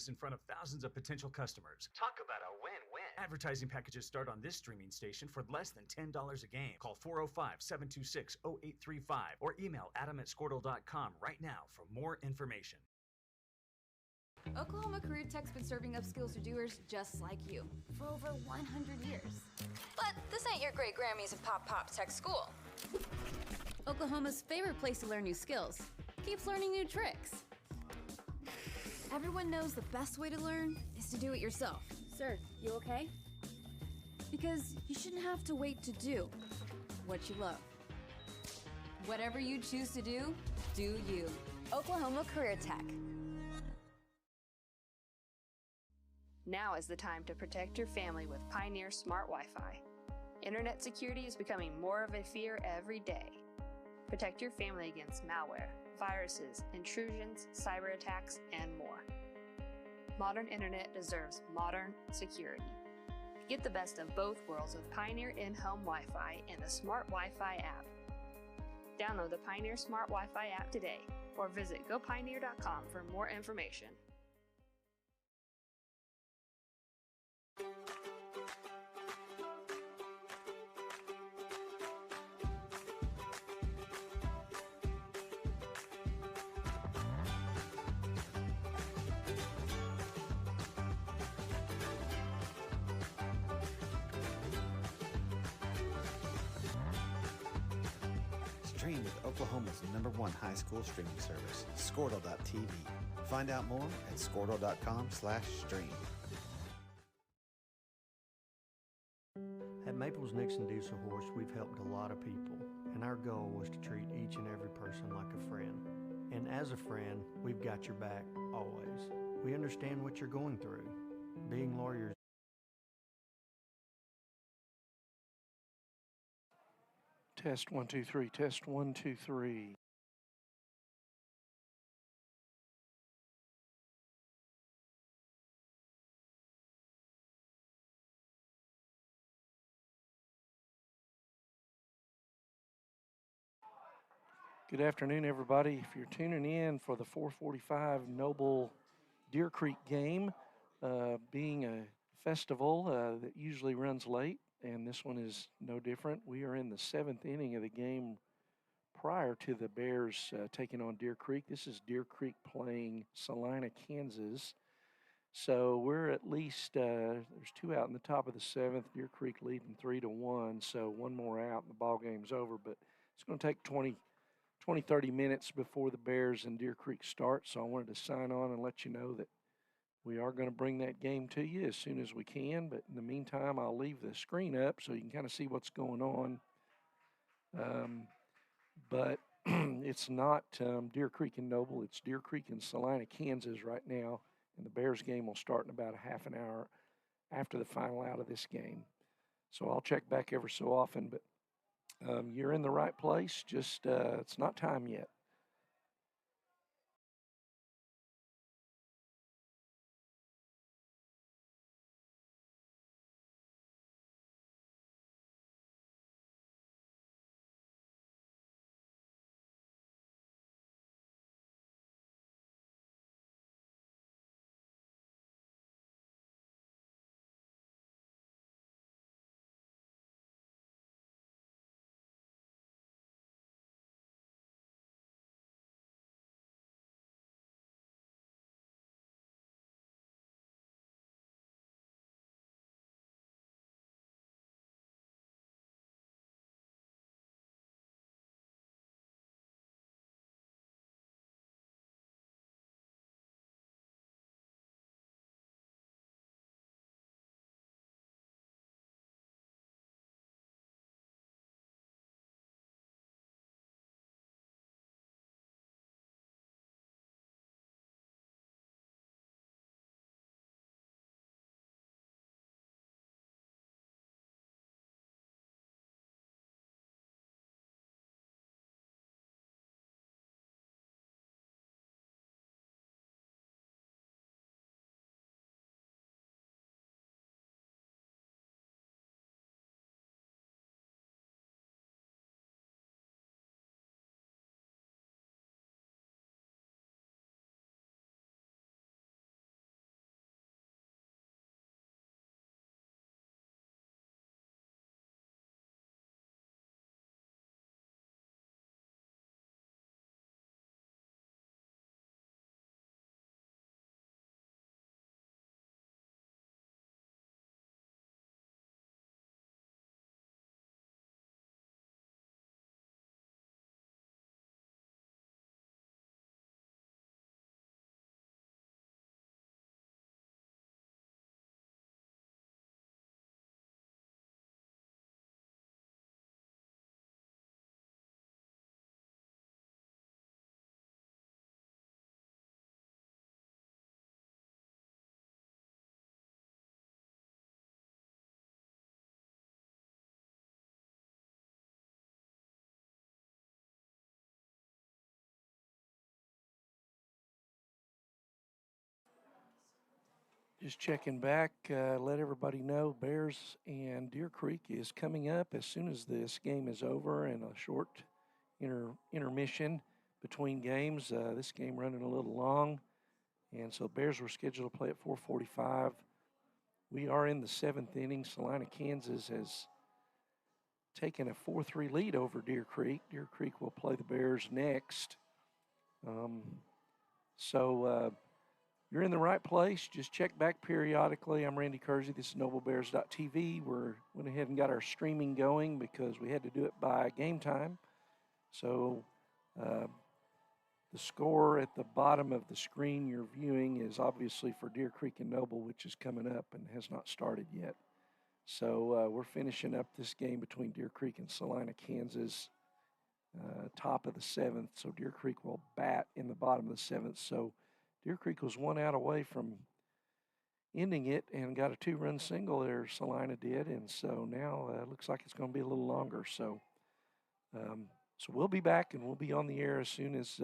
in front of thousands of potential customers. Talk about a win-win. Advertising packages start on this streaming station for less than $10 a game. Call 405-726-0835 or email adam@squirtle.com right now for more information. Oklahoma Career Tech's been serving up skills to doers just like you for over 100 years. But this ain't your great Grammys and Pop Tech school. Oklahoma's favorite place to learn new skills keeps learning new tricks. Everyone knows the best way to learn is to do it yourself. Sir, you okay? Because you shouldn't have to wait to do what you love. Whatever you choose to do you. Oklahoma Career Tech. Now is the time to protect your family with Pioneer Smart Wi-Fi. Internet security is becoming more of a fear every day. Protect your family against malware, viruses, intrusions, cyber attacks, and more. Modern internet deserves modern security. Get the best of both worlds with Pioneer in-home Wi-Fi and the Smart Wi-Fi app. Download the Pioneer Smart Wi-Fi app today or visit gopioneer.com for more information. Stream with Oklahoma's #1 high school streaming service, Squirtle.tv. Find out more at squirtle.com/stream. At Maples Nixon Diesel Horse, we've helped a lot of people, and our goal was to treat each and every person like a friend. And as a friend, we've got your back always. We understand what you're going through. Being lawyers. Test 1 2 3. Test 1 2 3. Good afternoon, everybody. If you're tuning in for the 4:45 Noble Deer Creek game, being a festival that usually runs late, and this one is no different. We are in the 7th inning of the game prior to the Bears taking on Deer Creek. This is Deer Creek playing Salina, Kansas. So we're at least, there's 2 out in the top of the 7th. Deer Creek leading 3-1, so 1 more out and the ball game's over. But it's going to take 20, 30 minutes before the Bears and Deer Creek start. So I wanted to sign on and let you know that we are going to bring that game to you as soon as we can. But in the meantime, I'll leave the screen up so you can kind of see what's going on. But it's not Deer Creek and Noble. It's Deer Creek and Salina, Kansas right now. And the Bears game will start in about a half an hour after the final out of this game. So I'll check back ever so often. But you're in the right place. Just it's not time yet. Just checking back, let everybody know Bears and Deer Creek is coming up as soon as this game is over and a short intermission between games. This game running a little long, and so Bears were scheduled to play at 4:45. We are in the 7th inning. Salina, Kansas has taken a 4-3 lead over Deer Creek. Deer Creek will play the Bears next. You're in the right place. Just check back periodically. I'm Randy Kersey. This is NobleBears.tv. We went ahead and got our streaming going because we had to do it by game time. So the score at the bottom of the screen you're viewing is obviously for Deer Creek and Noble, which is coming up and has not started yet. So we're finishing up this game between Deer Creek and Salina, Kansas, top of the 7th. So Deer Creek will bat in the bottom of the 7th. So Deer Creek was 1 out away from ending it and got a 2-run single there, Salina did. And so now it looks like it's going to be a little longer. So we'll be back and we'll be on the air as soon as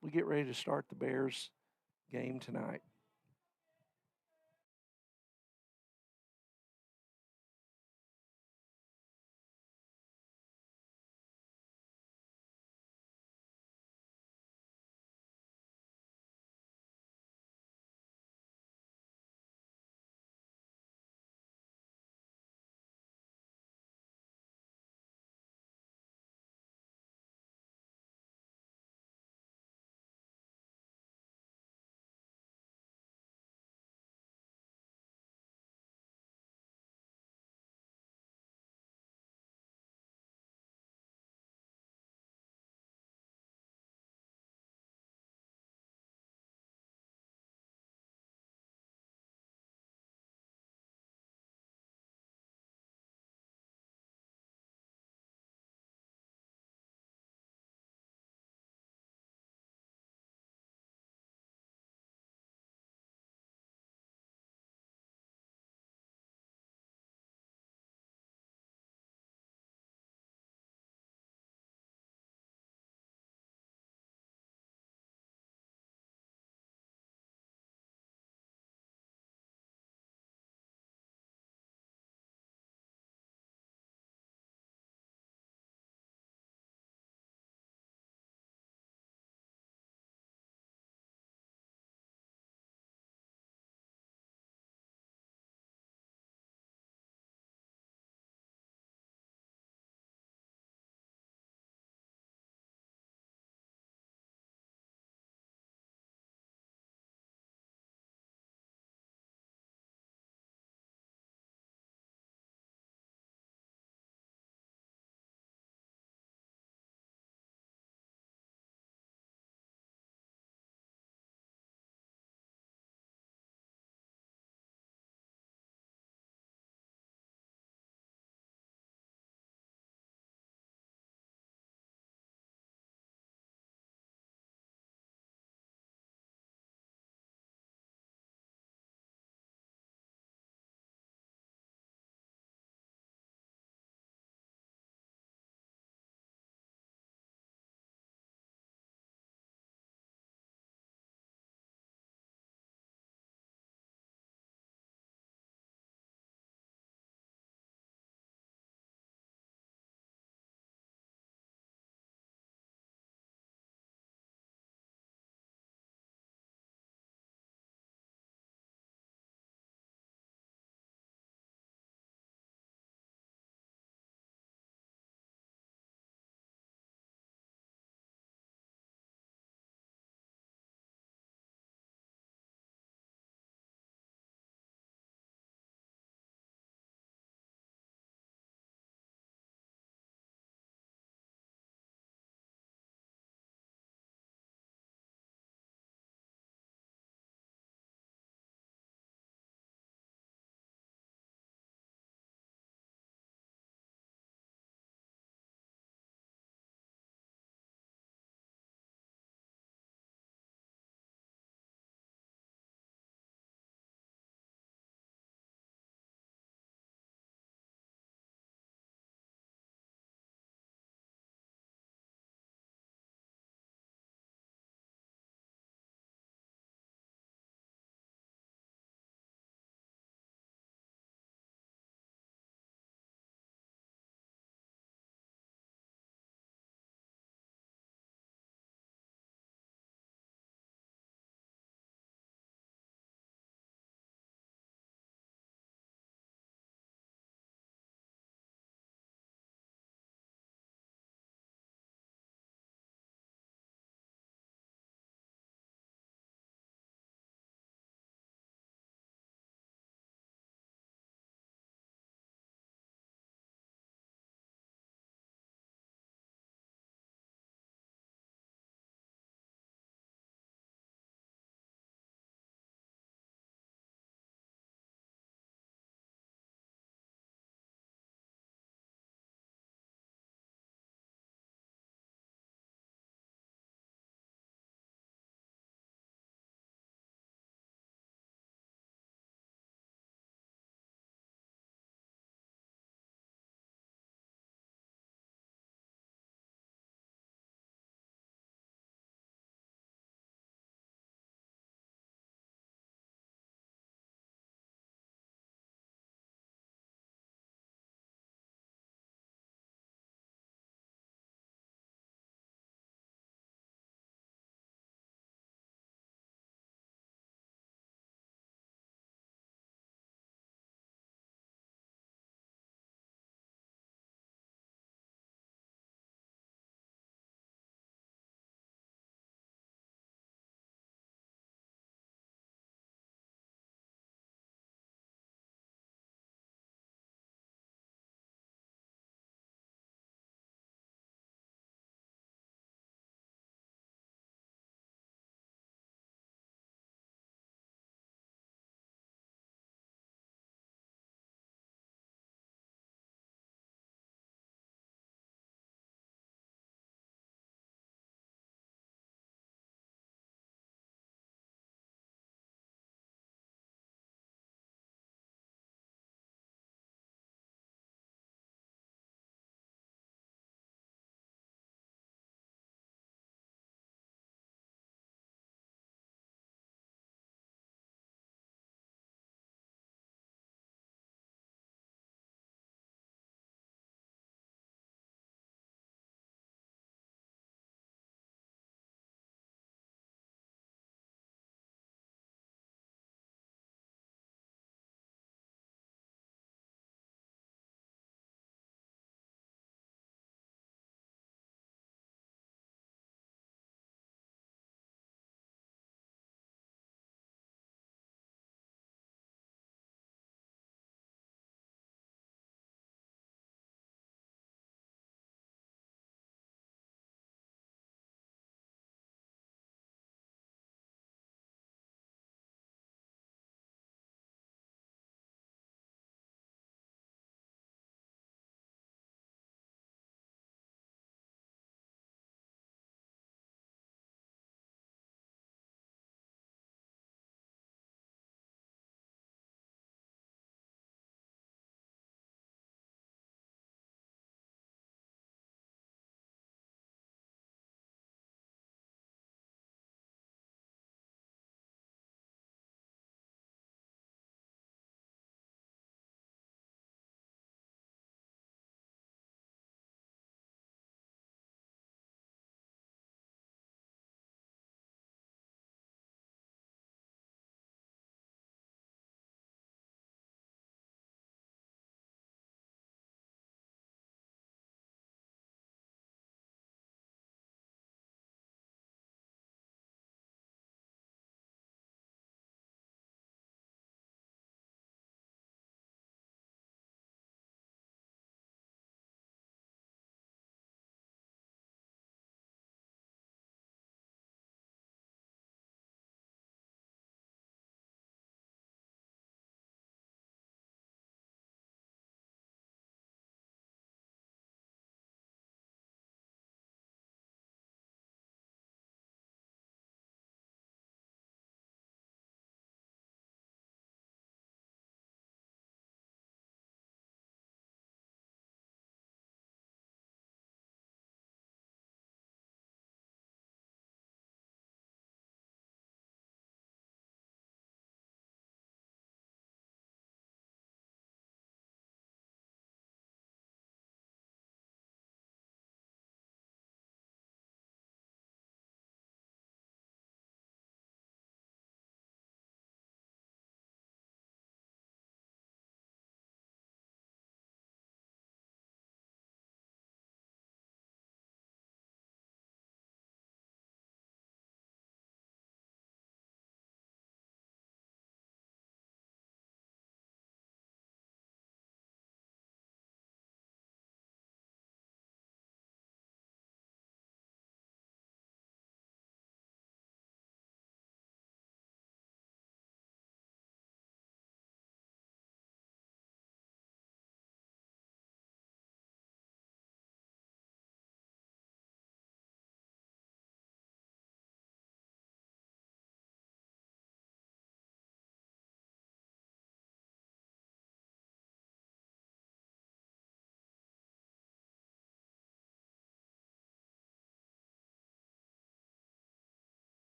we get ready to start the Bears game tonight.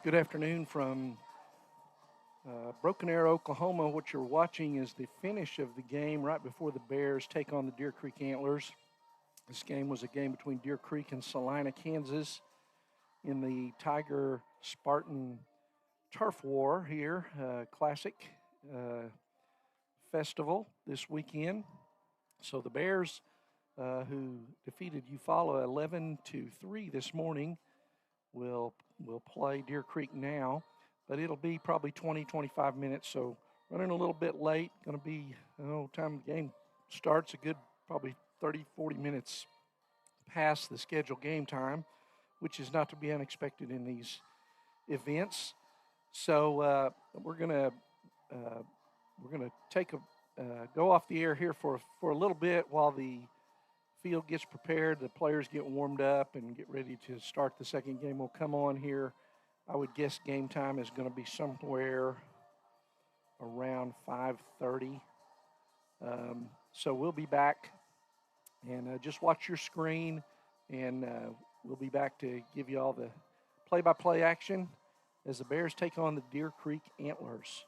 Good afternoon from Broken Arrow, Oklahoma. What you're watching is the finish of the game right before the Bears take on the Deer Creek Antlers. This game was a game between Deer Creek and Salina, Kansas, in the Tiger Spartan Turf War here, Classic Festival this weekend. So the Bears, who defeated Eufaula 11-3 this morning, will play Deer Creek now, but it'll be probably 20-25 minutes, so running a little bit late. Going to be, time the game starts, a good probably 30-40 minutes past the scheduled game time, which is not to be unexpected in these events. So we're gonna take go off the air here for a little bit while the field gets prepared, the players get warmed up and get ready to start the second game. We'll come on here. I would guess game time is going to be somewhere around 5:30. So we'll be back, and just watch your screen, and we'll be back to give you all the play-by-play action as the Bears take on the Deer Creek Antlers.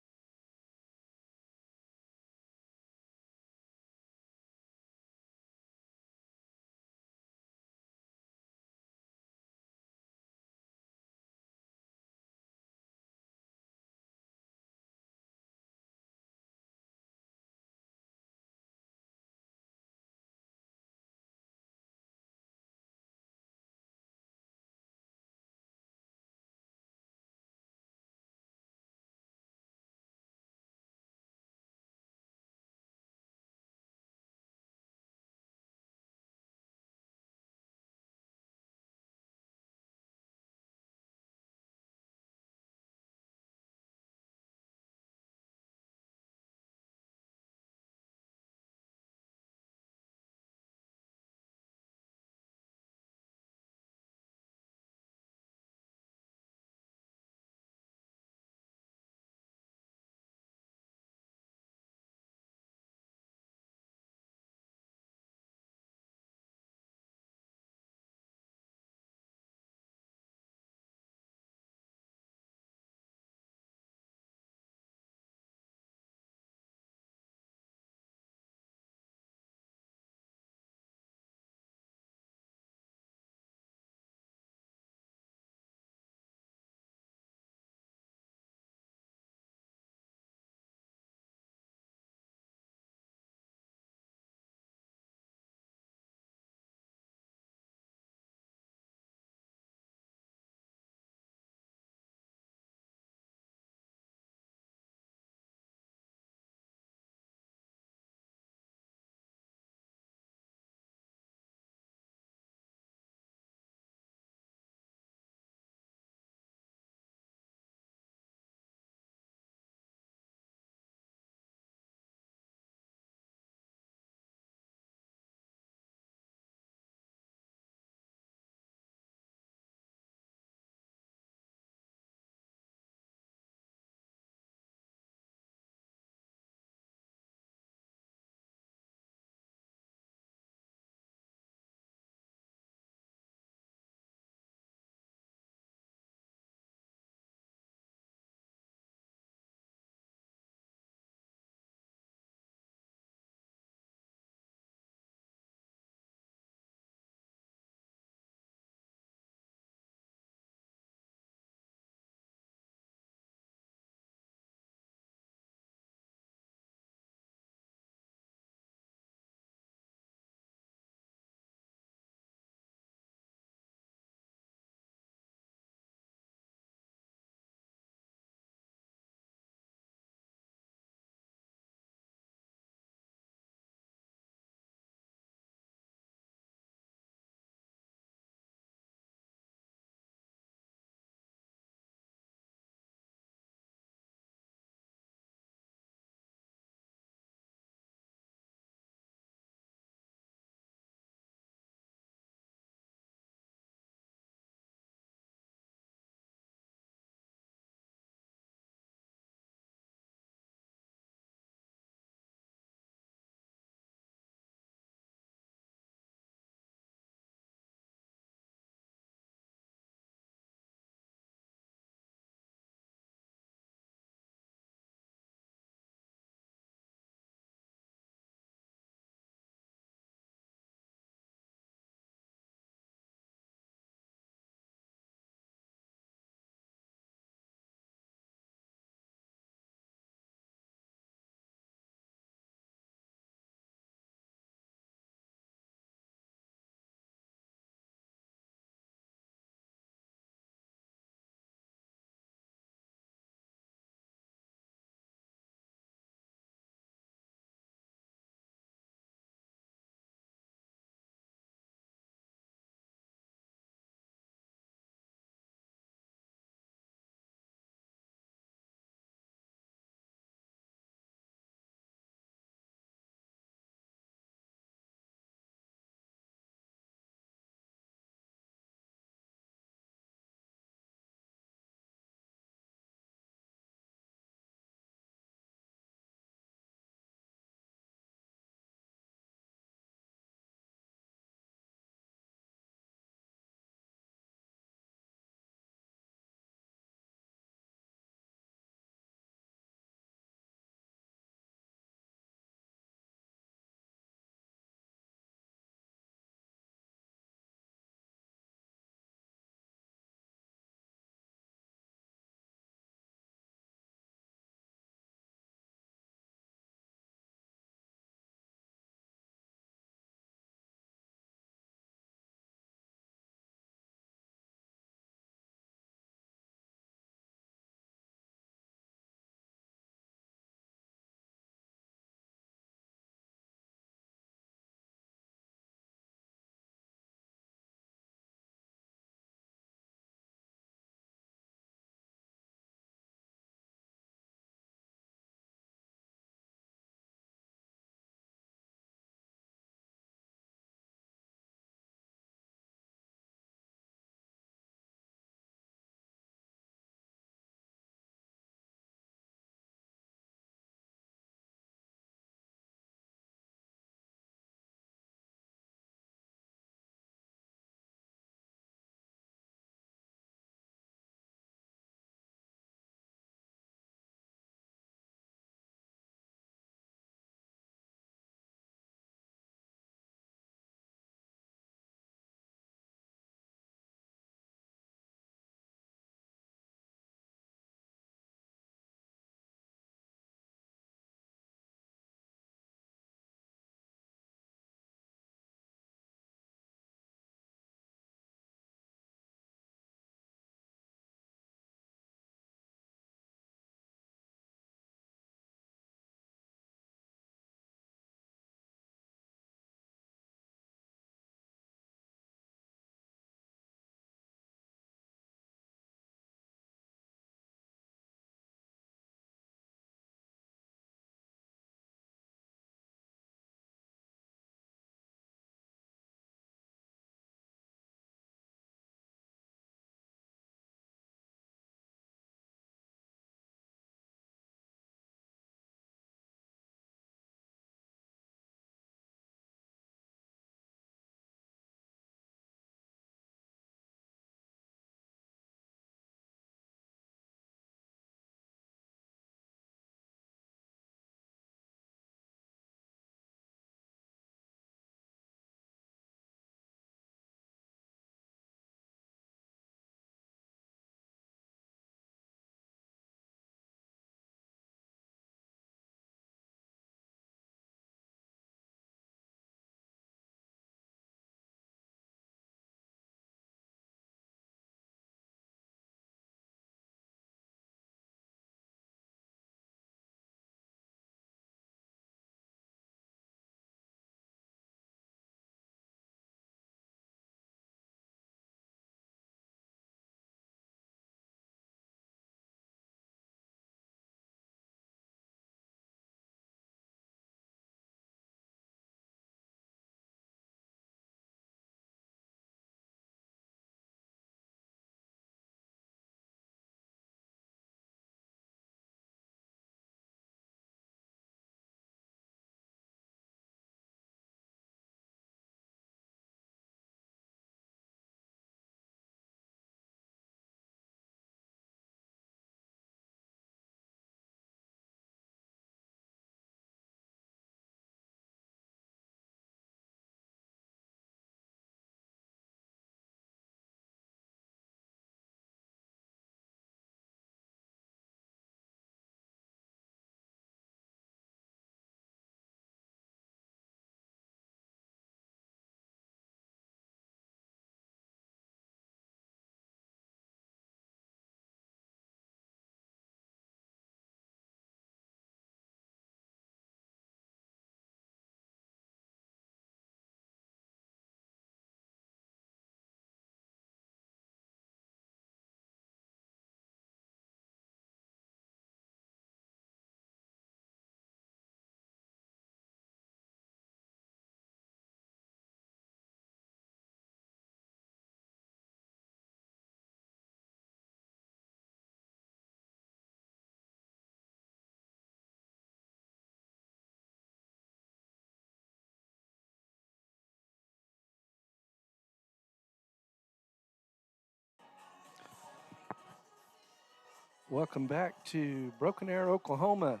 Welcome back to Broken Arrow, Oklahoma,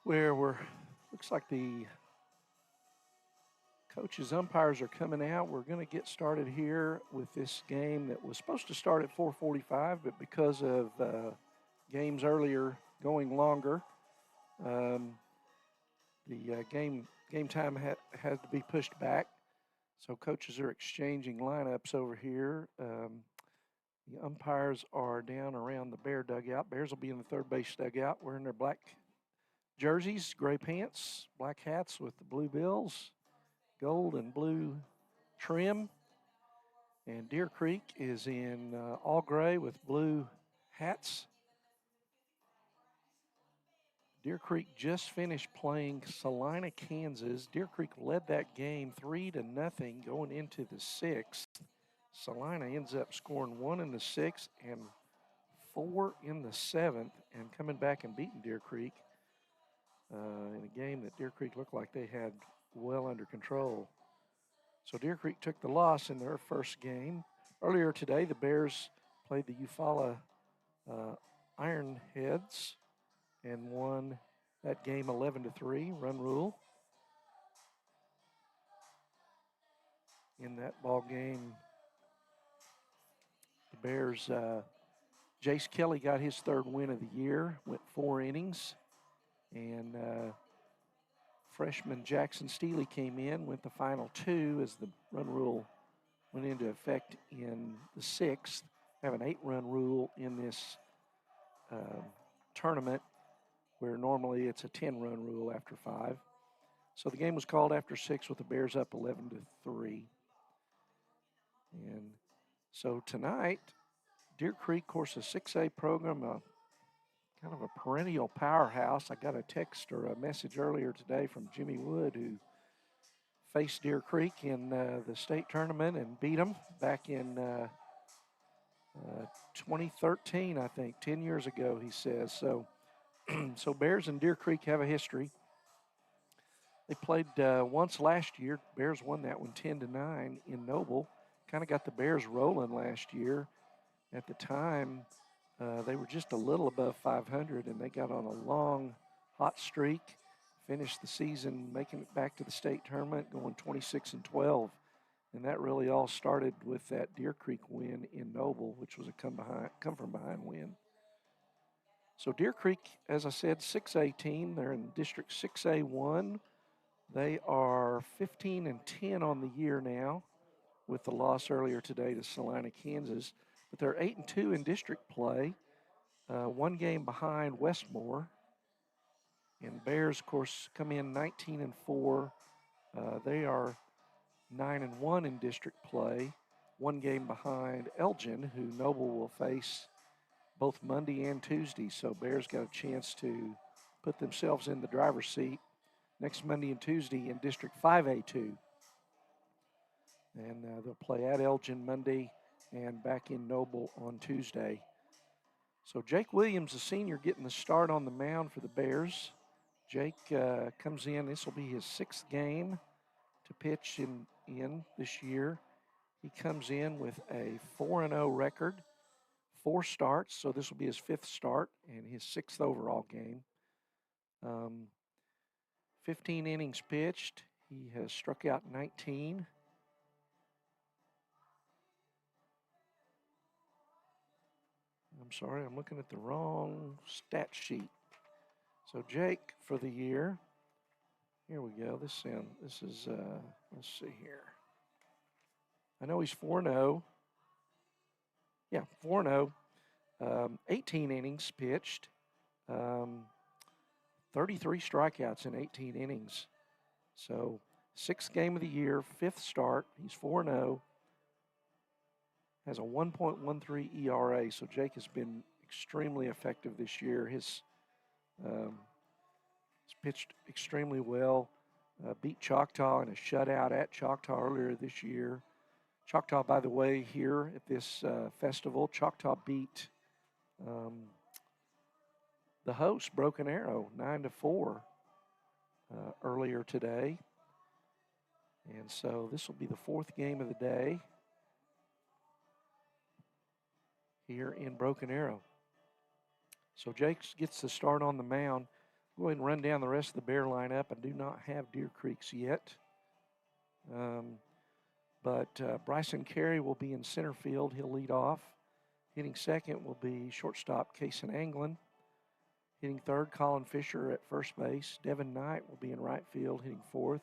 where looks like the coaches, umpires are coming out. We're going to get started here with this game that was supposed to start at 4:45, but because of games earlier going longer, the game time had to be pushed back. So coaches are exchanging lineups over here. The umpires are down around the Bear dugout. Bears will be in the third base dugout wearing their black jerseys, gray pants, black hats with the blue bills, gold and blue trim. And Deer Creek is in all gray with blue hats. Deer Creek just finished playing Salina, Kansas. Deer Creek led that game 3-0 going into the sixth. Salina ends up scoring 1 in the sixth and 4 in the seventh, and coming back and beating Deer Creek in a game that Deer Creek looked like they had well under control. So Deer Creek took the loss in their first game. Earlier today, the Bears played the Eufaula Ironheads and won that game 11-3, run rule. In that ball game, the Bears, Jace Kelly got his third win of the year, went 4 innings. And freshman Jackson Steele came in, went the final 2 as the run rule went into effect in the sixth. Have an 8-run rule in this tournament, where normally it's a 10-run rule after 5. So the game was called after 6 with the Bears up 11-3. And so tonight, Deer Creek, of course, a 6A program, kind of a perennial powerhouse. I got a text or a message earlier today from Jimmy Wood, who faced Deer Creek in the state tournament and beat them back in 2013, I think, 10 years ago, he says. So, so Bears and Deer Creek have a history. They played once last year. Bears won that one 10-9 in Noble. Kind of got the Bears rolling last year. At the time, they were just a little above 500, and they got on a long, hot streak, finished the season making it back to the state tournament, going 26-12. And that really all started with that Deer Creek win in Noble, which was a come-from-behind win. So Deer Creek, as I said, 6A team. They're in District 6A1. They are 15-10 on the year now, with the loss earlier today to Salina, Kansas. But they're 8-2 in district play, 1 game behind Westmore. And Bears, of course, come in 19-4. They are 9-1 in district play, 1 game behind Elgin, who Noble will face both Monday and Tuesday. So Bears got a chance to put themselves in the driver's seat next Monday and Tuesday in District 5A2. And they'll play at Elgin Monday and back in Noble on Tuesday. So Jake Williams, the senior, getting the start on the mound for the Bears. Jake comes in. This will be his 6th game to pitch in this year. He comes in with a 4-0 record, 4 starts, so this will be his 5th start and his 6th overall game. 15 innings pitched. He has struck out 19. I'm sorry, I'm looking at the wrong stat sheet. So Jake for the year, here we go. This is let's see here. I know he's 4-0. Yeah, 4-0. 18 innings pitched. 33 strikeouts in 18 innings. So 6th game of the year, 5th start. He's 4-0. Has a 1.13 ERA, so Jake has been extremely effective this year. He's pitched extremely well. Beat Choctaw in a shutout at Choctaw earlier this year. Choctaw, by the way, here at this festival, Choctaw beat the host, Broken Arrow, 9-4 earlier today. And so this will be the 4th game of the day here in Broken Arrow. So Jakes gets the start on the mound. Go ahead and run down the rest of the Bear lineup. I do not have Deer Creek's yet. But Bryson Carey will be in center field. He'll lead off. Hitting second will be shortstop Kason Anglin. Hitting third, Colin Fisher at first base. Devin Knight will be in right field, hitting fourth.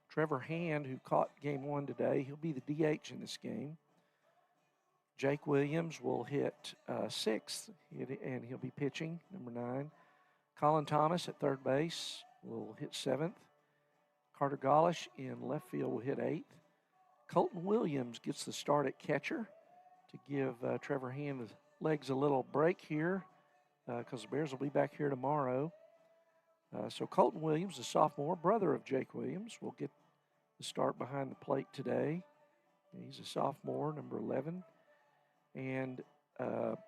Trevor Hand, who caught game one today, he'll be the DH in this game. Jake Williams will hit sixth, and he'll be pitching, number 9. Colin Thomas at third base will hit seventh. Carter Golish in left field will hit eighth. Colton Williams gets the start at catcher to give Trevor Hand his legs a little break here because the Bears will be back here tomorrow. So Colton Williams, the sophomore, brother of Jake Williams, will get the start behind the plate today. He's a sophomore, number 11. And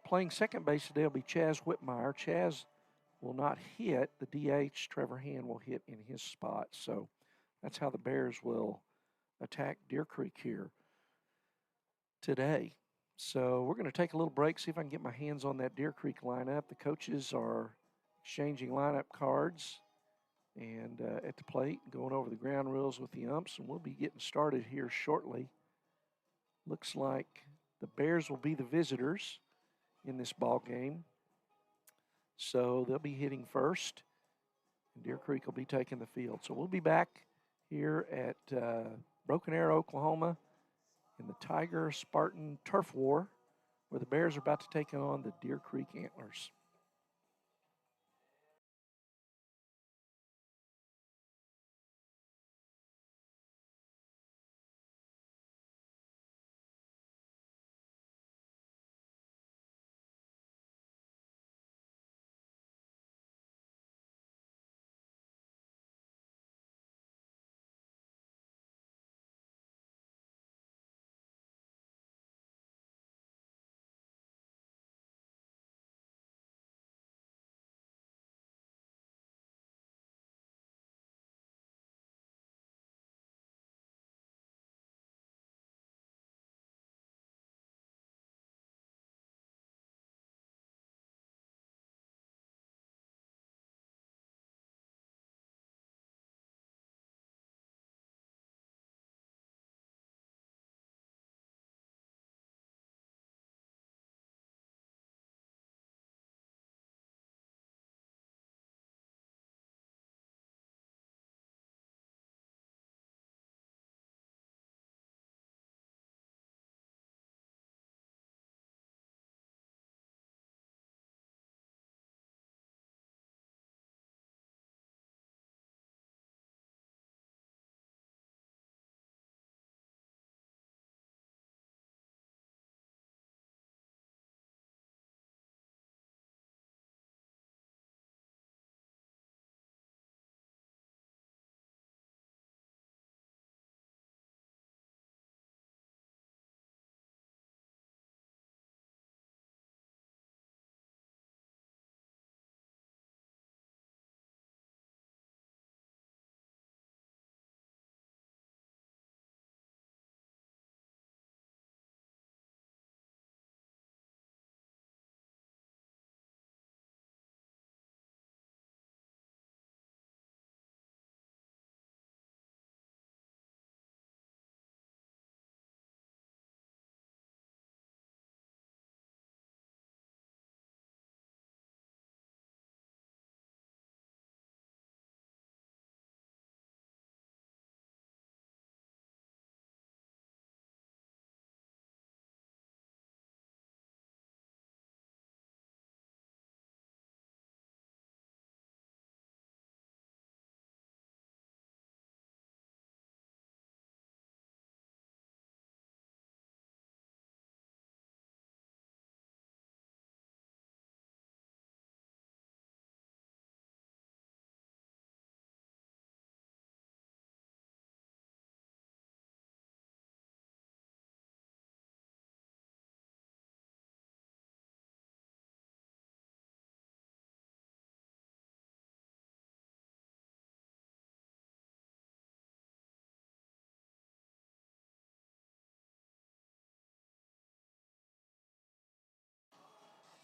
playing second base today will be Chaz Whitmire. Chaz will not hit. The DH, Trevor Hand, will hit in his spot. So that's how the Bears will attack Deer Creek here today. So we're going to take a little break, see if I can get my hands on that Deer Creek lineup. The coaches are exchanging lineup cards and at the plate, going over the ground rules with the umps, and we'll be getting started here shortly. Looks like the Bears will be the visitors in this ball game. So they'll be hitting first, and Deer Creek will be taking the field. So we'll be back here at Broken Arrow, Oklahoma, in the Tiger Spartan Turf War, where the Bears are about to take on the Deer Creek Antlers.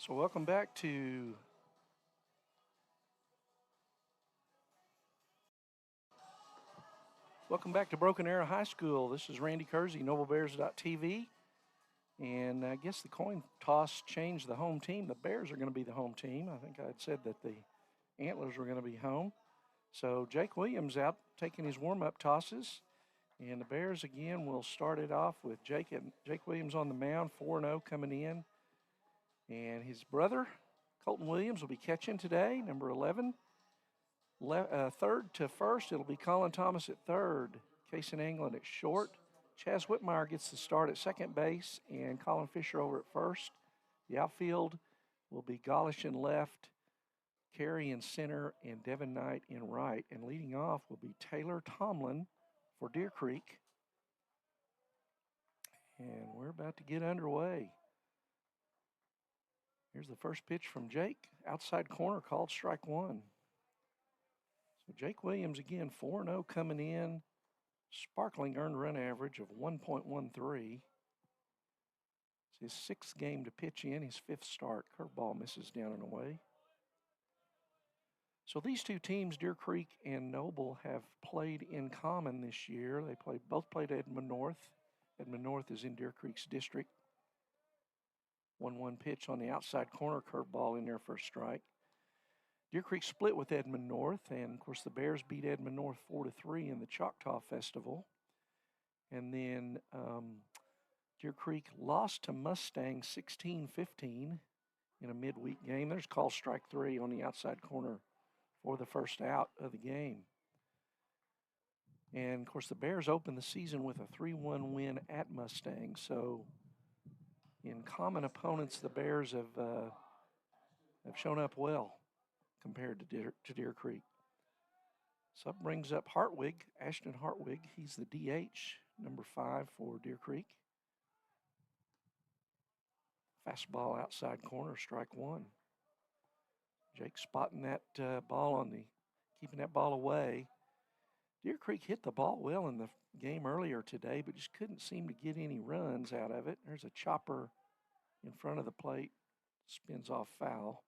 So welcome back to Welcome back to Broken Arrow High School. This is Randy Kersey, NobleBears.tv. And I guess the coin toss changed the home team. The Bears are going to be the home team. I think I had said that the Antlers were going to be home. So Jake Williams out taking his warm-up tosses. And the Bears, again, will start it off with Jake Williams on the mound, 4-0 coming in. And his brother, Colton Williams, will be catching today, number 11. Third to first, it'll be Colin Thomas at third, Cason Anglin at short. Chaz Whitmire gets the start at second base, and Colin Fisher over at first. The outfield will be Golish in left, Carey in center, and Devin Knight in right. And leading off will be Taylor Tomlin for Deer Creek. And we're about to get underway. Here's the first pitch from Jake. Outside corner called strike one. So Jake Williams again, 4-0 coming in. Sparkling earned run average of 1.13. It's his sixth game to pitch in, his fifth start. Curveball misses down and away. So these two teams, Deer Creek and Noble, have played in common this year. They both played Edmond North. Edmond North is in Deer Creek's district. 1-1 pitch on the outside corner, curveball in there for a strike. Deer Creek split with Edmond North, and of course the Bears beat Edmond North 4-3 in the Choctaw Festival. And then Deer Creek lost to Mustang 16-15 in a midweek game. There's called strike three on the outside corner for the first out of the game. And of course the Bears opened the season with a 3-1 win at Mustang. So in common opponents, the Bears have shown up well compared to Deer Creek. So that brings up Hartwig, Ashton Hartwig. He's the DH, number 5 for Deer Creek. Fastball outside corner, strike one. Jake spotting that ball keeping that ball away. Deer Creek hit the ball well in the game earlier today, but just couldn't seem to get any runs out of it. There's a chopper in front of the plate, spins off foul.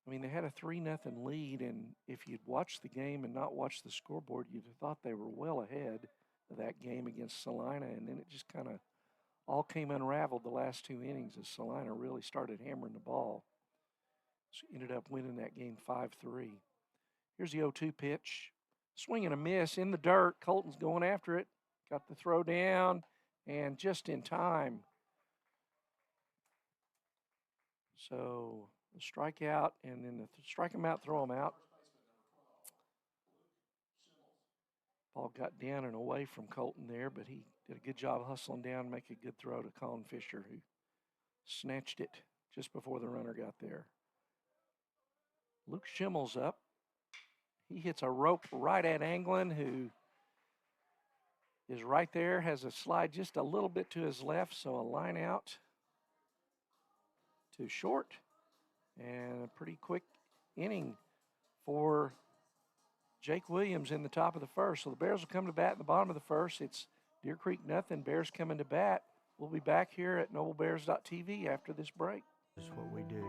I mean, they had a 3-0 lead, and if you'd watched the game and not watched the scoreboard, you'd have thought they were well ahead of that game against Salina, and then it just kind of all came unraveled the last two innings as Salina really started hammering the ball. So ended up winning that game 5-3. Here's the 0-2 pitch. Swing and a miss in the dirt. Colton's going after it. Got the throw down, and just in time. So the strikeout, and then strike him out, throw him out. Ball got down and away from Colton there, but he did a good job hustling down, make a good throw to Colin Fisher, who snatched it just before the runner got there. Luke Schimmel's up. He hits a rope right at Anglin, who is right there, has a slide just a little bit to his left, so a line out to short. And a pretty quick inning for Jake Williams in the top of the first. So the Bears will come to bat in the bottom of the first. It's Deer Creek nothing, Bears coming to bat. We'll be back here at NobleBears.tv after this break. It's what we do,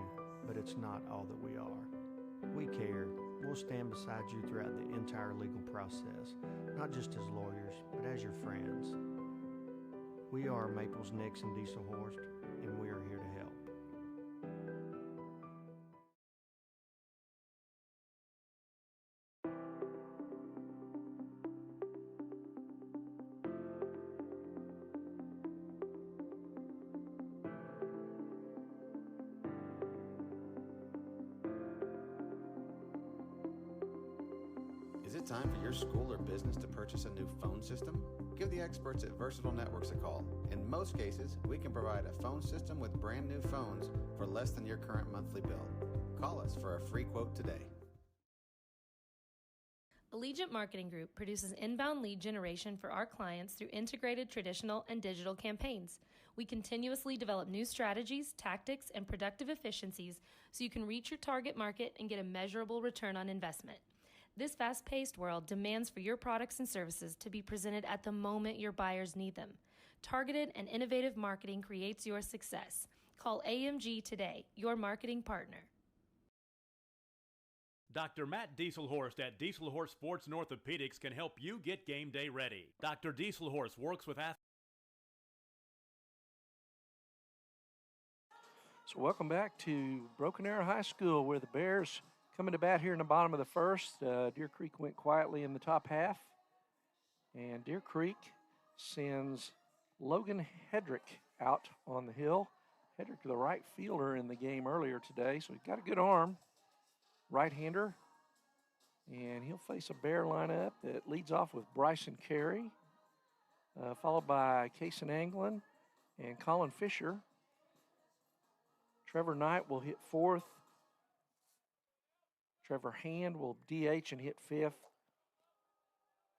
but it's not all that we are. We care. We'll stand beside you throughout the entire legal process, not just as lawyers, but as your friends. We are Maples, Nix, and Dieselhorst, and we are here to help. Is it time for your school or business to purchase a new phone system? Give the experts at Versatile Networks a call. In most cases, we can provide a phone system with brand new phones for less than your current monthly bill. Call us for a free quote today. Allegiant Marketing Group produces inbound lead generation for our clients through integrated traditional and digital campaigns. We continuously develop new strategies, tactics, and productive efficiencies so you can reach your target market and get a measurable return on investment. This fast-paced world demands for your products and services to be presented at the moment your buyers need them. Targeted and innovative marketing creates your success. Call AMG today, your marketing partner. Dr. Matt Dieselhorst at Dieselhorst Sports and Orthopedics can help you get game day ready. Dr. Dieselhorst works with athletes. So welcome back to Broken Arrow High School, where the Bears coming to bat here in the bottom of the first. Deer Creek went quietly in the top half, and Deer Creek sends Logan Hedrick out on the hill. Hedrick, the right fielder in the game earlier today, so he's got a good arm, right-hander, and he'll face a Bear lineup that leads off with Bryson Carey, followed by Kason Anglin and Colin Fisher. Trevor Knight will hit fourth. Trevor Hand will DH and hit fifth.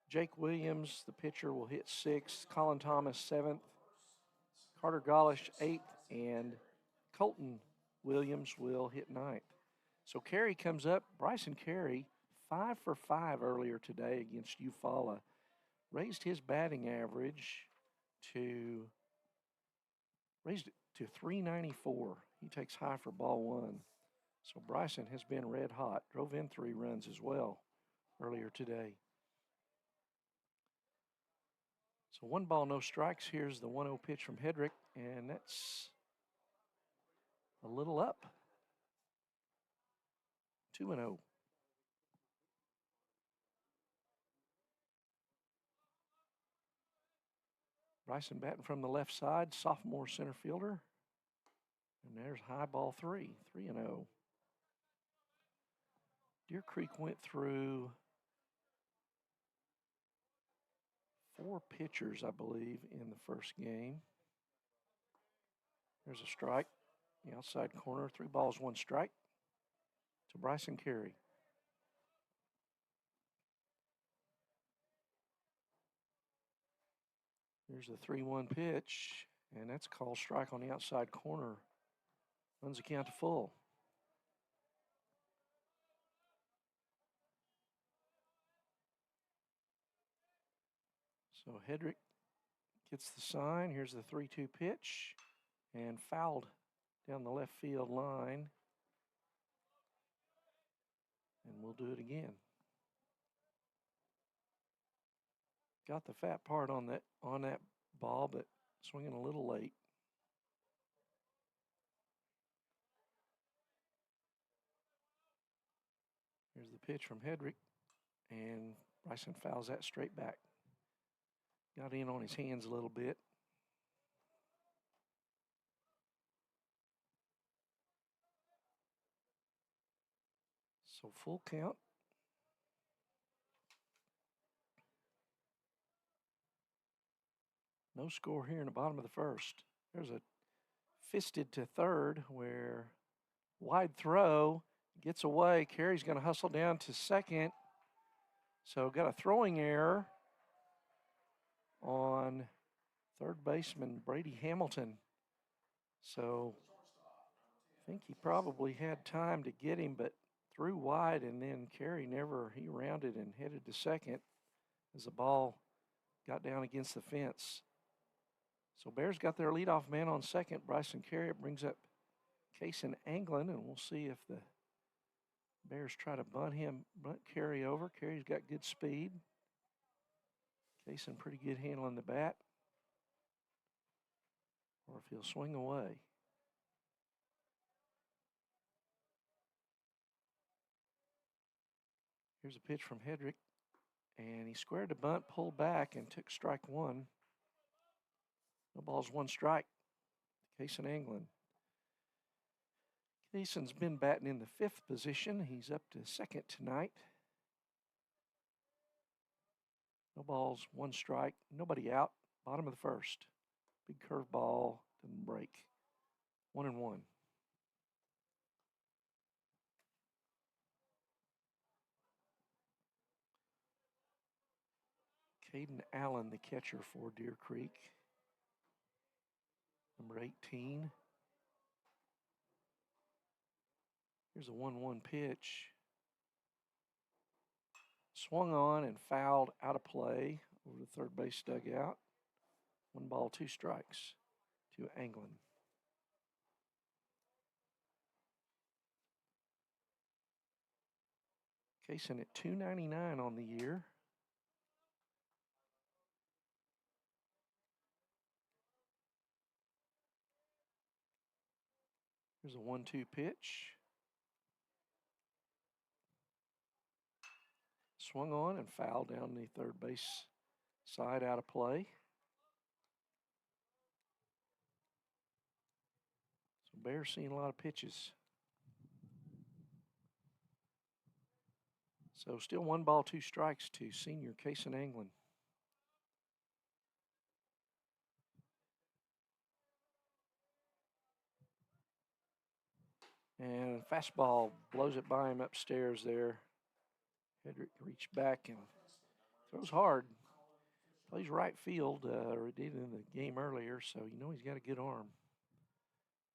Jake Williams, the pitcher, will hit sixth. Colin Thomas, seventh. Carter Golish, eighth. And Colton Williams will hit ninth. So Carey comes up. Bryson Carey, 5 for 5 earlier today against Eufaula. Raised his batting average raised it to 394. He takes high for ball one. So Bryson has been red hot. Drove in 3 runs as well earlier today. So 1 ball, no strikes. Here's the 1-0 pitch from Hedrick, and that's a little up. 2-0. Bryson batting from the left side, sophomore center fielder. And there's high ball 3, 3-0. Deer Creek went through 4 pitchers, I believe, in the first game. There's a strike, the outside corner. 3 balls, 1 strike to Bryson Carey. Here's the 3-1 pitch, and that's called strike on the outside corner. Runs the count to full. So Hedrick gets the sign. Here's the 3-2 pitch, and fouled down the left field line. And we'll do it again. Got the fat part on that ball, but swinging a little late. Here's the pitch from Hedrick, and Bryson fouls that straight back. Got in on his hands a little bit. So full count. No score here in the bottom of the first. There's a fisted to third where wide throw gets away. Carey's going to hustle down to second. So got a throwing error on third baseman Brady Hamilton. So I think he probably had time to get him, but threw wide, and then Carey he rounded and headed to second as the ball got down against the fence. So Bears got their leadoff man on second. Bryson Carey brings up Kason Anglin, and we'll see if the Bears try to bunt Carey over. Carey's got good speed. Kason pretty good handling the bat. Or if he'll swing away. Here's a pitch from Hedrick, and he squared the bunt, pulled back, and took strike 1. No balls, 1 strike. Kason Anglin. Kason's been batting in the 5th position. He's up to second tonight. No balls, 1 strike. Nobody out. Bottom of the first. Big curveball, didn't break. 1-1. Caden Allen, the catcher for Deer Creek. Number 18. Here's a 1-1 pitch. Swung on and fouled out of play over the third base dugout. 1 ball, 2 strikes to Anglin. Kaysen at $2.99 on the year. Here's a 1-2 pitch. Swung on and fouled down the third base side, out of play. So Bears seeing a lot of pitches. So still 1 ball, 2 strikes to senior Kaysen Anglin. And fastball blows it by him upstairs there. Hedrick reached back and throws hard. Plays right field, or did in the game earlier, so you know he's got a good arm.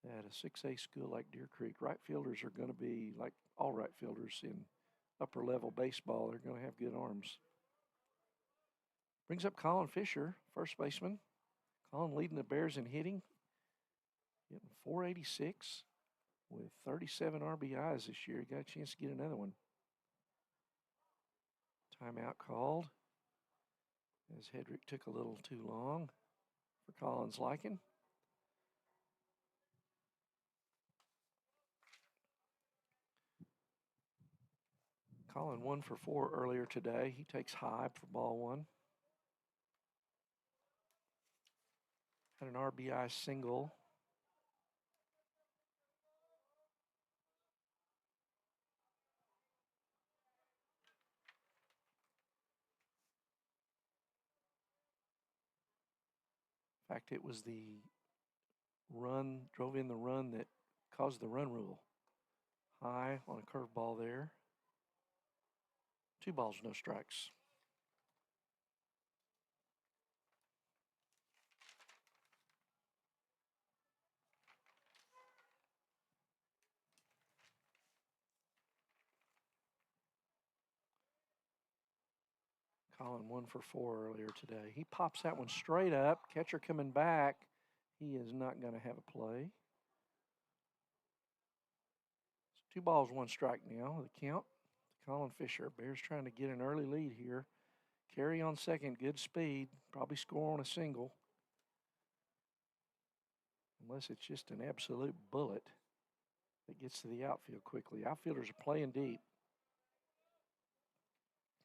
At a 6A school like Deer Creek, right fielders are going to be, like all right fielders in upper level baseball, they're going to have good arms. Brings up Colin Fisher, first baseman. Colin leading the Bears in hitting, getting 486 with 37 RBIs this year. He got a chance to get another one. Timeout called as Hedrick took a little too long for Colin's liking. Colin 1 for 4 earlier today. He takes high for ball 1. Had an RBI single. In fact, it was the run, drove in the run that caused the run rule. High on a curveball there. 2 balls, no strikes. Colin 1 for 4 earlier today. He pops that one straight up. Catcher coming back. He is not going to have a play. So 2 balls, 1 strike now. The count to Colin Fisher. Bears trying to get an early lead here. Carey on second, good speed. Probably score on a single. Unless it's just an absolute bullet that gets to the outfield quickly. Outfielders are playing deep.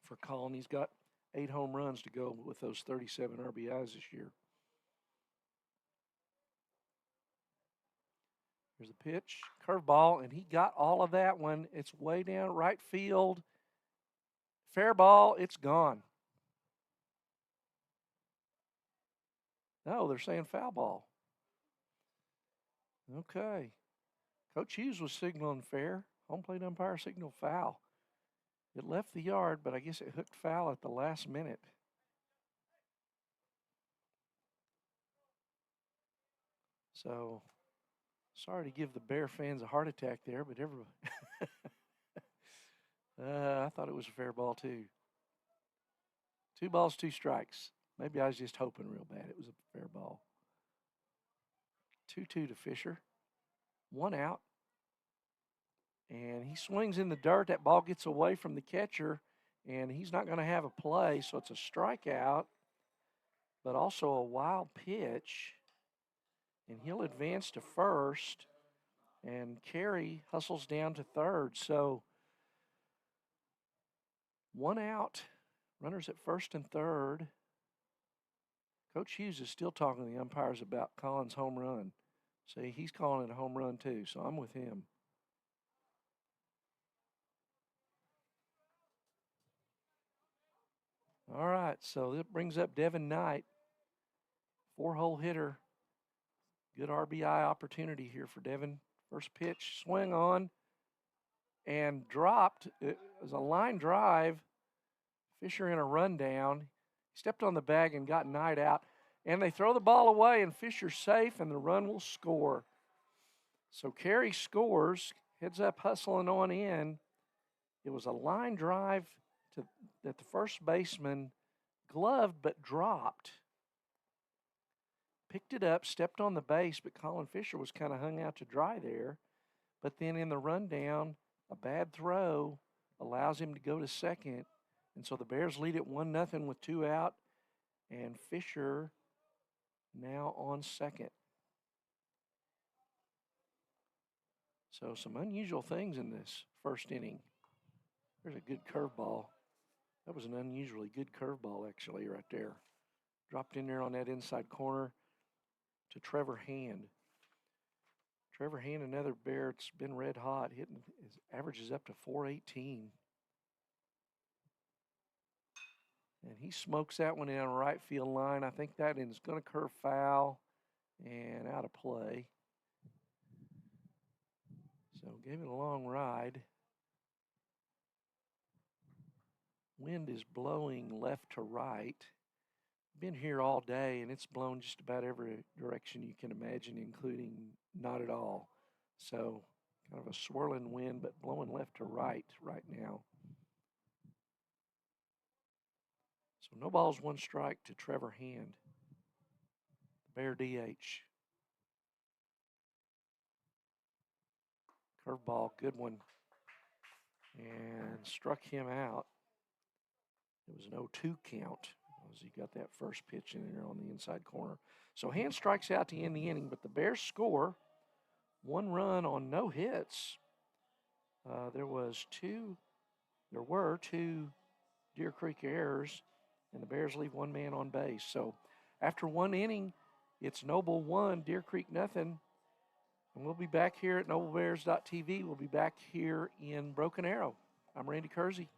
For Colin, he's got 8 home runs to go with those 37 RBIs this year. Here's the pitch, curveball, and he got all of that one. It's way down right field. Fair ball, it's gone. No, they're saying foul ball. Okay. Coach Hughes was signaling fair. Home plate umpire signaled foul. It left the yard, but I guess it hooked foul at the last minute. So, sorry to give the Bear fans a heart attack there, but everybody. I thought it was a fair ball, too. 2 balls, 2 strikes. Maybe I was just hoping real bad it was a fair ball. 2-2 to Fisher. 1 out. And he swings in the dirt. That ball gets away from the catcher, and he's not going to have a play, so it's a strikeout, but also a wild pitch. And he'll advance to first, and Carey hustles down to third. So 1 out, runners at first and third. Coach Hughes is still talking to the umpires about Colin's home run. See, he's calling it a home run too, so I'm with him. All right, so that brings up Devin Knight, 4-hole hitter. Good RBI opportunity here for Devin. First pitch, swing on, and dropped. It was a line drive. Fisher in a rundown. Stepped on the bag and got Knight out. And they throw the ball away, and Fisher's safe, and the run will score. So Carey scores, heads up hustling on in. It was a line drive that the first baseman gloved but dropped. Picked it up, stepped on the base, but Colin Fisher was kind of hung out to dry there. But then in the rundown, a bad throw allows him to go to second. And so the Bears lead it 1-0 with 2 out. And Fisher now on second. So some unusual things in this first inning. There's a good curveball. That was an unusually good curveball, actually, right there. Dropped in there on that inside corner to Trevor Hand. Trevor Hand, another Bear, it's been red hot, hitting his averages up to 418. And he smokes that one down right field line. I think that is going to curve foul and out of play. So gave it a long ride. Wind is blowing left to right. Been here all day, and it's blown just about every direction you can imagine, including not at all. So kind of a swirling wind, but blowing left to right now. So no balls, 1 strike to Trevor Hand. The Bear DH. Curveball, good one. And struck him out. It was an 0-2 count as he got that first pitch in there on the inside corner. So Hand strikes out to end the inning, but the Bears score 1 run on no hits. There were 2 Deer Creek errors, and the Bears leave 1 man on base. So after 1 inning, it's Noble 1, Deer Creek nothing. And we'll be back here at NobleBears.tv. We'll be back here in Broken Arrow. I'm Randy Kersey.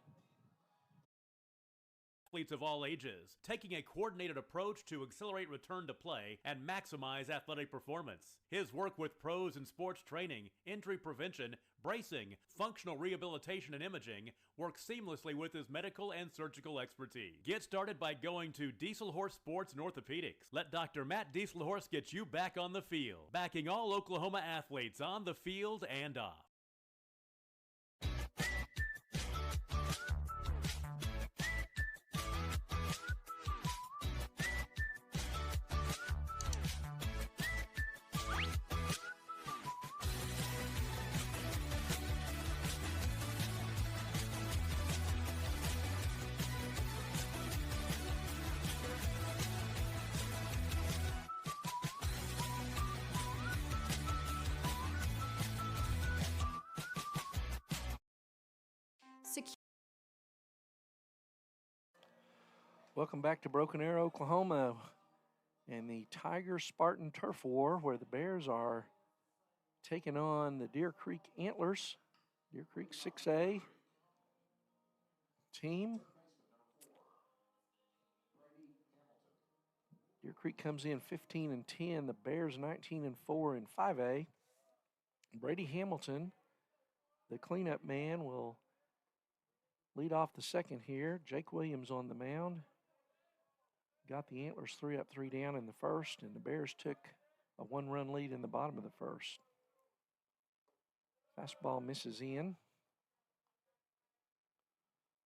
Athletes of all ages, taking a coordinated approach to accelerate return to play and maximize athletic performance. His work with pros in sports training, injury prevention, bracing, functional rehabilitation, and imaging works seamlessly with his medical and surgical expertise. Get started by going to Dieselhorse Sports and Orthopedics. Let Dr. Matt Dieselhorse get you back on the field, backing all Oklahoma athletes on the field and off. Welcome back to Broken Arrow, Oklahoma, and the Tiger Spartan Turf War, where the Bears are taking on the Deer Creek Antlers, Deer Creek 6A team. Deer Creek comes in 15-10. The Bears 19-4 in 5A. Brady Hamilton, the cleanup man, will lead off the second here. Jake Williams on the mound. Got the Antlers 3 up, 3 down in the first, and the Bears took a 1-run lead in the bottom of the first. Fastball misses in.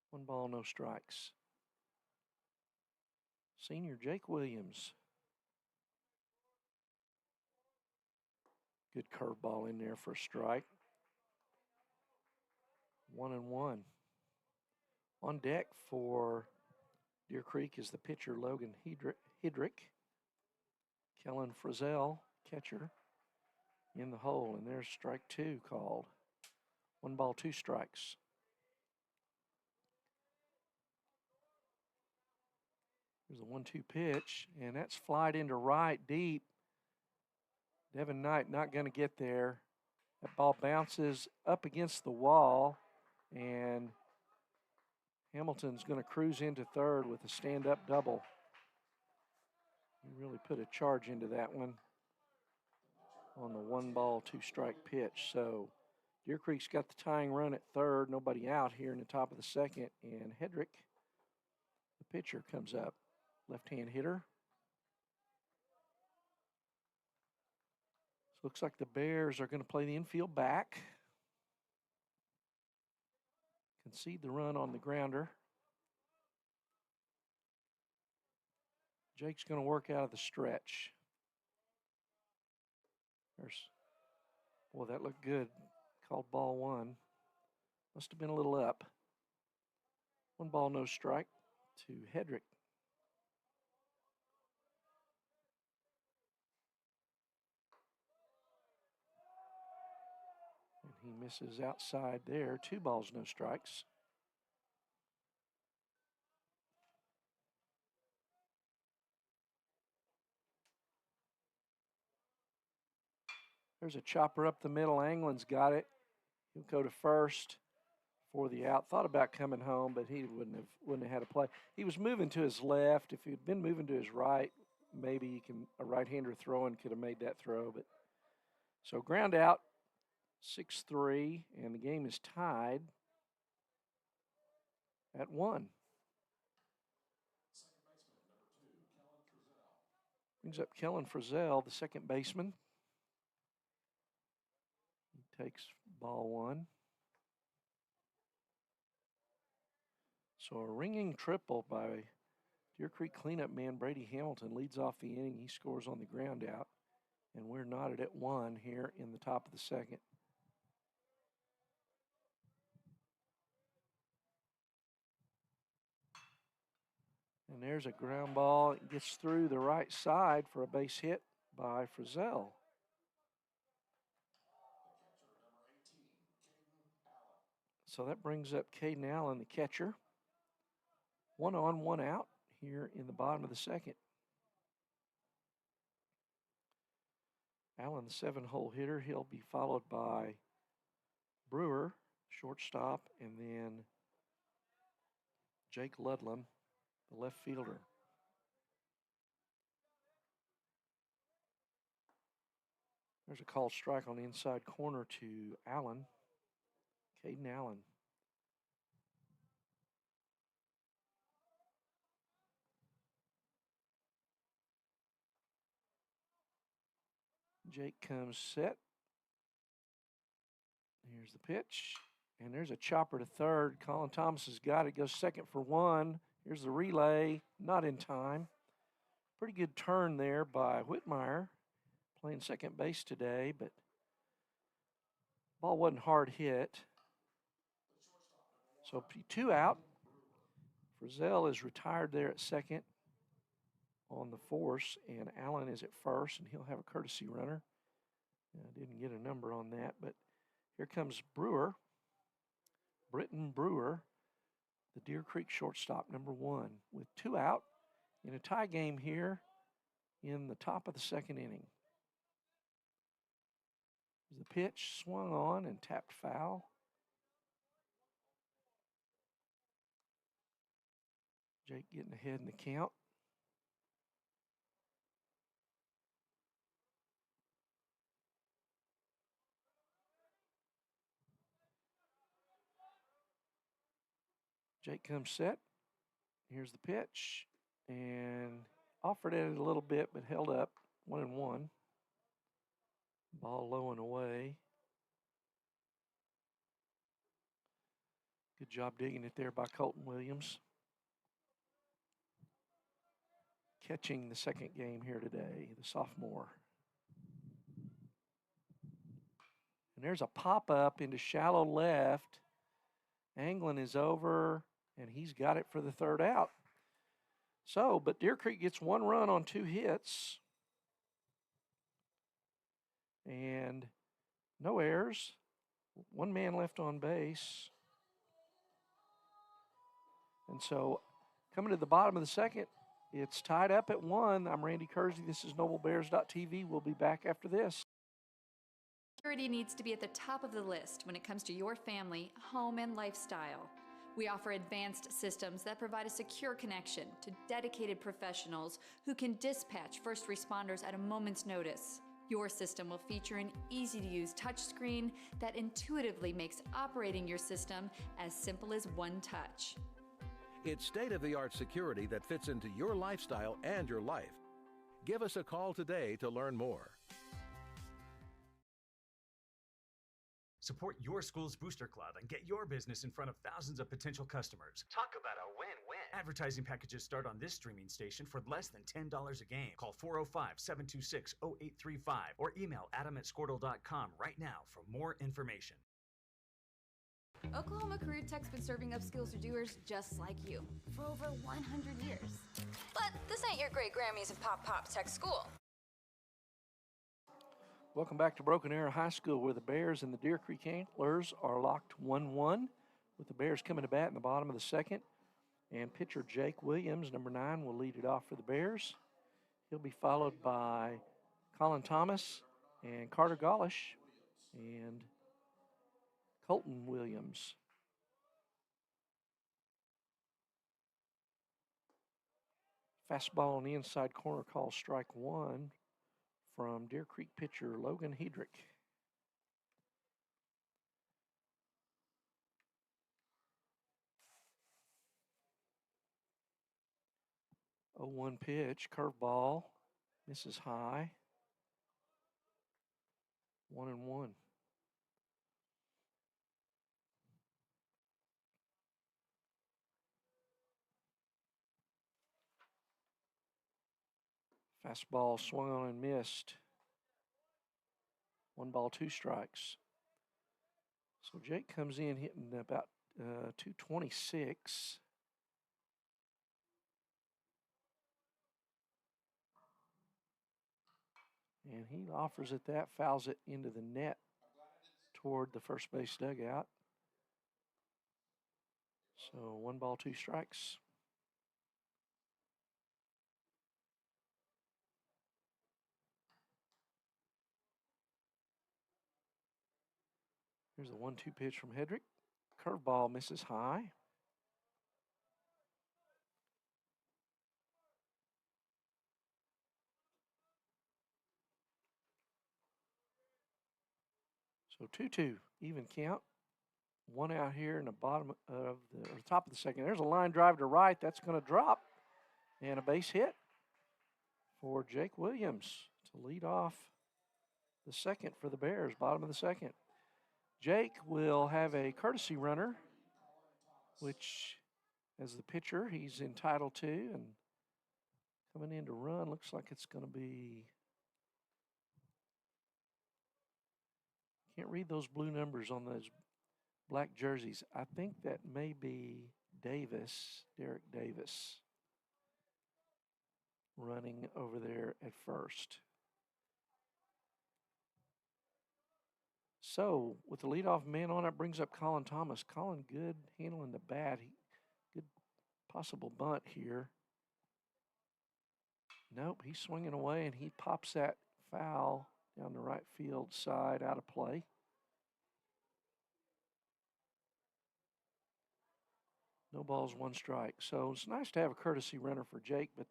1 ball, no strikes. Senior Jake Williams. Good curveball in there for a strike. 1-1. On deck for Deer Creek is the pitcher, Logan Hidrick. Kellen Frizzell, catcher, in the hole, and there's strike 2 called. 1 ball, 2 strikes. There's a 1-2 pitch, and that's flied into right deep. Devin Knight not going to get there. That ball bounces up against the wall, and Hamilton's going to cruise into third with a stand-up double. He really put a charge into that one on the 1 ball, 2 strike pitch. So Deer Creek's got the tying run at third. Nobody out here in the top of the second. And Hedrick, the pitcher, comes up. Left-hand hitter. So looks like the Bears are going to play the infield back. Concede the run on the grounder. Jake's going to work out of the stretch. Boy, that looked good. Called ball 1. Must have been a little up. 1 ball, no strike to Hedrick. And he misses outside there. 2 balls, no strikes. There's a chopper up the middle. Anglin's got it. He'll go to first for the out. Thought about coming home, but he wouldn't have had a play. He was moving to his left. If he'd been moving to his right, maybe a right-hander throwing could have made that throw. But so ground out, 6-3, and the game is tied at 1. Brings up Kellen Frizzell, the second baseman. He takes ball 1. So a ringing triple by Deer Creek cleanup man Brady Hamilton leads off the inning. He scores on the ground out, and we're knotted at 1 here in the top of the second. And there's a ground ball. It gets through the right side for a base hit by Frizzell. So that brings up Caden Allen, the catcher. 1 on, 1 out here in the bottom of the second. Allen, the 7-hole hitter. He'll be followed by Brewer, shortstop, and then Jake Ludlam, the left fielder. There's a called strike on the inside corner to Allen, Caden Allen. Jake comes set. Here's the pitch. And there's a chopper to third. Colin Thomas has got it. Goes second for 1. Here's the relay. Not in time. Pretty good turn there by Whitmire. Playing second base today, but ball wasn't hard hit. So 2 out. Frizzell is retired there at second on the force, and Allen is at first, and he'll have a courtesy runner. I didn't get a number on that, but here comes Brewer, Britton Brewer, the Deer Creek shortstop, number 1, with 2 out in a tie game here in the top of the second inning. The pitch swung on and tapped foul. Jake getting ahead in the count. Jake comes set. Here's the pitch. And offered at it a little bit, but held up. 1-1. Ball low and away. Good job digging it there by Colton Williams. Catching the second game here today, the sophomore. And there's a pop-up into shallow left. Anglin is over, and he's got it for the 3rd out. So, but Deer Creek gets 1 run on 2 hits. And no errors. 1 man left on base. And so coming to the bottom of the second, it's tied up at 1. I'm Randy Kersey. This is NobleBears.tv. We'll be back after this. Security needs to be at the top of the list when it comes to your family, home, and lifestyle. We offer advanced systems that provide a secure connection to dedicated professionals who can dispatch first responders at a moment's notice. Your system will feature an easy-to-use touchscreen that intuitively makes operating your system as simple as 1 touch. It's state-of-the-art security that fits into your lifestyle and your life. Give us a call today to learn more. Support your school's booster club and get your business in front of thousands of potential customers. Talk about a win-win. Advertising packages start on this streaming station for less than $10 a game. Call 405-726-0835 or email adam@squirtle.com right now for more information. Oklahoma Career Tech's been serving upskills to doers just like you for over 100 years. But this ain't your great Grammys and Pop Pop Tech School. Welcome back to Broken Arrow High School, where the Bears and the Deer Creek Antlers are locked 1-1, with the Bears coming to bat in the bottom of the second. And pitcher Jake Williams, number 9, will lead it off for the Bears. He'll be followed by Colin Thomas and Carter Golish and Colton Williams. Fastball on the inside corner, call strike 1 from Deer Creek pitcher Logan Hedrick. Oh, 1 pitch, curveball, misses high. 1-1. Fastball swung on and missed. 1 ball, 2 strikes. So Jake comes in hitting about 226. And he offers it that, fouls it into the net toward the first base dugout. So 1 ball, 2 strikes. Here's the 1-2 pitch from Hedrick. Curveball misses high. So 2-2, even count. 1 out here in the bottom of the or top of the second. There's a line drive to right. That's going to drop. And a base hit for Jake Williams to lead off the second for the Bears, bottom of the second. Jake will have a courtesy runner, which, as the pitcher, he's entitled to. And coming in to run, looks like it's going to be, can't read those blue numbers on those black jerseys. I think that may be Davis, Derek Davis, running over there at first. So, with the leadoff man on it, brings up Colin Thomas. Colin, good handling the bat. Good possible bunt here. Nope, he's swinging away, and he pops that foul down the right field side, out of play. No balls, 1 strike. So it's nice to have a courtesy runner for Jake, but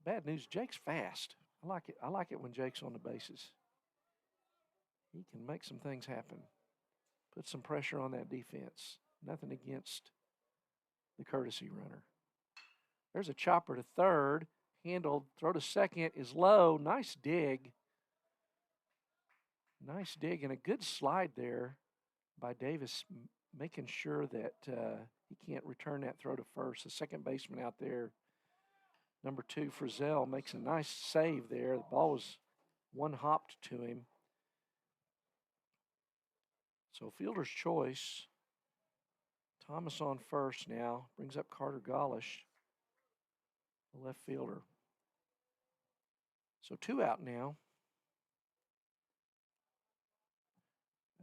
bad news, Jake's fast. I like it. I like it when Jake's on the bases. He can make some things happen. Put some pressure on that defense. Nothing against the courtesy runner. There's a chopper to third. Handled. Throw to second is low. Nice dig. Nice dig and a good slide there by Davis, making sure that he can't return that throw to first. The second baseman out there, number 2, Frizzell, makes a nice save there. The ball was one-hopped to him. So fielder's choice. Thomas on first now. Brings up Carter Golish, the left fielder. So 2 out now.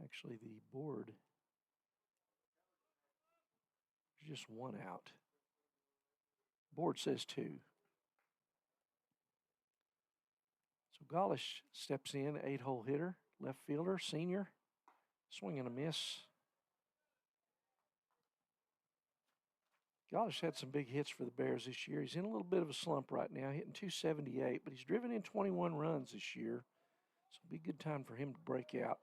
Actually, the board, there's just 1 out. Board says 2. So Golish steps in, 8-hole hitter, left fielder, senior. Swing and a miss. Golish had some big hits for the Bears this year. He's in a little bit of a slump right now, hitting 278, but he's driven in 21 runs this year. So it'll be a good time for him to break out.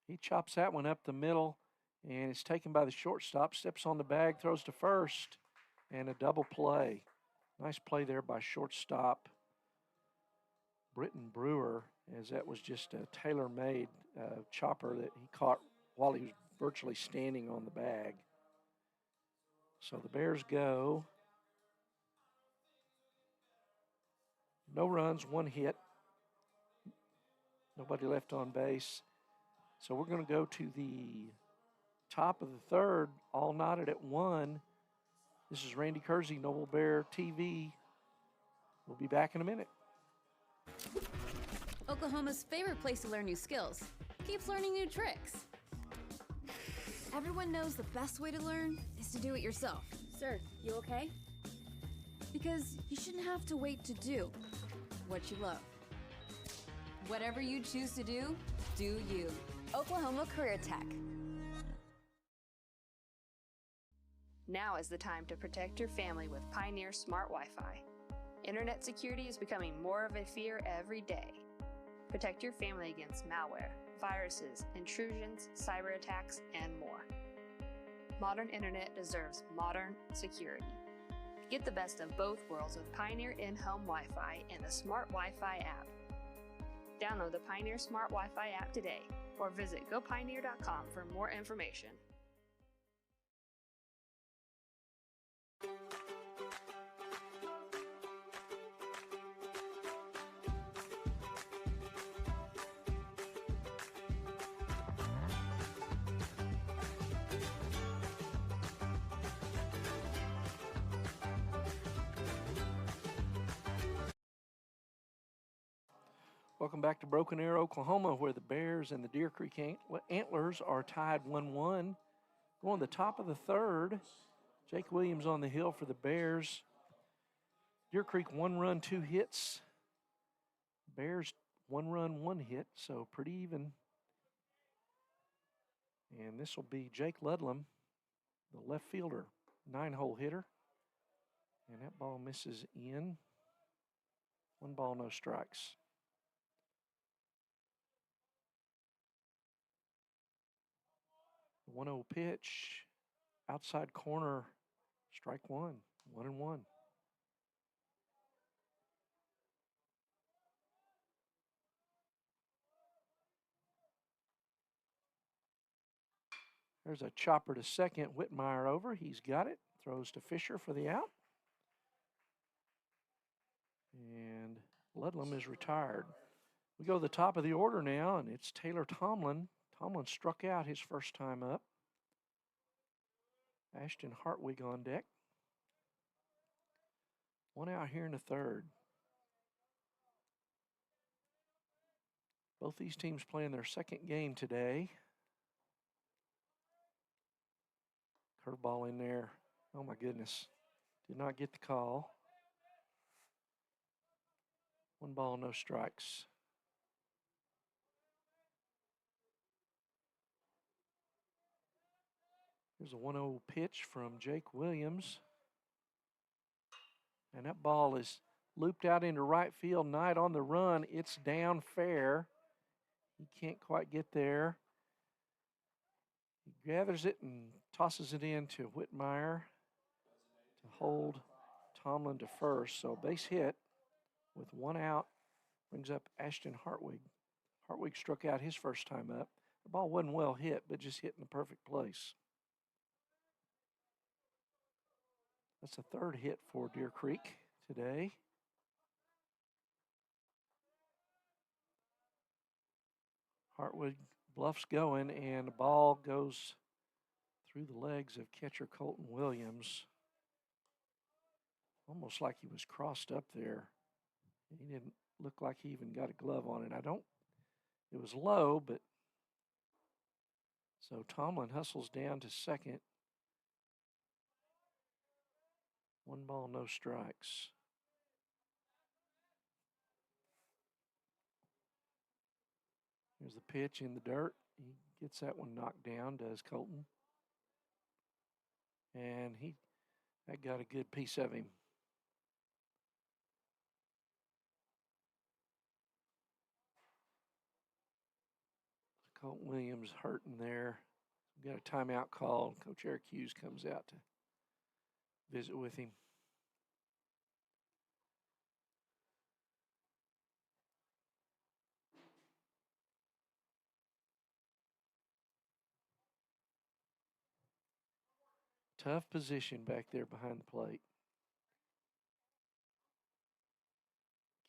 He chops that one up the middle, and it's taken by the shortstop. Steps on the bag, throws to first, and a double play. Nice play there by shortstop Britton Brewer, as that was just a tailor-made chopper that he caught while he was virtually standing on the bag. So the Bears go No runs, 1 hit. Nobody left on base. So we're going to go to the top of the third, all knotted at 1. This is Randy Kersey, Noble Bear TV. We'll be back in a minute. Oklahoma's favorite place to learn new skills keeps learning new tricks. Everyone knows the best way to learn is to do it yourself. Sir, you okay? Because you shouldn't have to wait to do what you love. Whatever you choose to do you. Oklahoma Career Tech. Now is the time to protect your family with Pioneer Smart Wi-Fi. Internet security is becoming more of a fear every day. Protect your family against malware, viruses, intrusions, cyber attacks, and more. Modern internet deserves modern security. Get the best of both worlds with Pioneer in-home Wi-Fi and the Smart Wi-Fi app. Download the Pioneer Smart Wi-Fi app today or visit gopioneer.com for more information. Welcome back to Broken Arrow, Oklahoma, where the Bears and the Deer Creek Antlers are tied 1-1. Going to the top of the third, Jake Williams on the hill for the Bears. Deer Creek 1 run, 2 hits. Bears 1 run, 1 hit, so pretty even. And this will be Jake Ludlam, the left fielder, 9-hole hitter. And that ball misses in. 1 ball, no strikes. The 1-0 pitch, outside corner, strike 1, 1-1. There's a chopper to second, Whitmire over, he's got it, throws to Fisher for the out. And Ludlam is retired. We go to the top of the order now, and it's Taylor Tomlin. Tomlin struck out his first time up. Ashton Hartwig on deck. 1 out here in the third. Both these teams playing their second game today. Curveball in there. Oh my goodness. Did not get the call. 1 ball, no strikes. Here's a 1-0 pitch from Jake Williams. And that ball is looped out into right field. Knight on the run. It's down fair. He can't quite get there. He gathers it and tosses it in to Whitmire to hold Tomlin to first. So base hit with 1 out brings up Ashton Hartwig. Hartwig struck out his first time up. The ball wasn't well hit, but just hit in the perfect place. That's the 3rd hit for Deer Creek today. Hartwig bluffs going, and the ball goes through the legs of catcher Colton Williams. Almost like he was crossed up there. He didn't look like he even got a glove on it. It was low, but so Tomlin hustles down to second. 1 ball, no strikes. Here's the pitch in the dirt. He gets that one knocked down, does Colton. And that got a good piece of him. Colton Williams hurting there. We got a timeout call. Coach Eric Hughes comes out to visit with him. Tough position back there behind the plate.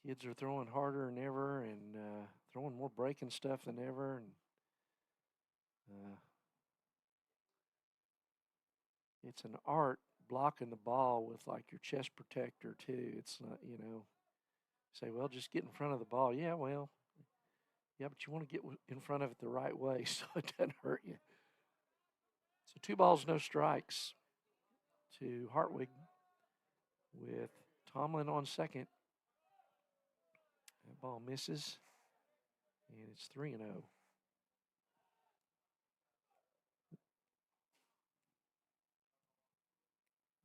Kids are throwing harder than ever and throwing more breaking stuff than ever. And it's an art blocking the ball with like your chest protector too. It's not, say, well, just get in front of the ball. Yeah, well, yeah, but you want to get in front of it the right way so it doesn't hurt you. So 2 balls, no strikes to Hartwig with Tomlin on second. That ball misses, and it's 3-0.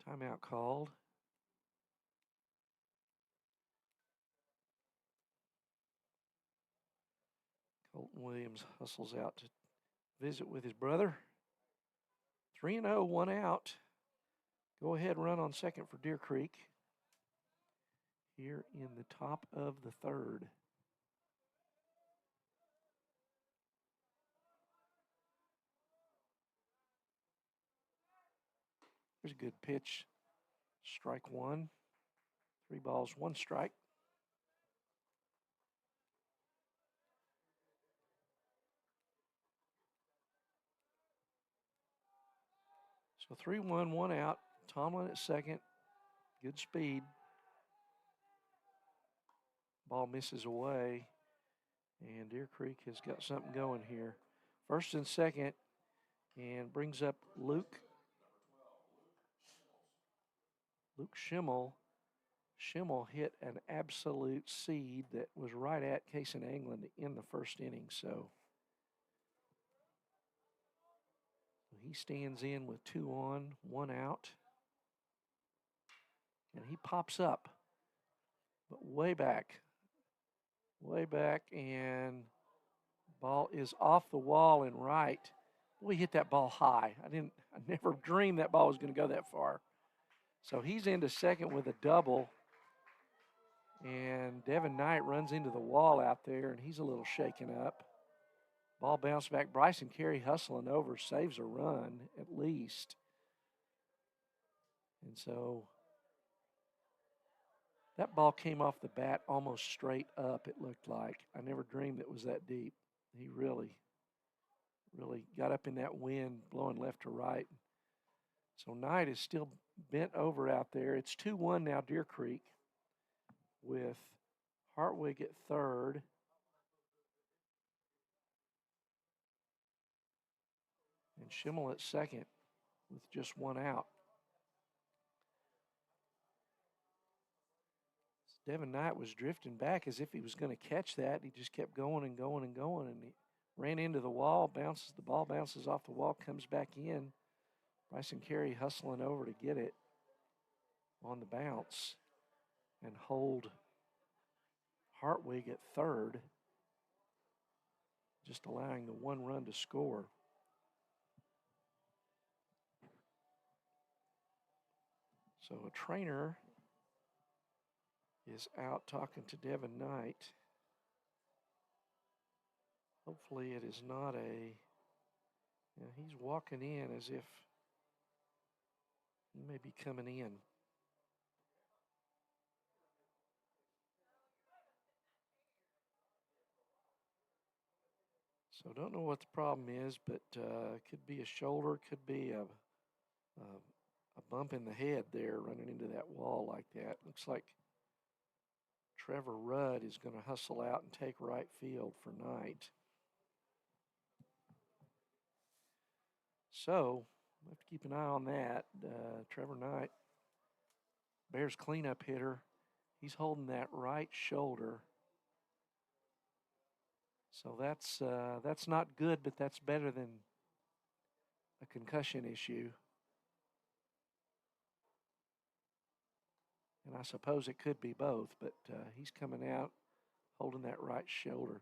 Timeout called. Colton Williams hustles out to visit with his brother. 3-0, 1 out. Go ahead run on second for Deer Creek here in the top of the third. There's a good pitch. Strike 1. 3 balls, 1 strike. So 3-1, 1 out. Tomlin at second. Good speed. Ball misses away. And Deer Creek has got something going here. First and second. And brings up Luke Schimmel. Schimmel hit an absolute seed that was right at Case and England in the first inning. So he stands in with 2 on, 1 out. And he pops up, but way back, and ball is off the wall and right. We hit that ball high. I never dreamed that ball was going to go that far. So he's into second with a double, and Devin Knight runs into the wall out there, and he's a little shaken up. Ball bounced back. Bryson Carey hustling over, saves a run at least. And so that ball came off the bat almost straight up, it looked like. I never dreamed it was that deep. He really got up in that wind, blowing left to right. So Knight is still bent over out there. It's 2-1 now, Deer Creek, with Hartwig at third. And Schimmel at second with just 1 out. Devin Knight was drifting back as if he was going to catch that. He just kept going and going and going, and he ran into the wall, the ball bounces off the wall, comes back in. Bryson Carey hustling over to get it on the bounce and hold Hartwig at third, just allowing the 1 run to score. So a trainer is out talking to Devin Knight. Hopefully it is not he's walking in as if he may be coming in. So don't know what the problem is, but it could be a shoulder, could be a bump in the head there running into that wall like that. Looks like Trevor Rudd is going to hustle out and take right field for Knight. So we'll have to keep an eye on that. Trevor Knight, Bears cleanup hitter. He's holding that right shoulder. So that's not good, but that's better than a concussion issue. And I suppose it could be both, but he's coming out holding that right shoulder.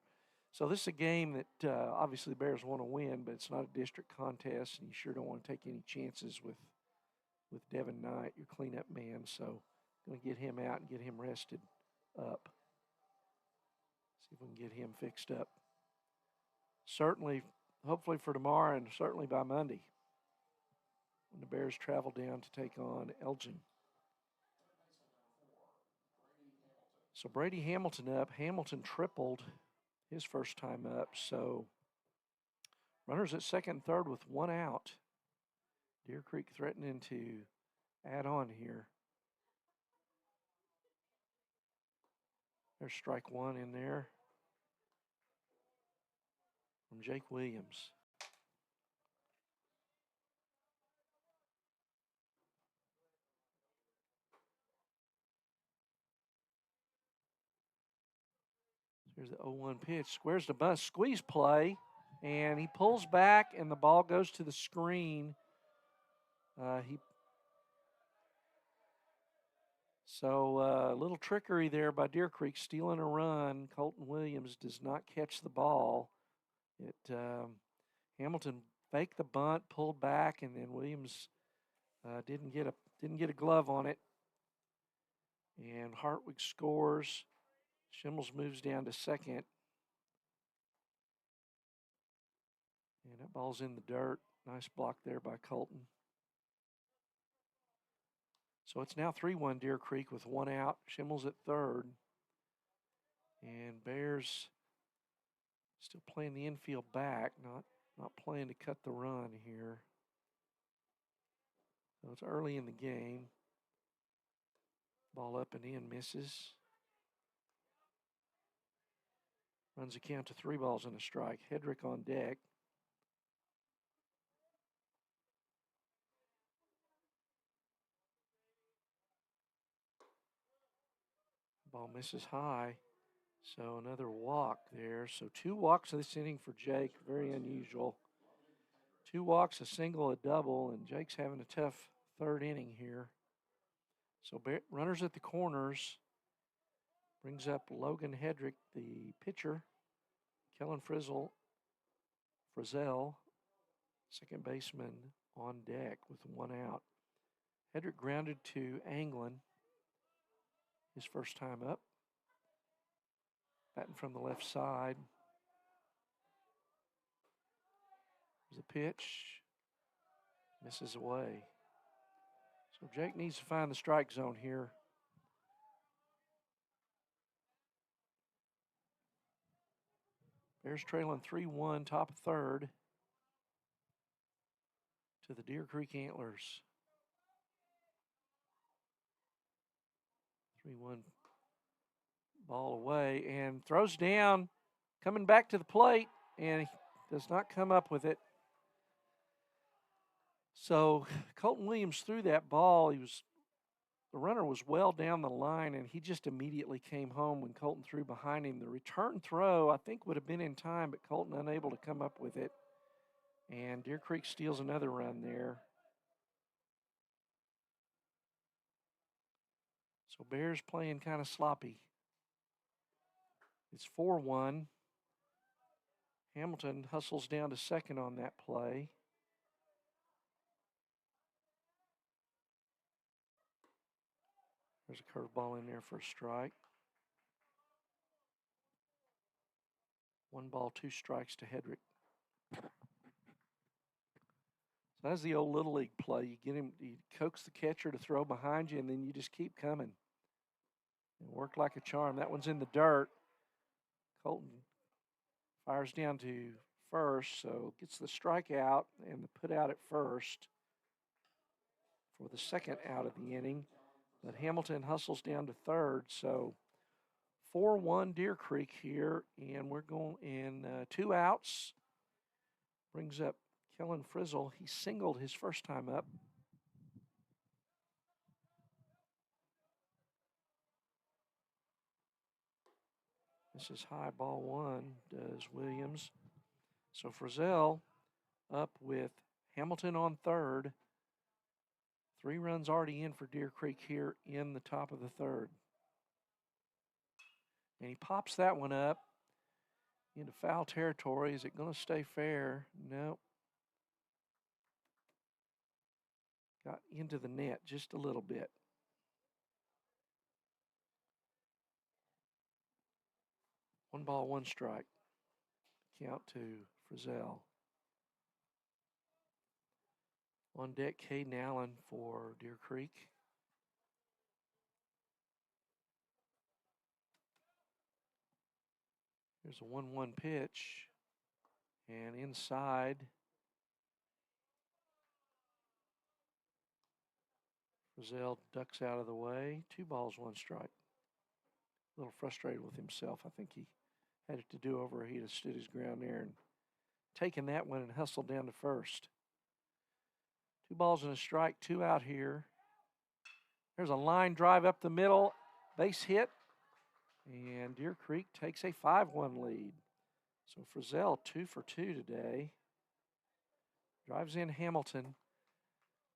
So this is a game that obviously the Bears want to win, but it's not a district contest, and you sure don't want to take any chances with Devin Knight, your cleanup man. So going to get him out and get him rested up. See if we can get him fixed up. Certainly, hopefully for tomorrow, and certainly by Monday, when the Bears travel down to take on Elgin. So Brady Hamilton up. Hamilton tripled his first time up. So runners at second and third with one out. Deer Creek threatening to add on here. There's strike one in there from Jake Williams. Here's the 0-1 pitch. Squares the bunt. Squeeze play. And he pulls back, and the ball goes to the screen. So a little trickery there by Deer Creek, stealing a run. Colton Williams does not catch the ball. Hamilton faked the bunt, pulled back, and then Williams didn't get a glove on it. And Hartwig scores. Schimmels moves down to second. And that ball's in the dirt. Nice block there by Colton. So it's now 3-1 Deer Creek with one out. Schimmels at third. And Bears still playing the infield back, not playing to cut the run here. So it's early in the game. Ball up and in, misses. Runs the count to 3 balls and a strike. Hedrick on deck. Ball misses high. So another walk there. So 2 walks this inning for Jake. Very unusual. 2 walks, a single, a double, and Jake's having a tough third inning here. So runners at the corners. Brings up Logan Hedrick, the pitcher. Kellen Frizzell, second baseman, on deck with one out. Hedrick grounded to Anglin, his first time up. Batting from the left side. There's a pitch. Misses away. So Jake needs to find the strike zone here. Bears trailing 3-1, top of third to the Deer Creek Antlers. 3-1 ball away and throws down, coming back to the plate, and he does not come up with it. So Colton Williams threw that ball. The runner was well down the line, and he just immediately came home when Colton threw behind him. The return throw, I think, would have been in time, but Colton unable to come up with it. And Deer Creek steals another run there. So Bears playing kind of sloppy. It's 4-1. Hamilton hustles down to second on that play. There's a curveball in there for a strike. 1 ball, 2 strikes to Hedrick. So that's the old Little League play. You coax the catcher to throw behind you, and then you just keep coming. It worked like a charm. That one's in the dirt. Colton fires down to first, so gets the strikeout and the put out at first for the second out of the inning. But Hamilton hustles down to third, so 4-1 Deer Creek here, and we're going in 2 outs. Brings up Kellen Frizzell. He singled his first time up. This is high, ball 1, does Williams. So Frizzell up with Hamilton on third. 3 runs already in for Deer Creek here in the top of the third. And he pops that one up into foul territory. Is it going to stay fair? No. Got into the net just a little bit. One ball, 1 strike. Count to Frizzell. On deck, Caden Allen for Deer Creek. There's a 1-1 pitch. And inside, Frizzell ducks out of the way. 2 balls, 1 strike. A little frustrated with himself. I think he had it to do over. He'd have stood his ground there and taken that one and hustled down to first. 2 balls and a strike, 2 out here. There's a line drive up the middle, base hit, and Deer Creek takes a 5-1 lead. So Frizzell 2 for 2 today. Drives in Hamilton.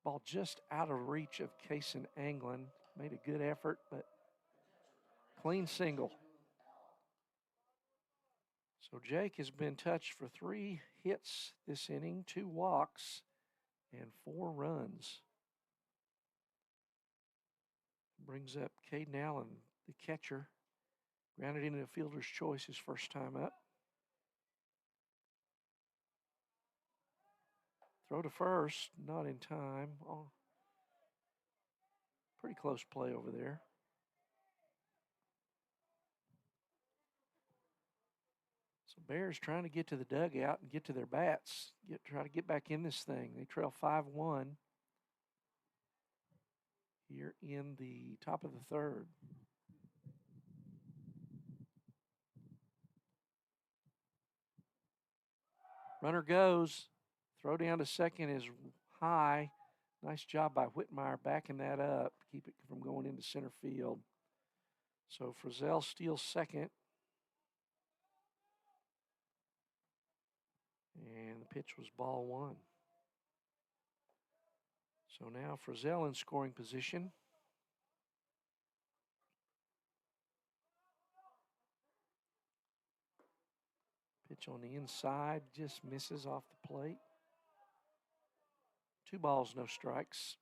Ball just out of reach of Kaysen Anglin. Made a good effort, but clean single. So Jake has been touched for 3 hits this inning, 2 walks, and 4 runs. Brings up Caden Allen, the catcher. Grounded into a fielder's choice his first time up. Throw to first, not in time. Oh, pretty close play over there. So Bears trying to get to the dugout and get to their bats. Try to get back in this thing. They trail 5-1 here in the top of the 3rd. Runner goes. Throw down to second is high. Nice job by Whitmire backing that up to keep it from going into center field. So Frizzell steals second. And the pitch was ball 1. So now Frizzell in scoring position. Pitch on the inside, just misses off the plate. 2 balls, no strikes.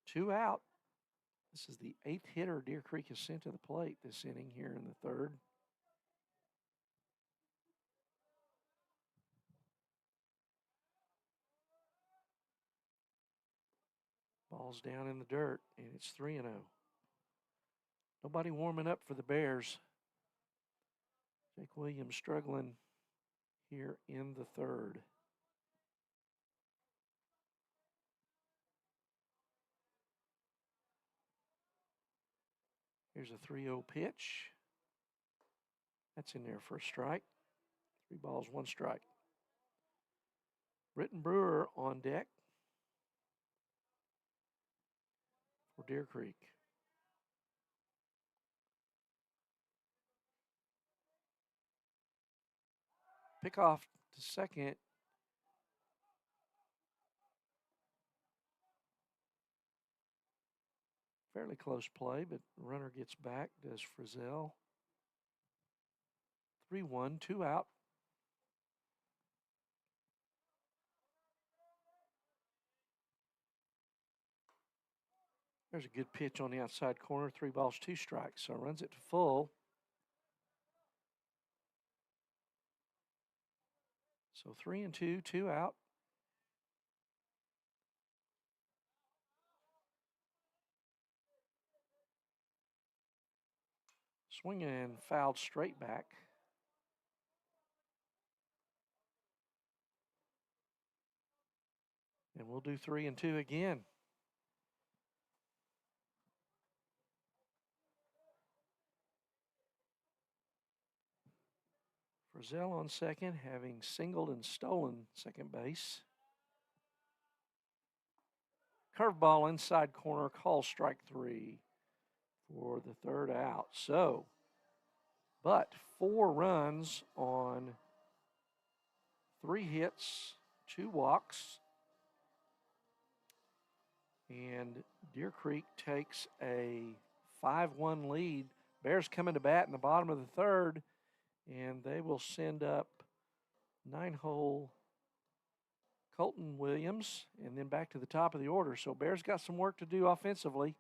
2 out. This is the 8th hitter Deer Creek has sent to the plate this inning here in the 3rd. Ball's down in the dirt, and it's 3-0. Nobody warming up for the Bears. Jake Williams struggling here in the 3rd. Here's a 3-0 pitch. That's in there for a strike. 3 balls, 1 strike. Britton Brewer on deck for Deer Creek. Pickoff to second. Fairly close play, but the runner gets back, does Frizzell. 3-1, 2 out. There's a good pitch on the outside corner, 3 balls, 2 strikes. So runs it to full. So 3-2, 2 out. Swinging and fouled straight back. And we'll do 3-2 again. Frizzell on second, having singled and stolen second base. Curveball inside corner, call strike 3 for the 3rd out. So, but 4 runs on 3 hits, 2 walks. And Deer Creek takes a 5-1 lead. Bears coming to bat in the bottom of the 3rd. And they will send up 9-hole Colton Williams and then back to the top of the order. So Bears got some work to do offensively,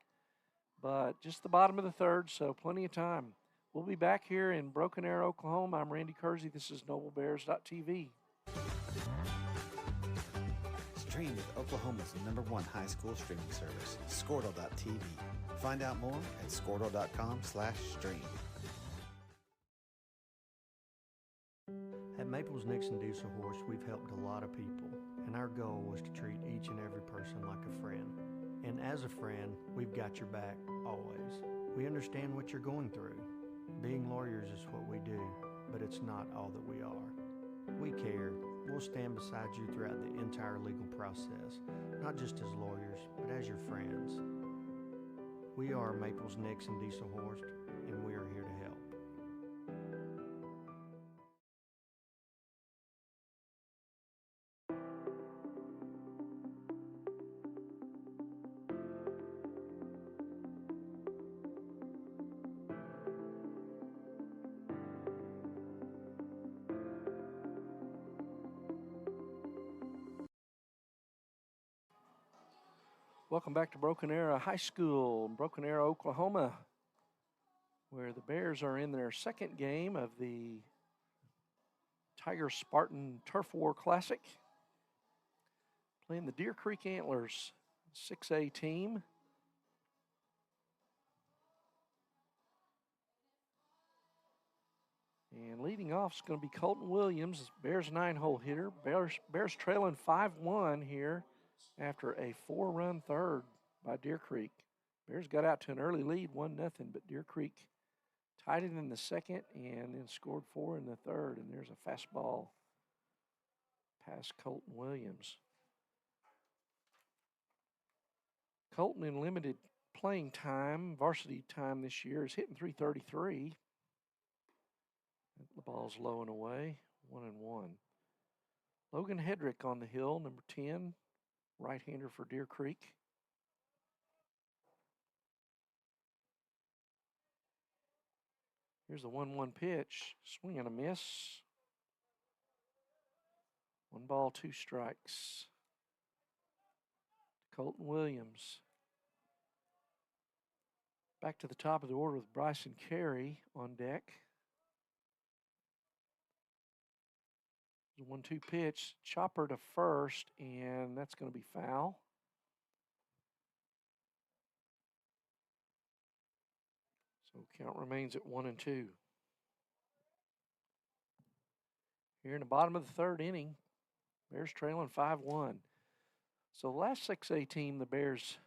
but just the bottom of the 3rd, so plenty of time. We'll be back here in Broken Arrow, Oklahoma. I'm Randy Kersey. This is NobleBears.tv. Stream with Oklahoma's #1 high school streaming service, Squirtle.tv. Find out more at Squirtle.com/stream. Maples Nixon Diesel Horse, we've helped a lot of people, and our goal was to treat each and every person like a friend. And as a friend, we've got your back always. We understand what you're going through. Being lawyers is what we do, but it's not all that we are. We care. We'll stand beside you throughout the entire legal process, not just as lawyers, but as your friends. We are Maples Nixon Diesel Horse, and we are here to help. Welcome back to Broken Arrow High School in Broken Arrow, Oklahoma, where the Bears are in their second game of the Tiger Spartan Turf War Classic, playing the Deer Creek Antlers 6A team. And leading off is going to be Colton Williams, Bears 9-hole hitter. Bears trailing 5-1 here after a 4-run third by Deer Creek. Bears got out to an early lead, 1-0, but Deer Creek tied it in the second and then scored 4 in the third. And there's a fastball past Colton Williams. Colton, in limited playing time, varsity time this year, is hitting .333. The ball's low and away, 1-1. Logan Hedrick on the hill, number 10, right-hander for Deer Creek. Here's the 1-1 pitch, swing and a miss. 1 ball, 2 strikes. Colton Williams. Back to the top of the order with Bryson Carey on deck. The 1-2 pitch, chopper to first, and that's going to be foul. So count remains at 1-2. Here in the bottom of the third inning, Bears trailing 5-1. So the last 6A team the Bears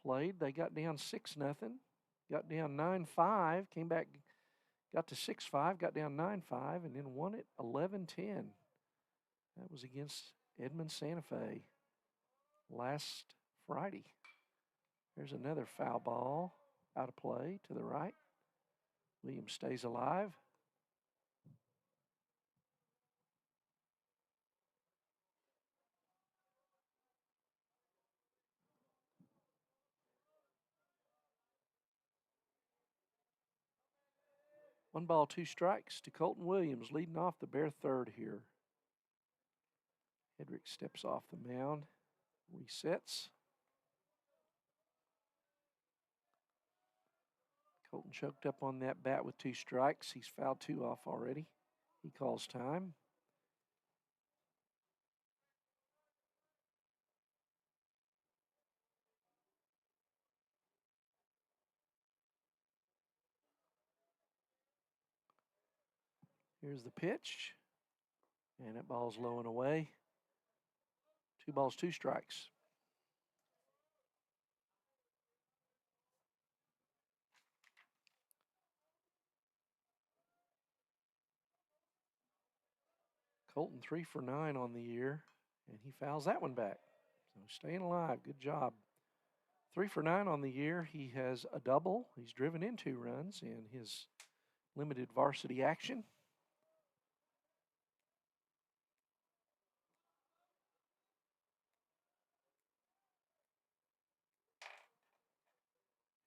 played, they got down 6-0, got down 9-5, came back, got to 6-5, got down 9-5, and then won it 11-10. That was against Edmond Santa Fe last Friday. There's another foul ball out of play to the right. Williams stays alive. One ball, 2 strikes to Colton Williams, leading off the Bear third here. Hedrick steps off the mound, resets. Colton choked up on that bat with 2 strikes. He's fouled 2 off already. He calls time. Here's the pitch, and that ball's low and away. 2 balls, 2 strikes. Colton 3 for 9 on the year, and he fouls that one back. So staying alive, good job. 3 for 9 on the year. He has a double. He's driven in 2 runs in his limited varsity action.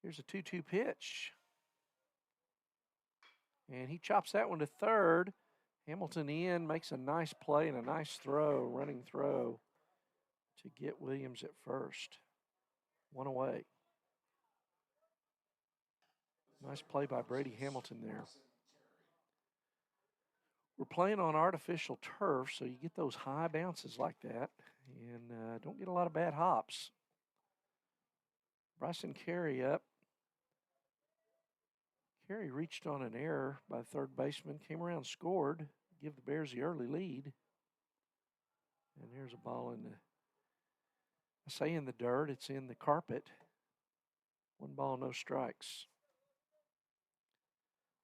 Here's a 2-2 pitch. And he chops that one to third. Hamilton in, makes a nice play and a nice throw, running throw to get Williams at first. 1 away. Nice play by Brady Hamilton there. We're playing on artificial turf, so you get those high bounces like that and don't get a lot of bad hops. Bryson Carey up. Carey reached on an error by the third baseman, came around, scored, give the Bears the early lead. And there's a ball in the, I say in the dirt, it's in the carpet. 1 ball, no strikes.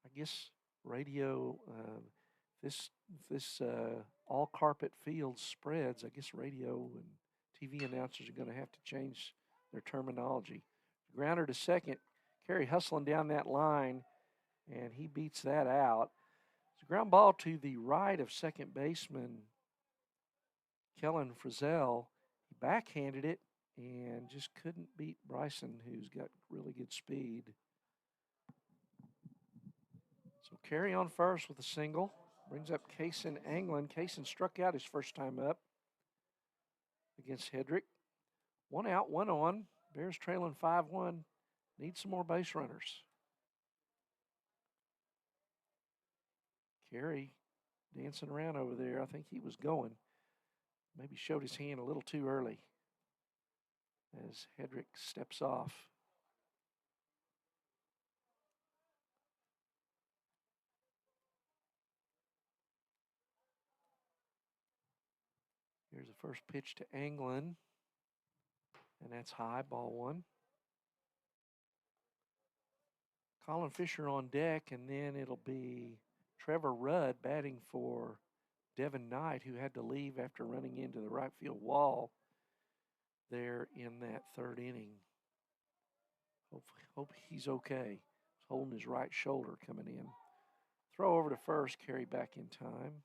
I guess radio, this all carpet field spreads, I guess radio and TV announcers are going to have to change their terminology. Grounder to second. Carey hustling down that line, and he beats that out. It's a ground ball to the right of second baseman Kellen Frizzell. He backhanded it and just couldn't beat Bryson, who's got really good speed. So Carey on first with a single. Brings up Kaysen Anglin. Kaysen struck out his first time up against Hedrick. 1 out, 1 on. Bears trailing 5-1. Need some more base runners. Carey dancing around over there. I think he was going. Maybe showed his hand a little too early as Hedrick steps off. Here's the first pitch to Anglin, and that's high, ball 1. Colin Fisher on deck, and then it'll be Trevor Rudd batting for Devin Knight, who had to leave after running into the right field wall there in that 3rd inning. Hope he's okay. He's holding his right shoulder coming in. Throw over to first, Carey back in time.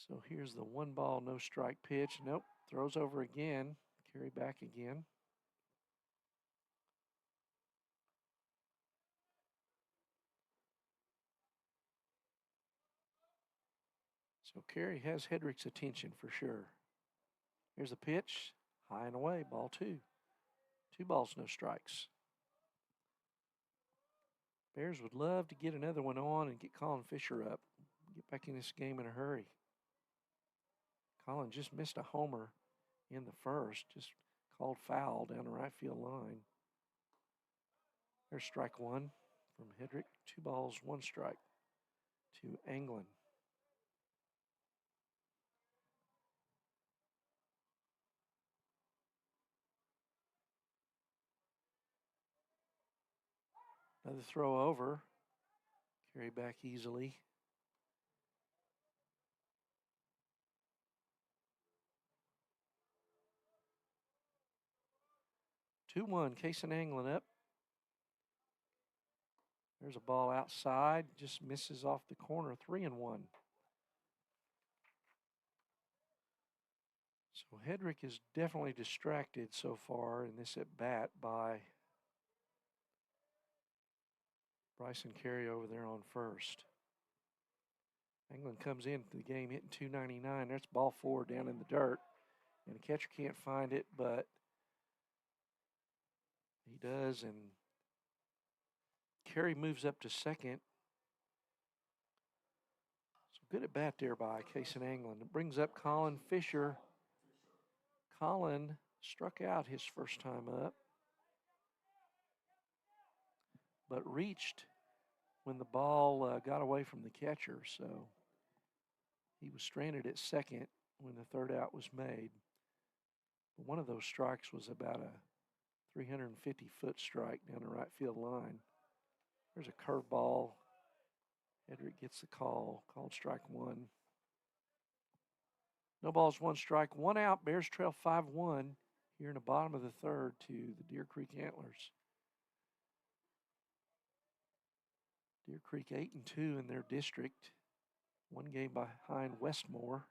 So here's the 1 ball, no strike pitch. Nope, throws over again. Carey back again. So Carey has Hedrick's attention for sure. Here's a pitch, high and away, ball 2. 2 balls, no strikes. Bears would love to get another one on and get Colin Fisher up. Get back in this game in a hurry. Colin just missed a homer in the first, just called foul down the right field line. There's strike 1 from Hedrick. 2 balls, 1 strike to Anglin. Another throw over. Carey back easily. Two 2-1, Kaysen Anglin up. There's a ball outside, just misses off the corner, 3-1. So Hedrick is definitely distracted so far in this at bat by Bryson Carey over there on first. Anglin comes into the game hitting 299. That's ball 4 down in the dirt. And the catcher can't find it, but he does. And Carey moves up to second. So good at bat there by Kaysen Anglin. It brings up Colin Fisher. Colin struck out his first time up, but reached when the ball got away from the catcher. So he was stranded at second when the third out was made. But one of those strikes was about a 350-foot strike down the right field line. There's a curveball. Hedrick gets the call, called strike 1. No balls, 1 strike, 1 out. Bears trail 5-1 here in the bottom of the third to the Deer Creek Antlers. Deer Creek 8-2 in their district. 1 game behind Westmore.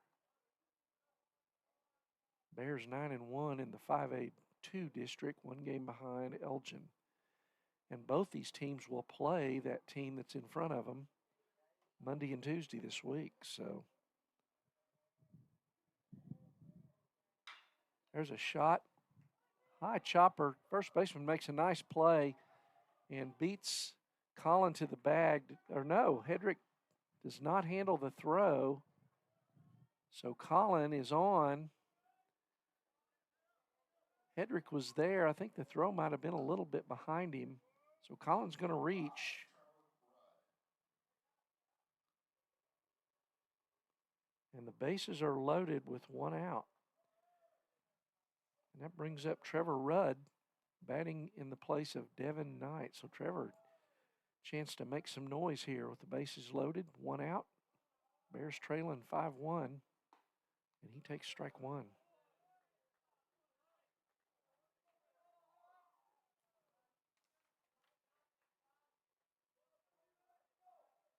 Bears 9-1 in the 5A2 district. 1 game behind Elgin. And both these teams will play that team that's in front of them Monday and Tuesday this week. So there's a shot. High chopper. First baseman makes a nice play and beats Colin to the bag. Or no, Hedrick does not handle the throw. So Colin is on. Hedrick was there. I think the throw might have been a little bit behind him. So Colin's going to reach. And the bases are loaded with one out. And that brings up Trevor Rudd batting in the place of Devin Knight. So Trevor, chance to make some noise here with the bases loaded, one out. Bears trailing 5-1, and he takes strike one.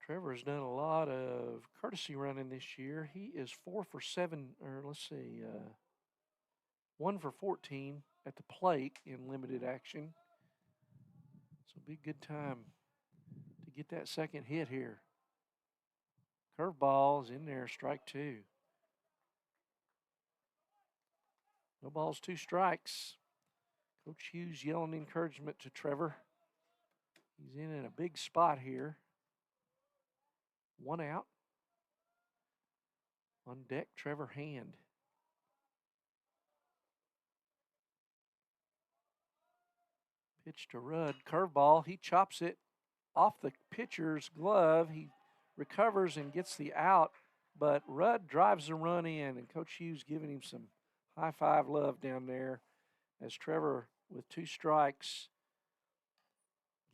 Trevor has done a lot of courtesy running this year. He is 4 for 7, or let's see, 1 for 14 at the plate in limited action. So it'll be a good time to get that second hit here. Curveball is in there, strike two. No balls, 2 strikes. Coach Hughes yelling encouragement to Trevor. He's in a big spot here. One out. On deck, Trevor Hand. Pitch to Rudd, curveball. He chops it off the pitcher's glove. He recovers and gets the out, but Rudd drives the run in, and Coach Hughes giving him some high-five love down there as Trevor, with 2 strikes,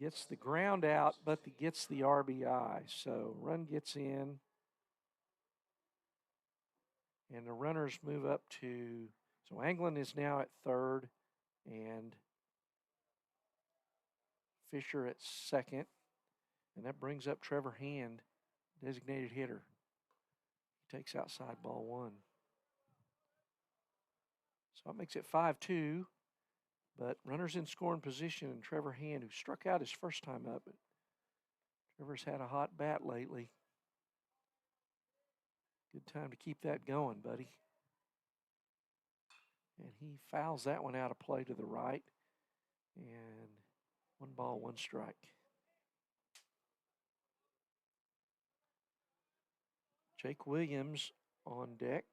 gets the ground out, but gets the RBI. So run gets in, and the runners move up to, so Anglin is now at third, and Fisher at second, and that brings up Trevor Hand, designated hitter. He takes outside ball 1. So it makes it 5-2, but runners in scoring position, and Trevor Hand, who struck out his first time up, but Trevor's had a hot bat lately. Good time to keep that going, buddy. And he fouls that one out of play to the right, and 1 ball, 1 strike. Jake Williams on deck.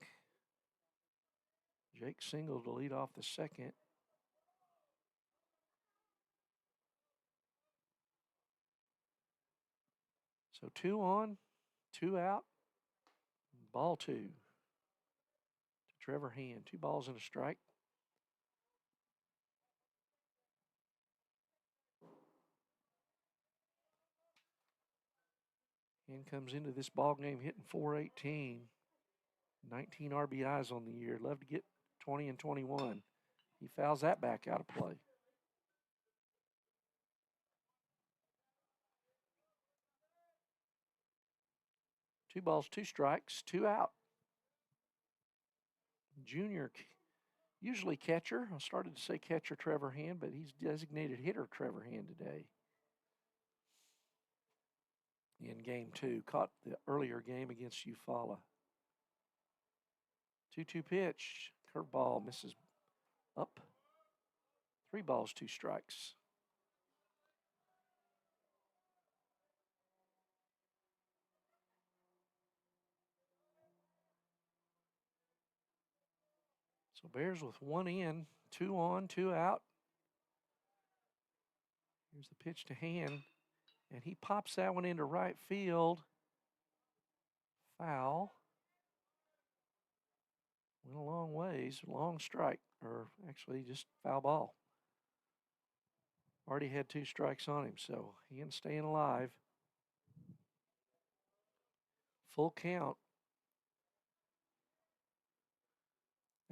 Jake singled to lead off the second. So 2 on, 2 out, ball 2 to Trevor Hand. 2 balls and a strike. Hand comes into this ball game hitting .418, 19 RBIs on the year. Love to get 20 and 21. He fouls that back out of play. Two balls, 2 strikes, 2 out. Junior, usually catcher. I started to say catcher Trevor Hand, but he's designated hitter Trevor Hand today. In game 2, caught the earlier game against Eufaula. 2-2 pitch, curveball misses up. 3 balls, 2 strikes. So Bears with 1 in, 2 on, 2 out. Here's the pitch to Hand, and he pops that one into right field. Foul. Went a long ways, long strike, or actually just foul ball. Already had 2 strikes on him, so Hand staying alive. Full count.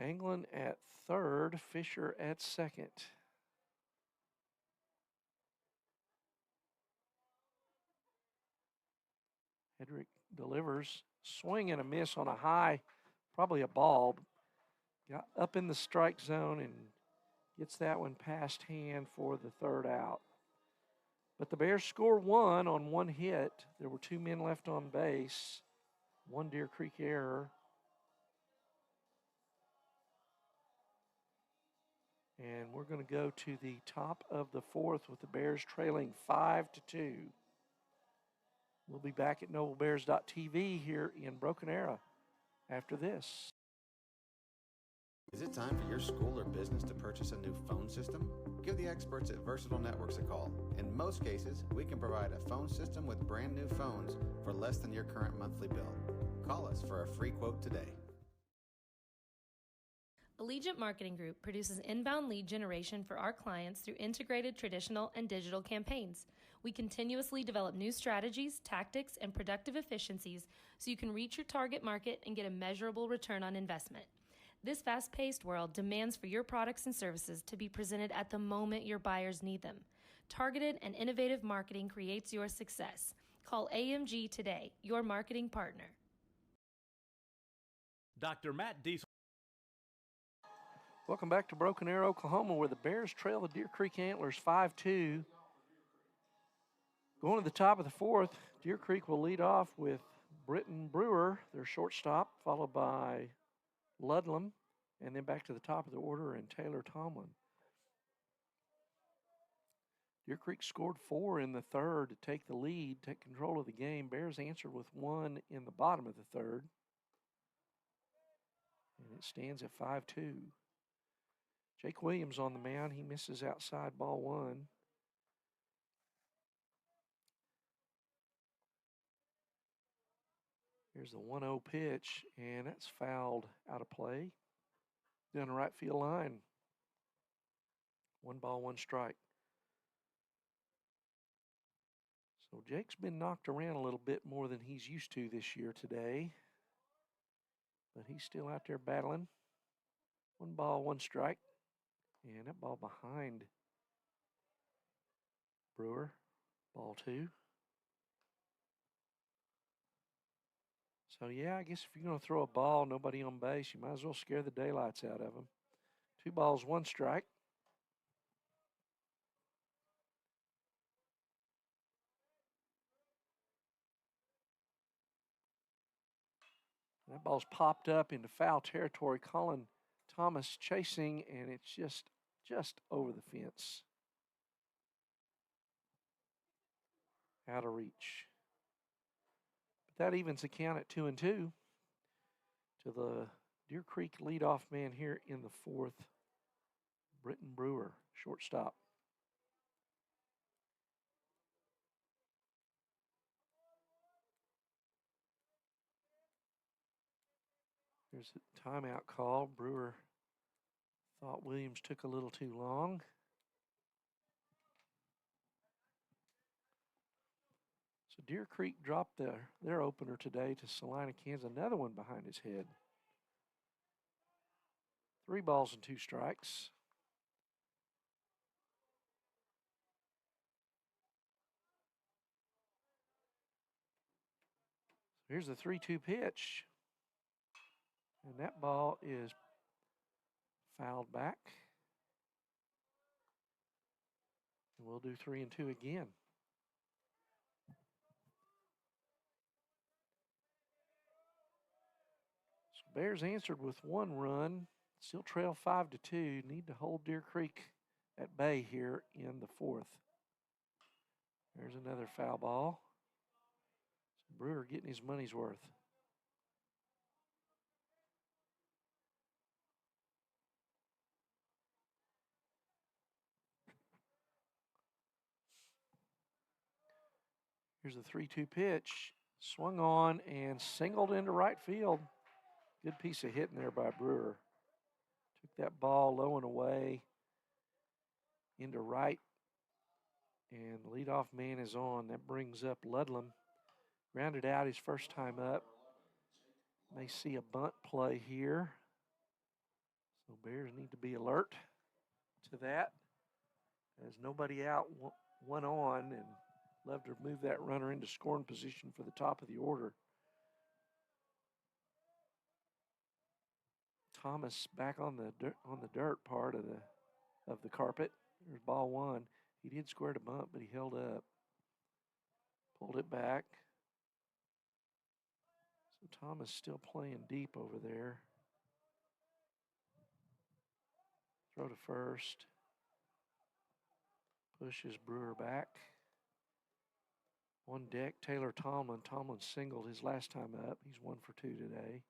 Anglin at third, Fisher at second. Hedrick delivers, swing and a miss on a high, probably a ball. Got up in the strike zone and gets that one past Hand for the 3rd out. But the Bears score 1 on 1 hit. There were 2 men left on base. 1 Deer Creek error. And we're going to go to the top of the 4th with the Bears trailing 5-2. We'll be back at NobleBears.tv here in Broken Arrow after this. Is it time for your school or business to purchase a new phone system? Give the experts at Versatile Networks a call. In most cases, we can provide a phone system with brand new phones for less than your current monthly bill. Call us for a free quote today. Allegiant Marketing Group produces inbound lead generation for our clients through integrated traditional and digital campaigns. We continuously develop new strategies, tactics, and productive efficiencies so you can reach your target market and get a measurable return on investment. This fast-paced world demands for your products and services to be presented at the moment your buyers need them. Targeted and innovative marketing creates your success. Call AMG today, your marketing partner. Dr. Matt Diesel. Welcome back to Broken Arrow, Oklahoma, where the Bears trail the Deer Creek Antlers 5-2. Going to the top of the fourth, Deer Creek will lead off with Britton Brewer, their shortstop, followed by Ludlam, and then back to the top of the order and Taylor Tomlin. Deer Creek scored 4 in the third to take the lead, take control of the game. Bears answered with 1 in the bottom of the third. And it stands at 5-2. Jake Williams on the mound. He misses outside ball 1. Here's the 1-0 pitch, and that's fouled out of play down the right field line. 1 ball, 1 strike. So Jake's been knocked around a little bit more than he's used to this year today, but he's still out there battling. 1 ball, 1 strike, and that ball behind Brewer, ball 2. So, yeah, I guess if you're going to throw a ball, nobody on base, you might as well scare the daylights out of them. 2 balls, 1 strike. That ball's popped up into foul territory. Colin Thomas chasing, and it's just over the fence. Out of reach. That evens the count at 2-2 to the Deer Creek leadoff man here in the fourth, Britton Brewer, shortstop. There's a timeout call. Brewer thought Williams took a little too long. So Deer Creek dropped their opener today to Salina, Kansas. Another one behind his head. 3 balls and 2 strikes. Here's the 3-2 pitch. And that ball is fouled back. And we'll do 3-2 again. Bears answered with 1 run, still trail 5-2. Need to hold Deer Creek at bay here in the fourth. There's another foul ball. So Brewer getting his money's worth. Here's the 3-2 pitch. Swung on and singled into right field. Good piece of hitting there by Brewer. Took that ball low and away into right. And the leadoff man is on. That brings up Ludlam. Grounded out his first time up. May see a bunt play here. So Bears need to be alert to that. As nobody out, 1 on, and love to move that runner into scoring position for the top of the order. Thomas back on the dirt part of the carpet. There's ball 1. He did square to bunt, but he held up. Pulled it back. So Thomas still playing deep over there. Throw to first. Pushes Brewer back. On deck, Taylor Tomlin. Tomlin singled his last time up. He's 1 for 2 today.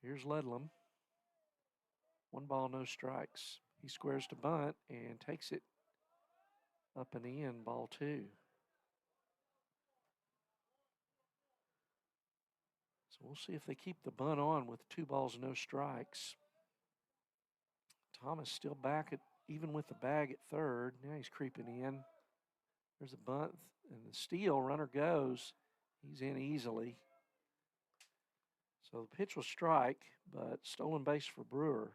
Here's Ludlam. 1 ball, no strikes. He squares to bunt and takes it up and in, ball 2. So we'll see if they keep the bunt on with 2 balls, no strikes. Thomas still back at even with the bag at third. Now he's creeping in. There's a bunt and the steal. Runner goes. He's in easily. So the pitch will strike, but stolen base for Brewer.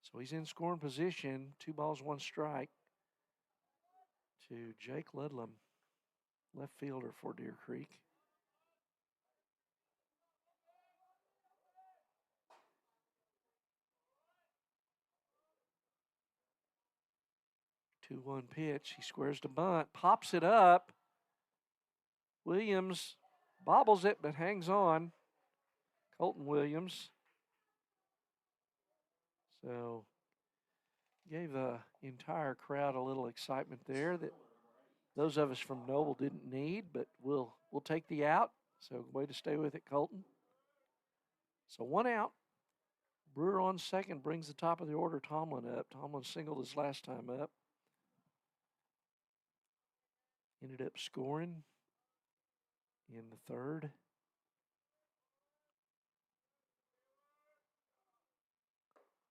So he's in scoring position. 2 balls, 1 strike to Jake Ludlam, left fielder for Deer Creek. Two 2-1 pitch. He squares to bunt, pops it up. Williams bobbles it, but hangs on. Colton Williams. So gave the entire crowd a little excitement there that those of us from Noble didn't need, but we'll take the out. So way to stay with it, Colton. So 1 out. Brewer on second brings the top of the order, Tomlin up. Tomlin singled his last time up. Ended up scoring in the third.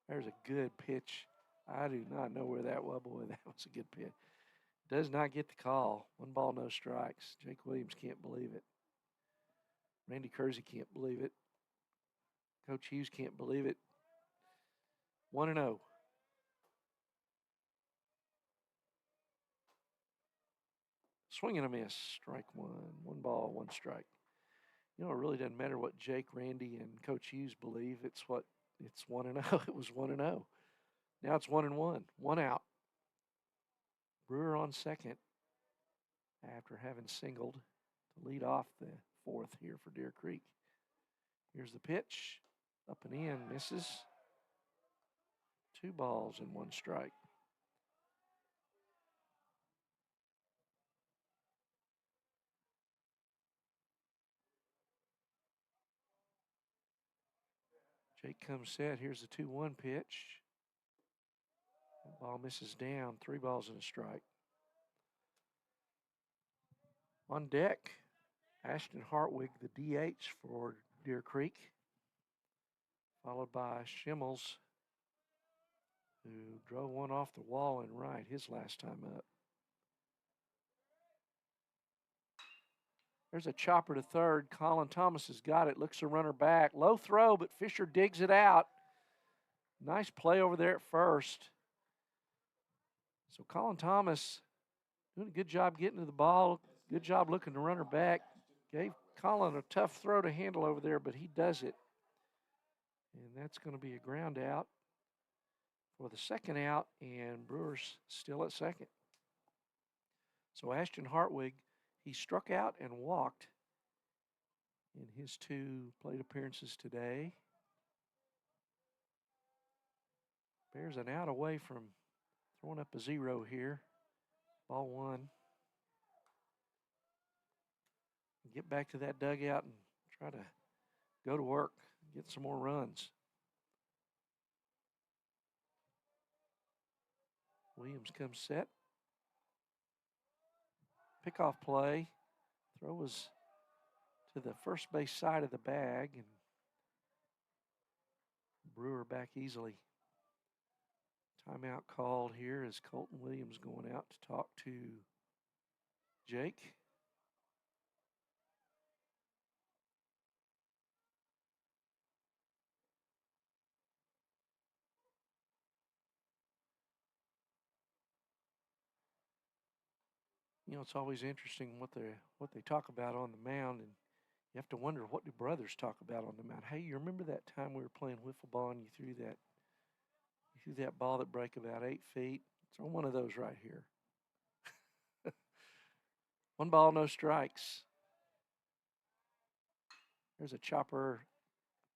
There's a good pitch. I do not know where that was. Boy, that was a good pitch. Does not get the call. 1 ball, no strikes. Jake Williams can't believe it. Randy Kersey can't believe it. Coach Hughes can't believe it. 1-0. Swing and a miss. Strike 1. 1 ball, 1 strike. You know, it really doesn't matter what Jake, Randy, and Coach Hughes believe. It's 1-0. It was 1-0. Now it's 1-1. 1 out. Brewer on second after having singled to lead off the 4th here for Deer Creek. Here's the pitch. Up and in. Misses. 2 balls and 1 strike. Jake comes set. Here's the 2-1 pitch. That ball misses down. 3 balls and a strike. On deck, Ashton Hartwig, the DH for Deer Creek, followed by Schimmels, who drove one off the wall in right his last time up. There's a chopper to third. Colin Thomas has got it. Looks the runner back. Low throw, but Fisher digs it out. Nice play over there at first. So Colin Thomas doing a good job getting to the ball. Good job looking the runner back. Gave Colin a tough throw to handle over there, but he does it. And that's going to be a ground out for the second out, and Brewers still at second. So Ashton Hartwig, he struck out and walked in his 2 plate appearances today. Bears an out away from throwing up a 0 here. Ball 1. Get back to that dugout and try to go to work, get some more runs. Williams comes set. Pickoff play. Throw was to the first base side of the bag, and Brewer back easily. Timeout called here as Colton Williams going out to talk to Jake. You know, it's always interesting what they talk about on the mound, and you have to wonder, what do brothers talk about on the mound? Hey, you remember that time we were playing wiffle ball and you threw that ball that broke about 8 feet? Throw one of those right here. 1 ball, no strikes. There's a chopper,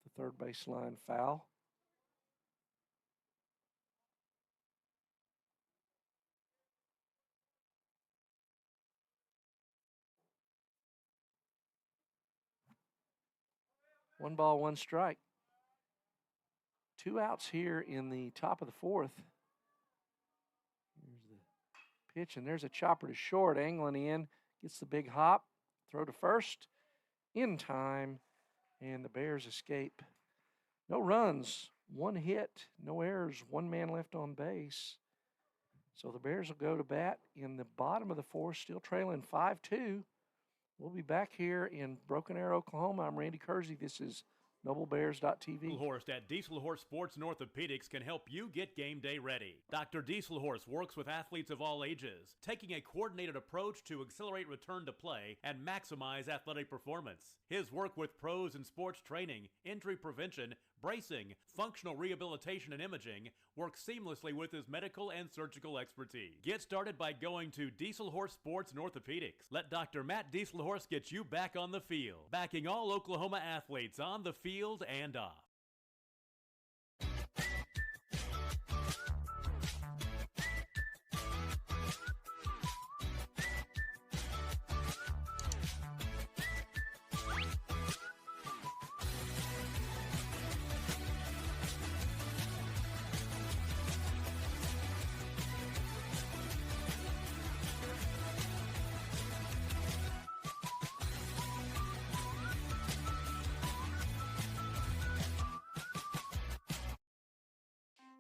the third baseline foul. One ball, 1 strike. 2 outs here in the top of the 4th. Here's the pitch, and there's a chopper to short, angling in. Gets the big hop, throw to first, in time, and the Bears escape. No runs, 1 hit, no errors, 1 man left on base. So the Bears will go to bat in the bottom of the 4th, still trailing 5-2. We'll be back here in Broken Arrow, Oklahoma. I'm Randy Kersey. This is NobleBears.tv. Dieselhorst at Dieselhorst Sports and Orthopedics can help you get game day ready. Dr. Dieselhorst works with athletes of all ages, taking a coordinated approach to accelerate return to play and maximize athletic performance. His work with pros in sports training, injury prevention, bracing, functional rehabilitation, and imaging works seamlessly with his medical and surgical expertise. Get started by going to Dieselhorst Sports and Orthopedics. Let Dr. Matt Dieselhorst get you back on the field, backing all Oklahoma athletes on the field and off.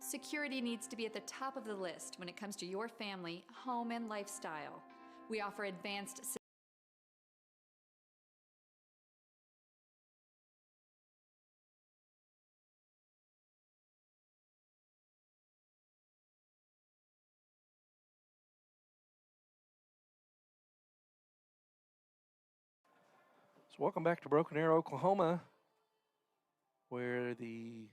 Security needs to be at the top of the list when it comes to your family, home, and lifestyle. We offer advanced So welcome back to Broken Arrow, Oklahoma, where the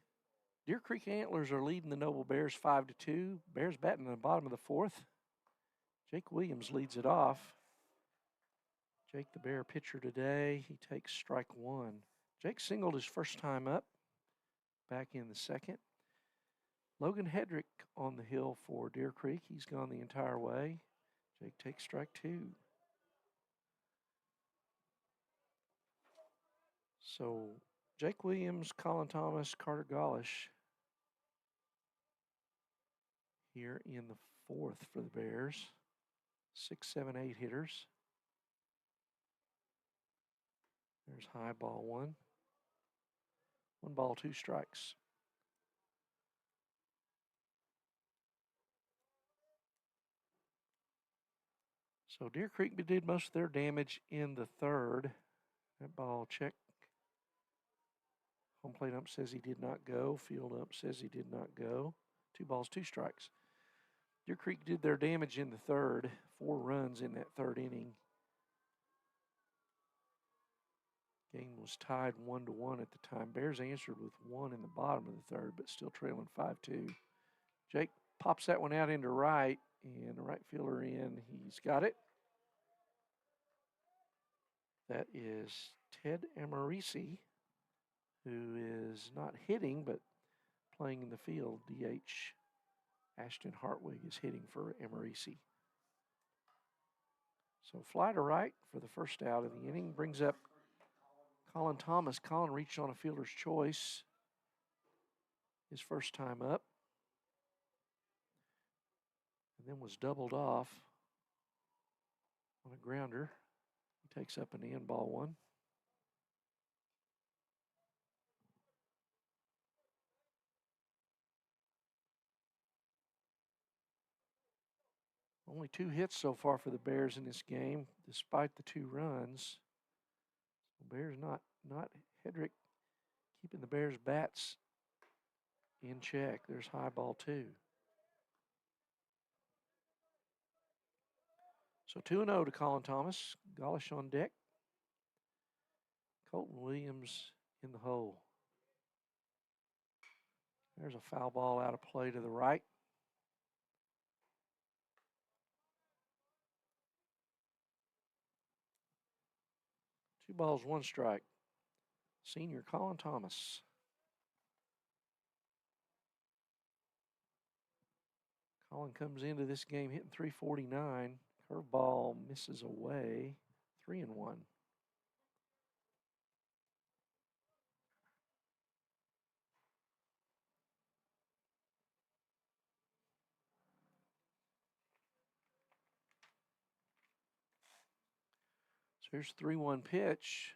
Deer Creek Antlers are leading the Noble Bears 5-2. Bears batting in the bottom of the 4th. Jake Williams leads it off. Jake, the Bear pitcher today, he takes strike 1. Jake singled his first time up, back in the 2nd. Logan Hedrick on the hill for Deer Creek. He's gone the entire way. Jake takes strike 2. So Jake Williams, Colin Thomas, Carter Golish here in the 4th for the Bears. 6, 7, 8 hitters. There's high ball 1. 1 ball, 2 strikes. So Deer Creek did most of their damage in the 3rd. That ball checked. Home plate ump says he did not go. Field ump says he did not go. 2 balls, 2 strikes. Deer Creek did their damage in the 3rd. 4 runs in that 3rd inning. Game was tied 1-1 at the time. Bears answered with 1 in the bottom of the 3rd, but still trailing 5-2. Jake pops that one out into right, and the right fielder in. He's got it. That is Ted Amarisi, who is not hitting, but playing in the field. DH Ashton Hartwig is hitting for Amarisi. So fly to right for the first out of the inning. Brings up Colin Thomas. Colin reached on a fielder's choice his first time up. And then was doubled off on a grounder. He takes up an in, ball 1. Only 2 hits so far for the Bears in this game, despite the 2 runs. The Bears not Hedrick keeping the Bears' bats in check. There's high ball 2. So 2-0 to Colin Thomas. Golish on deck. Colton Williams in the hole. There's a foul ball out of play to the right. Two balls, 1 strike. Senior Colin Thomas. Colin comes into this game hitting .349. Curveball misses away. 3-1. There's 3-1 pitch.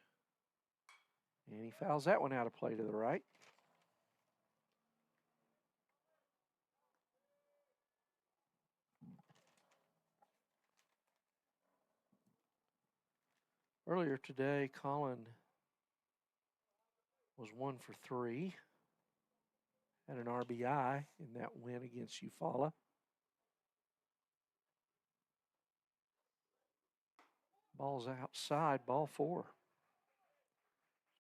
And he fouls that one out of play to the right. Earlier today, Colin was 1 for 3. Had an RBI in that win against Eufaula. Ball's outside, ball 4.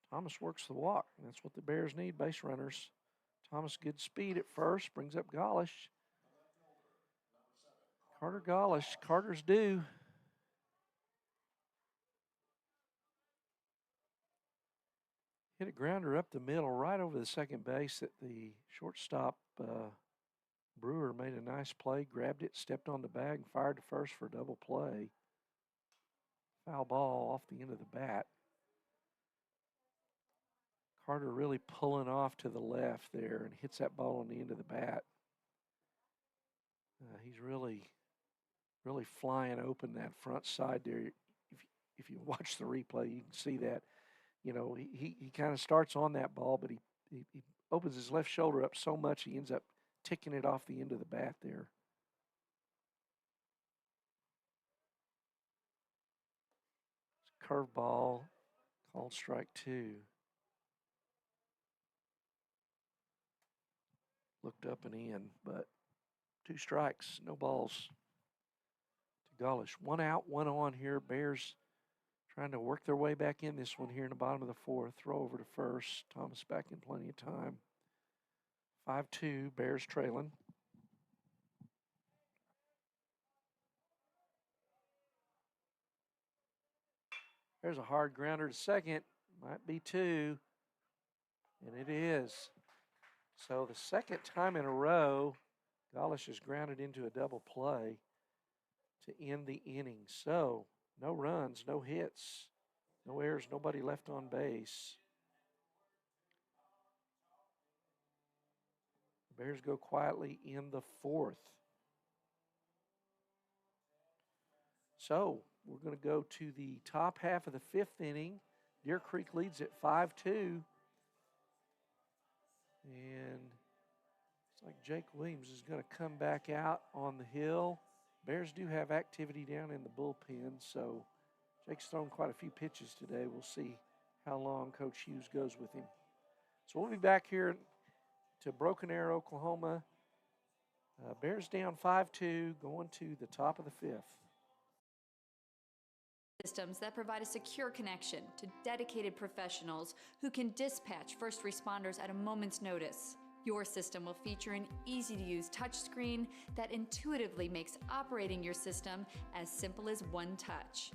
Thomas works the walk. That's what the Bears need, base runners. Thomas, good speed at first, brings up Golish. Carter Golish, Carter's due. Hit a grounder up the middle, right over the second base that the shortstop, Brewer, made a nice play, grabbed it, stepped on the bag, and fired to first for a double play. Foul ball off the end of the bat. Carter really pulling off to the left there and hits that ball on the end of the bat. He's really flying open that front side there. If you watch the replay, you can see that. You know, he kind of starts on that ball, but he opens his left shoulder up so much he ends up ticking it off the end of the bat there. Curveball, called strike 2. Looked up and in, but 2 strikes, no balls to Golish. 1 out, 1 on here. Bears trying to work their way back in this one here in the bottom of the 4th. Throw over to first. Thomas back in plenty of time. 5-2, Bears trailing. There's a hard grounder to second. Might be 2. And it is. So the second time in a row, Golish has grounded into a double play to end the inning. So no runs, no hits, no errors, nobody left on base. The Bears go quietly in the 4th. So we're going to go to the top half of the 5th inning. Deer Creek leads at 5-2. And it's like Jake Williams is going to come back out on the hill. Bears do have activity down in the bullpen, so Jake's thrown quite a few pitches today. We'll see how long Coach Hughes goes with him. So we'll be back here to Broken Arrow, Oklahoma. Bears down 5-2, going to the top of the 5th. Systems that provide a secure connection to dedicated professionals who can dispatch first responders at a moment's notice. Your system will feature an easy-to-use touchscreen that intuitively makes operating your system as simple as one touch.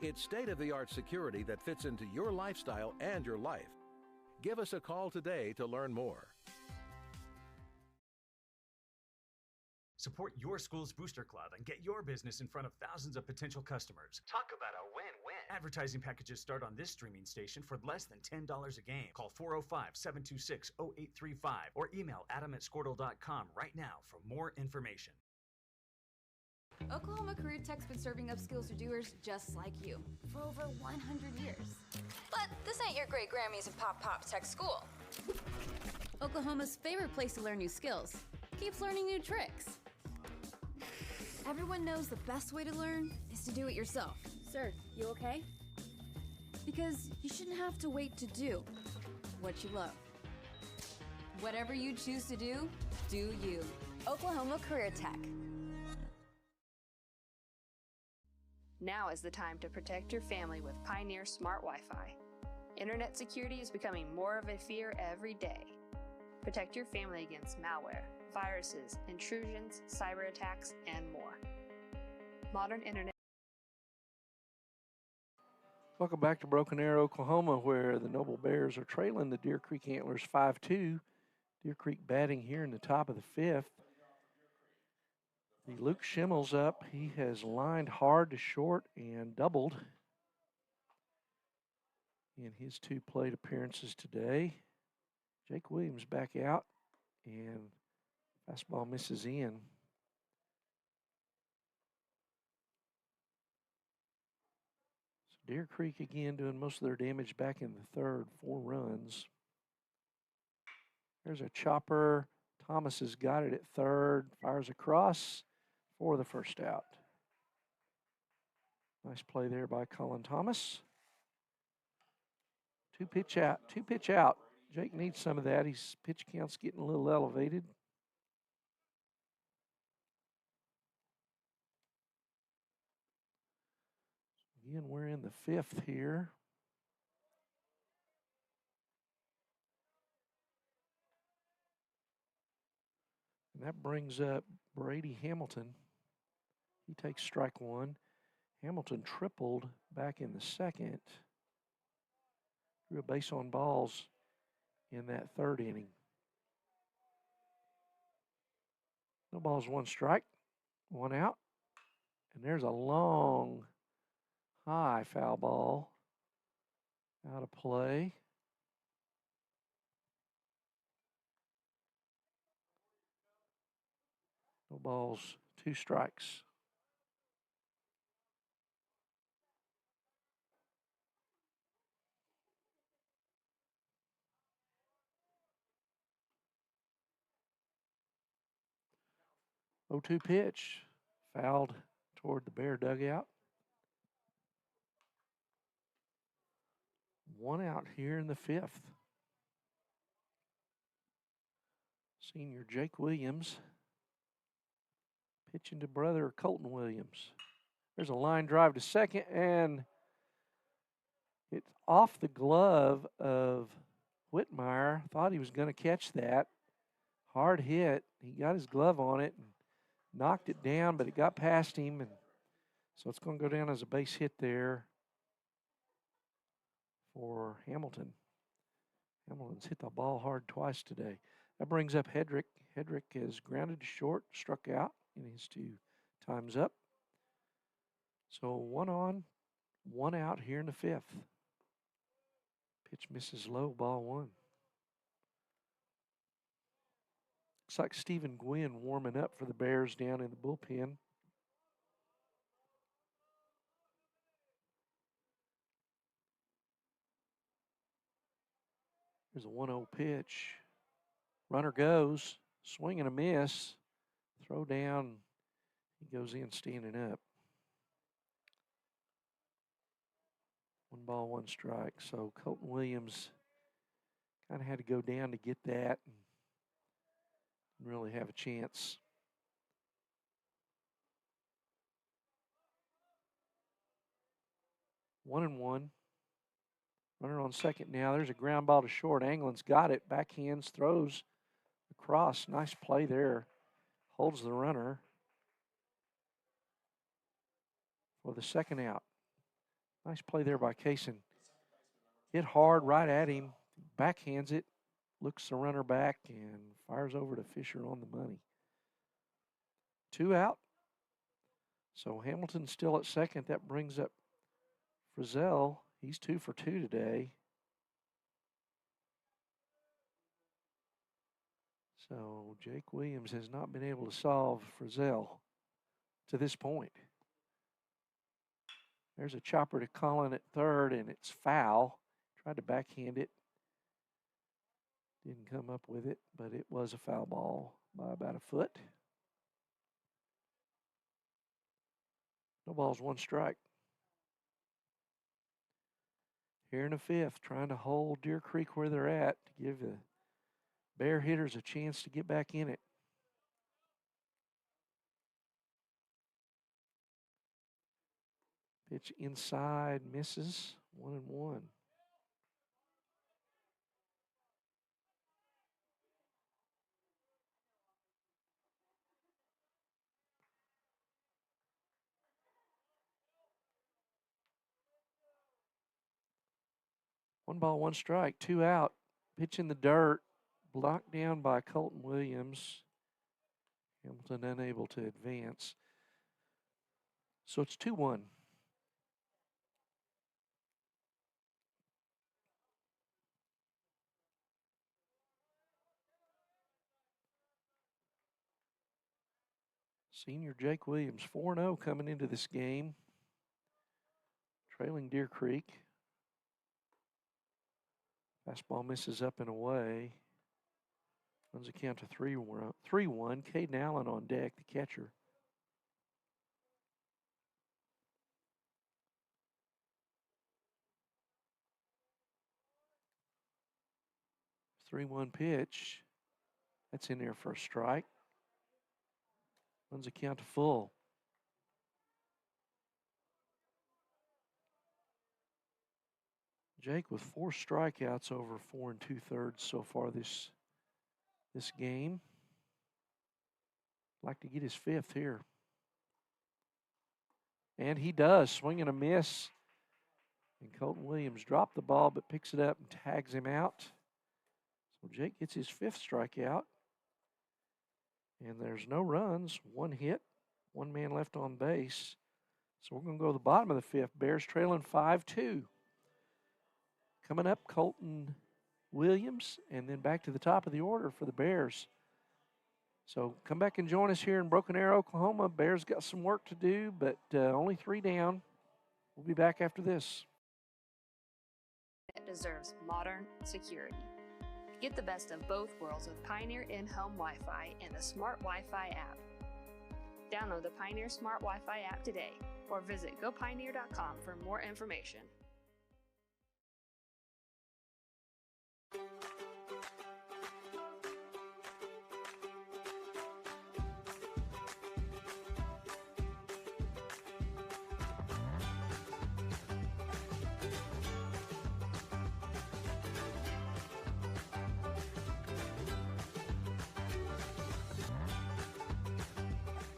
It's state-of-the-art security that fits into your lifestyle and your life. Give us a call today to learn more. Support your school's Booster Club and get your business in front of thousands of potential customers. Talk about a win-win. Advertising packages start on this streaming station for less than $10 a game. Call 405-726-0835 or email adam@squirtle.com right now for more information. Oklahoma Career Tech's been serving up skills to doers just like you for over 100 years. But this ain't your great Grammys and Pop Tech school. Oklahoma's favorite place to learn new skills keeps learning new tricks. Everyone knows the best way to learn is to do it yourself. Sir, you okay? Because you shouldn't have to wait to do what you love. Whatever you choose to do, do you. Oklahoma Career Tech. Now is the time to protect your family with Pioneer Smart Wi-Fi. Internet security is becoming more of a fear every day. Protect your family against malware, viruses, intrusions, cyber attacks, and more. Modern Internet. Welcome back to Broken Arrow, Oklahoma, where the Noble Bears are trailing the Deer Creek Antlers 5-2. Deer Creek batting here in the top of the 5th. The Luke Schimmel's up. He has lined hard to short and doubled in his 2 plate appearances today. Jake Williams back out, and fastball misses in. So Deer Creek again doing most of their damage back in the third, 4 runs. There's a chopper. Thomas has got it at third, fires across for the first out. Nice play there by Colin Thomas. Two pitch out. Jake needs some of that. His pitch count's getting a little elevated. Again, we're in the 5th here. And that brings up Brady Hamilton. He takes strike 1. Hamilton tripled back in the second. Drew a base on balls in that 3rd inning. No balls, 1 strike, 1 out. And there's a long, high foul ball out of play. No balls, 2 strikes. Oh, 2 pitch, fouled toward the Bear dugout. 1 out here in the 5th. Senior Jake Williams pitching to brother Colton Williams. There's a line drive to second, and it's off the glove of Whitmire. Thought he was going to catch that. Hard hit. He got his glove on it and knocked it down, but it got past him, and so it's going to go down as a base hit there for Hamilton. Hamilton's hit the ball hard twice today. That brings up Hedrick. Hedrick is grounded to short, struck out in his 2 times up. So 1 on, 1 out here in the 5th. Pitch misses low, ball 1. Looks like Stephen Gwynn warming up for the Bears down in the bullpen. There's a 1-0 pitch. Runner goes, swing and a miss. Throw down, he goes in standing up. 1 ball, 1 strike. So Colton Williams kind of had to go down to get that and really have a chance. One and one. Runner on second now. There's a ground ball to short. Anglin's got it. Backhands, throws across. Nice play there. Holds the runner for the second out. Nice play there by Kaysen. Hit hard right at him. Backhands it. Looks the runner back and fires over to Fisher on the money. 2 out. So Hamilton's still at second. That brings up Frizzell. He's 2 for 2 today. So Jake Williams has not been able to solve Frizzell to this point. There's a chopper to Colin at third, and it's foul. Tried to backhand it. Didn't come up with it, but it was a foul ball by about a foot. No balls, 1 strike. Here in the 5th, trying to hold Deer Creek where they're at to give the Bear hitters a chance to get back in it. Pitch inside, misses. 1-1. One ball, 1 strike, 2 out. Pitch in the dirt, blocked down by Colton Williams. Hamilton unable to advance. So it's 2-1. Senior Jake Williams, 4-0 coming into this game. trailing Deer Creek. Fastball misses up and away. Runs the count to 3-1. Caden Allen on deck, the catcher. Three-one pitch. That's in there for a strike. Runs the count to full. Jake with 4 strikeouts over 4 2/3 so far this game. Like to get his 5th here. And he does. Swing and a miss. And Colton Williams dropped the ball but picks it up and tags him out. So Jake gets his 5th strikeout. And there's no runs, 1 hit, 1 man left on base. So we're going to go to the bottom of the 5th. Bears trailing 5-2. Coming up, Colton Williams, and then back to the top of the order for the Bears. So come back and join us here in Broken Arrow, Oklahoma. Bears got some work to do, but only 3 down. We'll be back after this. It deserves modern security. Get the best of both worlds with Pioneer in-home Wi-Fi and the Smart Wi-Fi app. Download the Pioneer Smart Wi-Fi app today or visit gopioneer.com for more information.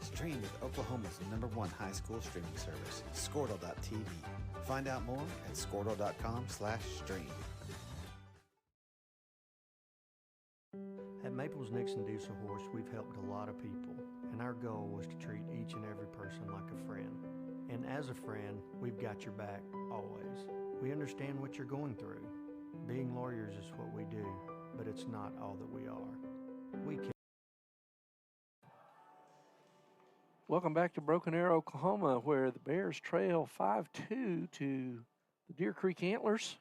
Stream with Oklahoma's #1 high school streaming service, Squirtle.tv. Find out more at Squirtle.com/stream. At Maples Nixon Diesel Horse, we've helped a lot of people, and our goal was to treat each and every person like a friend. And as a friend, we've got your back always. We understand what you're going through. Being lawyers is what we do, but it's not all that we are. We can. Welcome back to Broken Arrow, Oklahoma, where the Bears trail 5-2 to the Deer Creek Antlers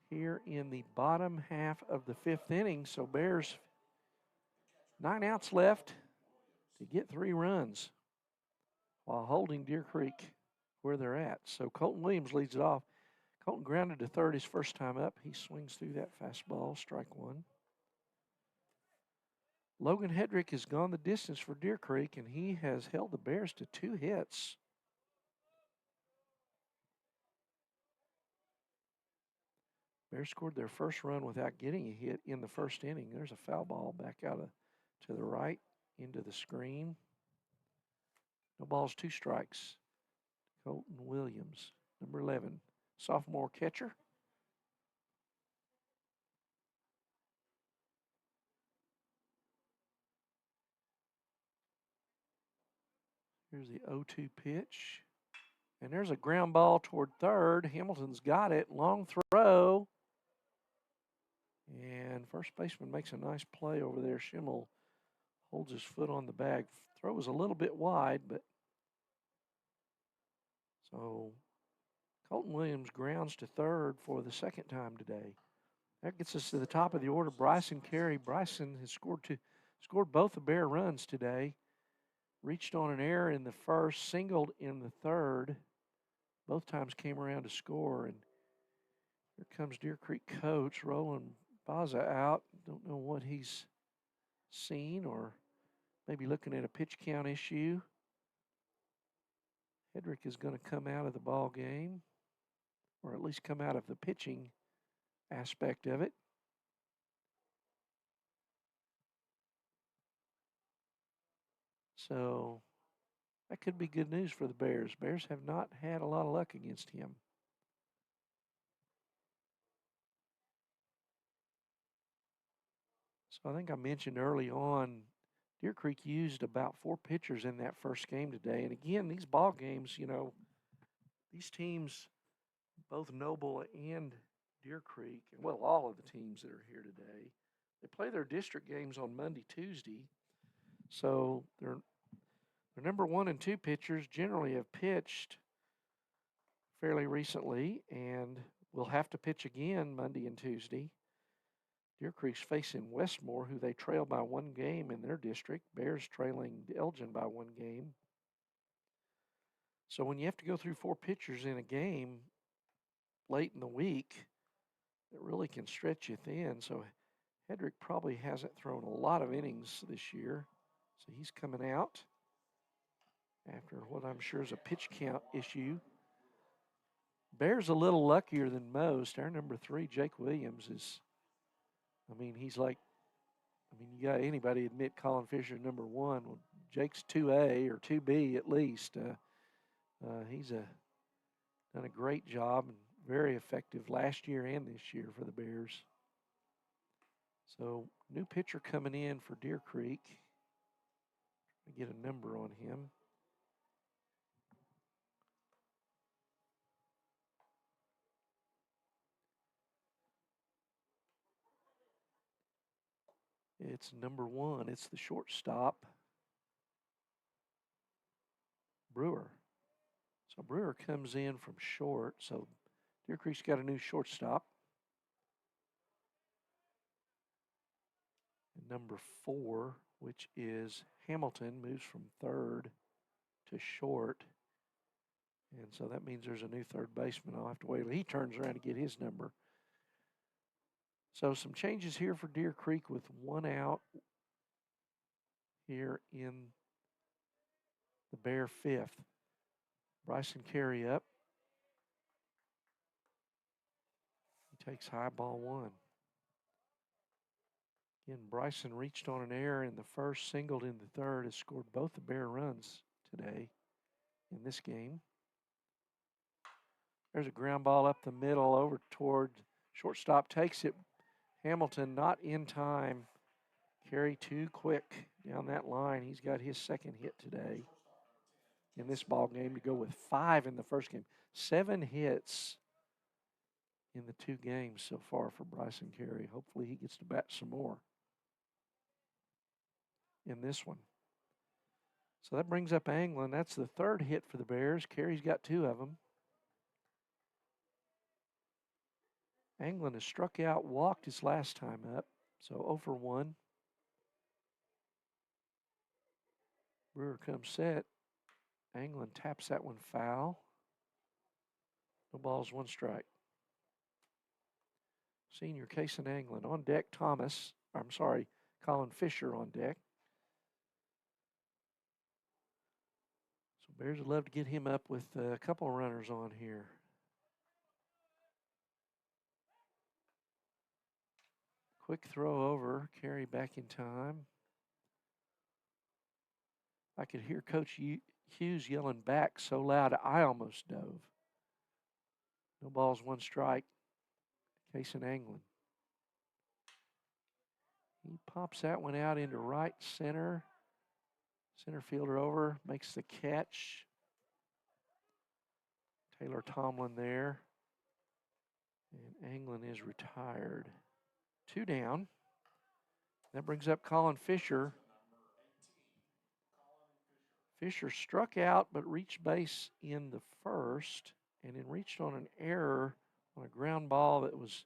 here in the bottom half of the 5th inning. So Bears 9 outs left to get 3 runs while holding Deer Creek where they're at. So Colton Williams leads it off. Colton grounded to third his first time up. He swings through that fastball, strike 1. Logan Hedrick has gone the distance for Deer Creek, and he has held the Bears to 2 hits. Bears scored their first run without getting a hit in the first inning. There's a foul ball back out to the right into the screen. No balls, 2 strikes. Colton Williams, number 11, sophomore catcher. Here's the 0-2 pitch. And there's a ground ball toward third. Hamilton's got it. Long throw. And first baseman makes a nice play over there. Schimmel holds his foot on the bag. Throw was a little bit wide, but so Colton Williams grounds to third for the second time today. That gets us to the top of the order. Bryson Carey. Bryson has scored both the Bear runs today. Reached on an error in the first, singled in the third. Both times came around to score. And here comes Deer Creek coach Roland Baza out. Don't know what he's seen, or maybe looking at a pitch count issue. Hedrick is going to come out of the ball game, or at least come out of the pitching aspect of it. So that could be good news for the Bears. Bears have not had a lot of luck against him. So I think I mentioned early on, Deer Creek used about 4 pitchers in that first game today. And again, these ball games, you know, these teams, both Noble and Deer Creek, well, all of the teams that are here today, they play their district games on Monday, Tuesday. So their number 1 and 2 pitchers generally have pitched fairly recently, and will have to pitch again Monday and Tuesday. Deer Creek's facing Westmore, who they trail by 1 game in their district. Bears trailing Elgin by 1 game. So when you have to go through 4 pitchers in a game late in the week, it really can stretch you thin. So Hedrick probably hasn't thrown a lot of innings this year. So he's coming out after what I'm sure is a pitch count issue. Bears a little luckier than most. Our number 3, Jake Williams, is, he's like, you got anybody admit Colin Fisher number 1. Well, Jake's 2A or 2B at least. He's done a great job and very effective last year and this year for the Bears. So new pitcher coming in for Deer Creek. Get a number on him. It's number 1. It's the shortstop, Brewer. So Brewer comes in from short. So Deer Creek's got a new shortstop. And number 4, which is Hamilton, moves from third to short. And so that means there's a new third baseman. I'll have to wait till he turns around to get his number. So some changes here for Deer Creek with 1 out here in the Bear 5th. Bryson Carey up. He takes high ball 1. Again, Bryson reached on an error in the first, singled in the third, has scored both the Bear runs today in this game. There's a ground ball up the middle over toward shortstop, takes it. Hamilton not in time. Carey too quick down that line. He's got his 2nd hit today in this ball game to go with 5 in the first game. 7 hits in the 2 games so far for Bryson Carey. Hopefully he gets to bat some more in this one. So that brings up Anglin. That's the 3rd hit for the Bears. Carey's got 2 of them. Anglin has struck out, walked his last time up, so 0 for 1. Brewer comes set. Anglin taps that one foul. No balls, 1 strike. Senior Cason Anglin on deck. Colin Fisher on deck. So Bears would love to get him up with a couple of runners on here. Quick throw over, Carey back in time. I could hear Coach Hughes yelling back so loud I almost dove. No balls, 1 strike. Cason Anglin. He pops that one out into right center. Center fielder over, makes the catch. Taylor Tomlin there. And Anglin is retired. 2 down. That brings up Colin Fisher. Fisher struck out but reached base in the first and then reached on an error on a ground ball that was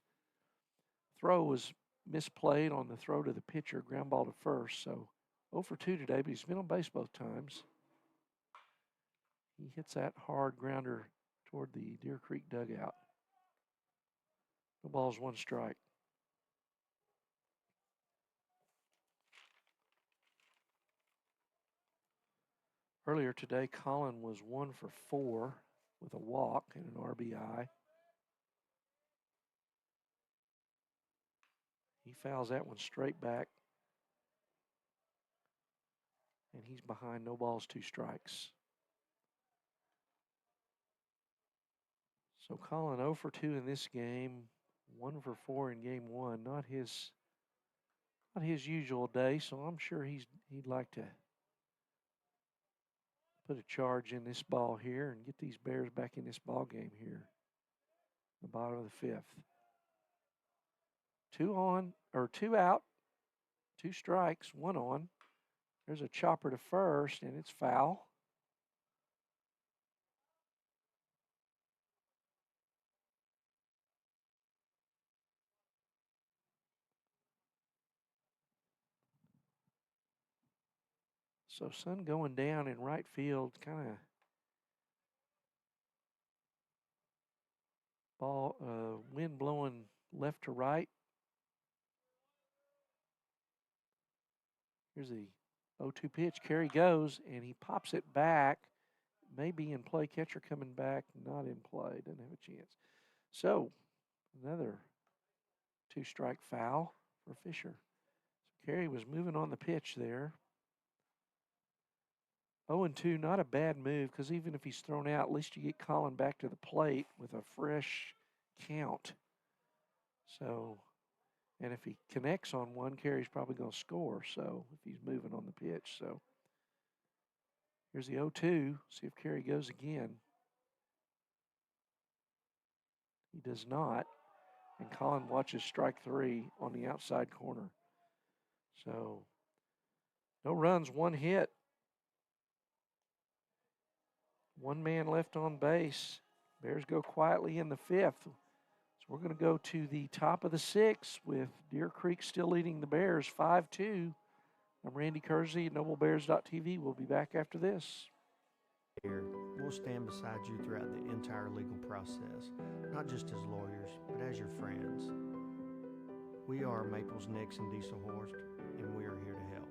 misplayed on the throw to the pitcher, ground ball to first. So 0 for 2 today, but he's been on base both times. He hits that hard grounder toward the Deer Creek dugout. No balls, 1 strike. Earlier today, Colin was 1 for 4 with a walk and an RBI. He fouls that one straight back. And he's behind, no balls, 2 strikes. So Colin 0 for 2 in this game, 1 for 4 in game 1. Not his usual day, so I'm sure he'd like to put a charge in this ball here and get these Bears back in this ball game here. The bottom of the 5th. 2 out, 2 strikes, 1 on. There's a chopper to first, and it's foul. So sun going down in right field, kind of wind blowing left to right. Here's the 0-2 pitch. Carey goes, and he pops it back. Maybe in play. Catcher coming back. Not in play. Doesn't have a chance. So, another 2-strike foul for Fisher. So Carey was moving on the pitch there. 0-2, not a bad move, because even if he's thrown out, at least you get Colin back to the plate with a fresh count. So, and if he connects on one, Carey's probably going to score, so if he's moving on the pitch. So here's the 0-2. See if Carey goes again. He does not. And Colin watches strike 3 on the outside corner. So no runs, 1 hit. 1 man left on base. Bears go quietly in the 5th. So we're going to go to the top of the 6th with Deer Creek still leading the Bears 5-2. I'm Randy Kersey at NobleBears.tv. We'll be back after this. Here, we'll stand beside you throughout the entire legal process, not just as lawyers, but as your friends. We are Maples, Nix, and Dieselhorst, and we are here to help.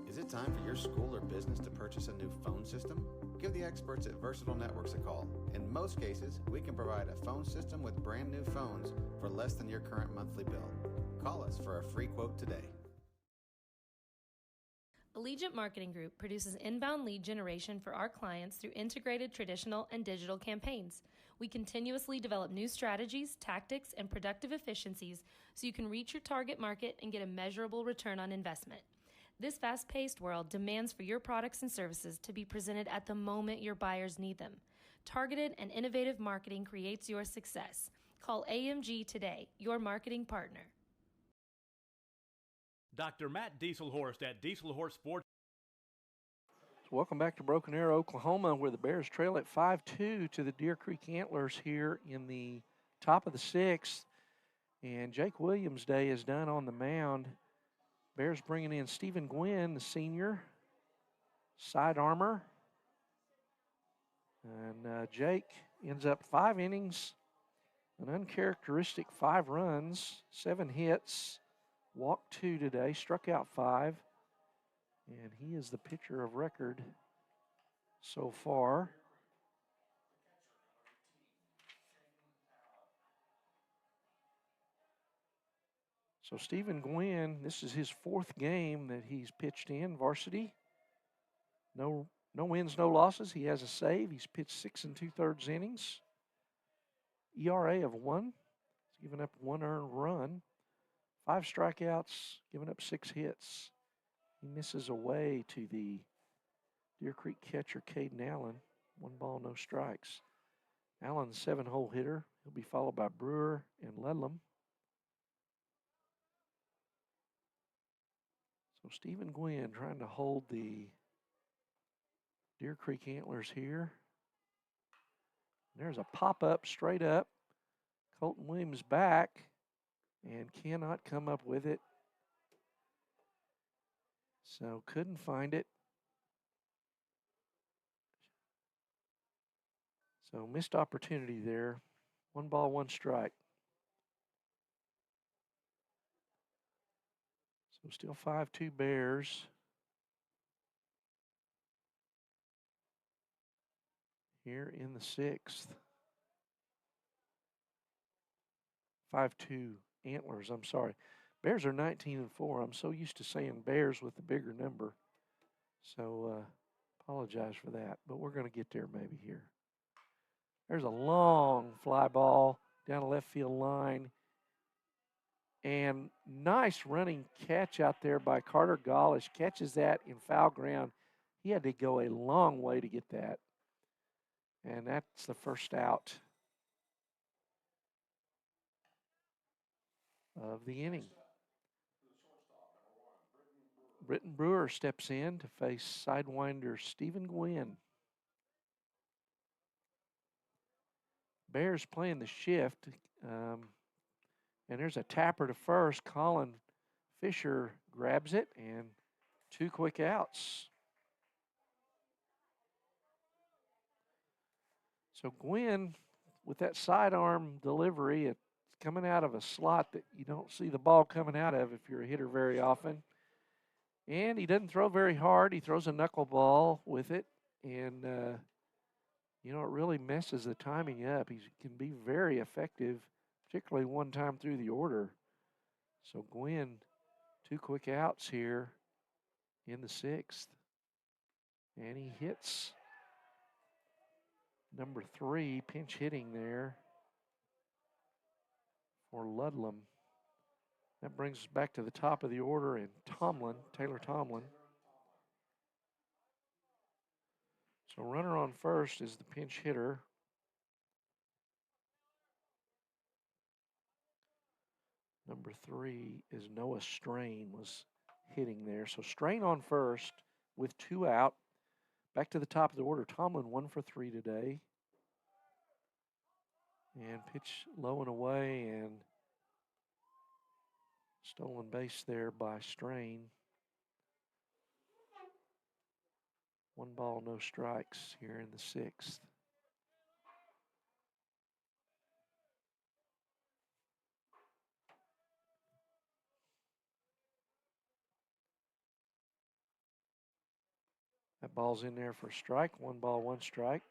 Is it time for your school or business to purchase a new phone system? Give the experts at Versatile Networks a call. In most cases, we can provide a phone system with brand new phones for less than your current monthly bill. Call us for a free quote today. Allegiant Marketing Group produces inbound lead generation for our clients through integrated traditional and digital campaigns. We continuously develop new strategies, tactics, and productive efficiencies so you can reach your target market and get a measurable return on investment. This fast-paced world demands for your products and services to be presented at the moment your buyers need them. Targeted and innovative marketing creates your success. Call AMG today, your marketing partner. Dr. Matt Dieselhorst at Dieselhorst Sports. So welcome back to Broken Arrow, Oklahoma, where the Bears trail at 5-2 to the Deer Creek Antlers here in the top of the 6th. And Jake Williams' day is done on the mound. Bears bringing in Stephen Gwynn, the senior, side armor. And Jake ends up 5 innings, an uncharacteristic 5 runs, 7 hits, walked 2 today, struck out 5. And he is the pitcher of record so far. So Stephen Gwynn, this is his 4th game that he's pitched in varsity. No wins, no losses. He has a save. He's pitched 6 2/3 innings. ERA of 1. He's given up 1 earned run. 5 strikeouts, given up 6 hits. He misses away to the Deer Creek catcher, Caden Allen. 1 ball, no strikes. Allen's 7-hole hitter. He'll be followed by Brewer and Ledlam. So Stephen Gwynn trying to hold the Deer Creek Antlers here. There's a pop-up straight up. Colton Williams back and cannot come up with it. So couldn't find it. So missed opportunity there. 1 ball, 1 strike. So still 5-2 Bears. Here in the 6th. 5-2 Antlers, I'm sorry. Bears are 19-4. I'm so used to saying Bears with the bigger number. So apologize for that. But we're going to get there maybe here. There's a long fly ball down the left field line. And nice running catch out there by Carter Gollish. Catches that in foul ground. He had to go a long way to get that. And that's the first out. of the inning. Britton Brewer steps in to face Sidewinder Stephen Gwynn. Bears playing the shift. And there's a tapper to first. Colin Fisher grabs it, and 2 quick outs. So Gwynn, with that sidearm delivery, it's coming out of a slot that you don't see the ball coming out of if you're a hitter very often. And he doesn't throw very hard. He throws a knuckleball with it, and, it really messes the timing up. He can be very effective, particularly one time through the order. So Gwynn, 2 quick outs here in the 6th. And he hits number 3, pinch hitting there for Ludlam. That brings us back to the top of the order and Taylor Tomlin. So runner on first is the pinch hitter. Number 3 is Noah Strain was hitting there. So Strain on first with 2 out. Back to the top of the order. Tomlin 1 for 3 today. And pitch low and away, and stolen base there by Strain. 1 ball, no strikes here in the 6th. That ball's in there for a strike. 1 ball, 1 strike.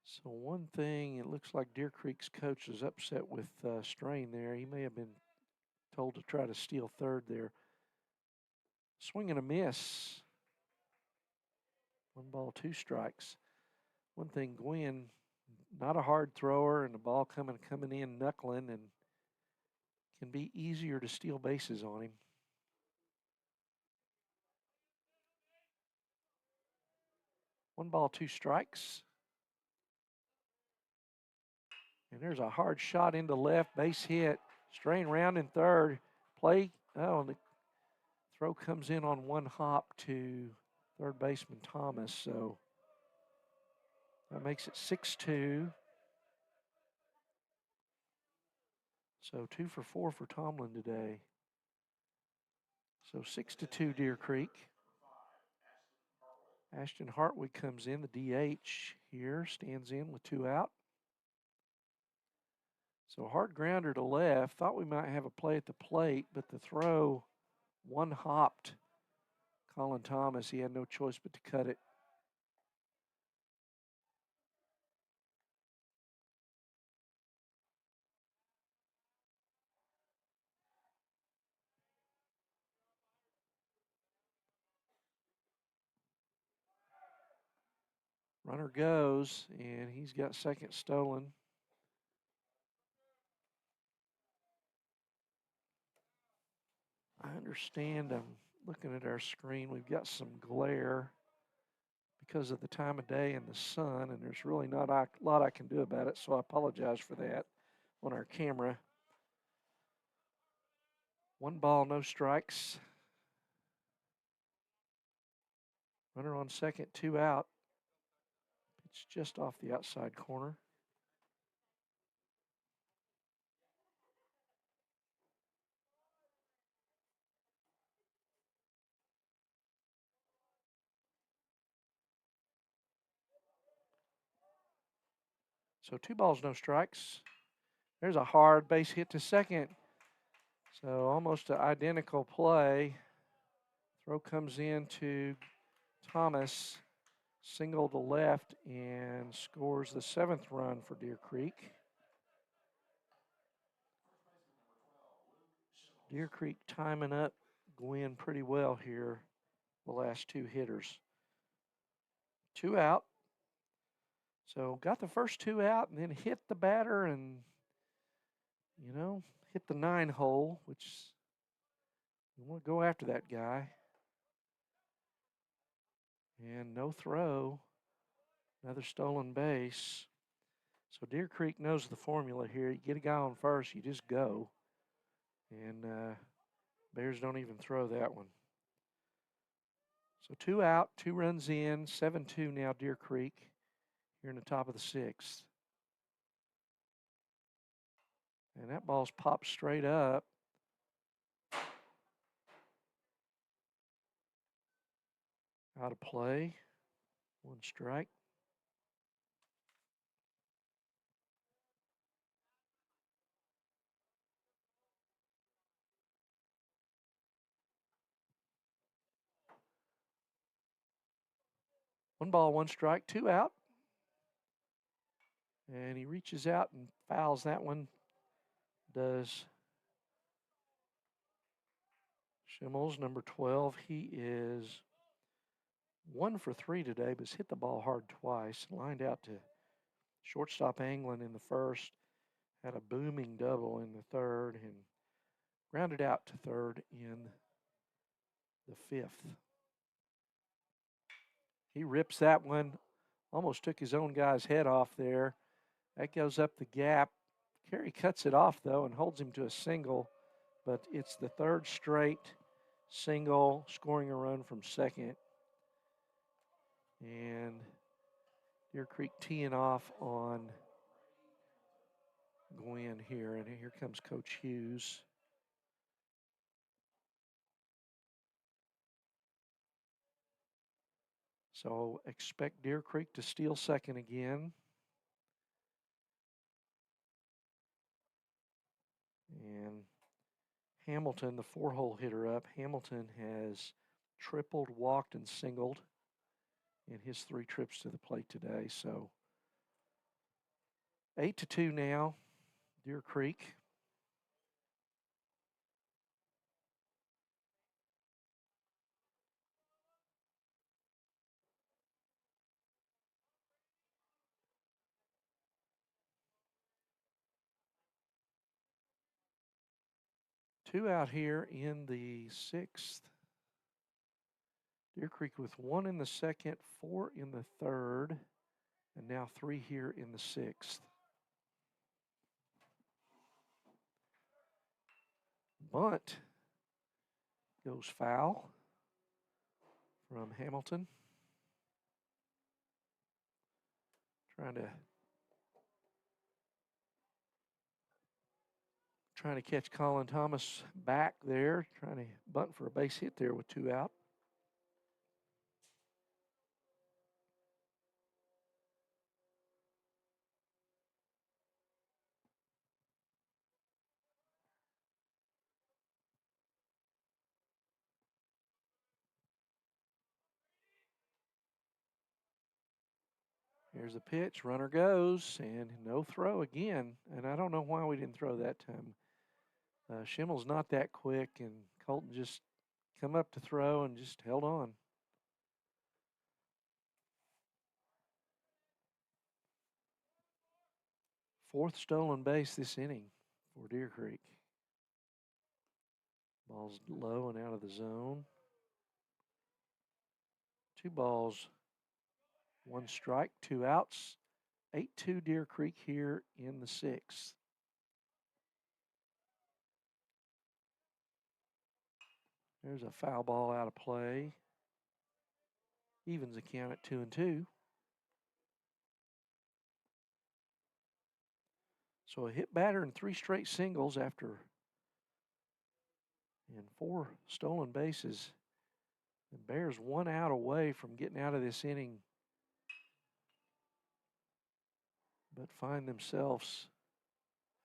So one thing, it looks like Deer Creek's coach is upset with Strain there. He may have been told to try to steal third there. Swing and a miss. 1 ball, 2 strikes. One thing, Gwynn, not a hard thrower, and the ball coming in knuckling, and can be easier to steal bases on him. One ball, 2 strikes. And there's a hard shot into left, base hit. Strain round in third. Play. Oh, and the throw comes in on 1 hop to third baseman Thomas. So that makes it 6-2. So 2 for 4 for Tomlin today. So 6-2 Deer Creek. Ashton Hartwig comes in, the DH here, stands in with 2 out. So hard grounder to left. Thought we might have a play at the plate, but the throw 1 hopped Colin Thomas. He had no choice but to cut it. Runner goes, and he's got second stolen. I understand, I'm looking at our screen, we've got some glare because of the time of day and the sun, and there's really not a lot I can do about it, so I apologize for that on our camera. 1 ball, no strikes. Runner on second, 2 out. It's just off the outside corner. So 2 balls, no strikes. There's a hard base hit to second. So almost an identical play. Throw comes in to Thomas. Single to left and scores the 7th run for Deer Creek. Deer Creek timing up Gwynn pretty well here, the last 2 hitters. 2 out. So got the first 2 out and then hit the batter and, hit the 9 hole, which you want to go after that guy. And no throw. Another stolen base. So Deer Creek knows the formula here. You get a guy on first, you just go. And Bears don't even throw that one. So 2 out, 2 runs in, 7-2 now Deer Creek here in the top of the 6th. And that ball's popped straight up. Out of play. 1 strike. One ball, 1 strike, 2 out. And he reaches out and fouls that one. Does Schimmels, number 12. He is 1 for 3 today, but has hit the ball hard twice. Lined out to shortstop Anglin in the first. Had a booming double in the third and grounded out to third in the 5th. He rips that one. Almost took his own guy's head off there. That goes up the gap. Carey cuts it off, though, and holds him to a single. But it's the 3rd straight single, scoring a run from second. And Deer Creek teeing off on Gwen here. And here comes Coach Hughes. So expect Deer Creek to steal second again. And Hamilton, the 4-hole hitter up. Hamilton has tripled, walked, and singled in his 3 trips to the plate today. So 8-2 now, Deer Creek. Two out here in the 6th. Deer Creek with 1 in the 2nd, 4 in the 3rd, and now 3 here in the 6th. Bunt goes foul from Hamilton. Trying to catch Colin Thomas back there, trying to bunt for a base hit there with 2 out. Here's the pitch, runner goes, and no throw again. And I don't know why we didn't throw that time. Schimmel's not that quick, and Colton just come up to throw and just held on. Fourth stolen base this inning for Deer Creek. Ball's low and out of the zone. 2 balls, 1 strike, 2 outs. 8-2 Deer Creek here in the 6th. There's a foul ball out of play. Evens the count at 2-2. So a hit batter and 3 straight singles and 4 stolen bases. The Bears 1 out away from getting out of this inning, but find themselves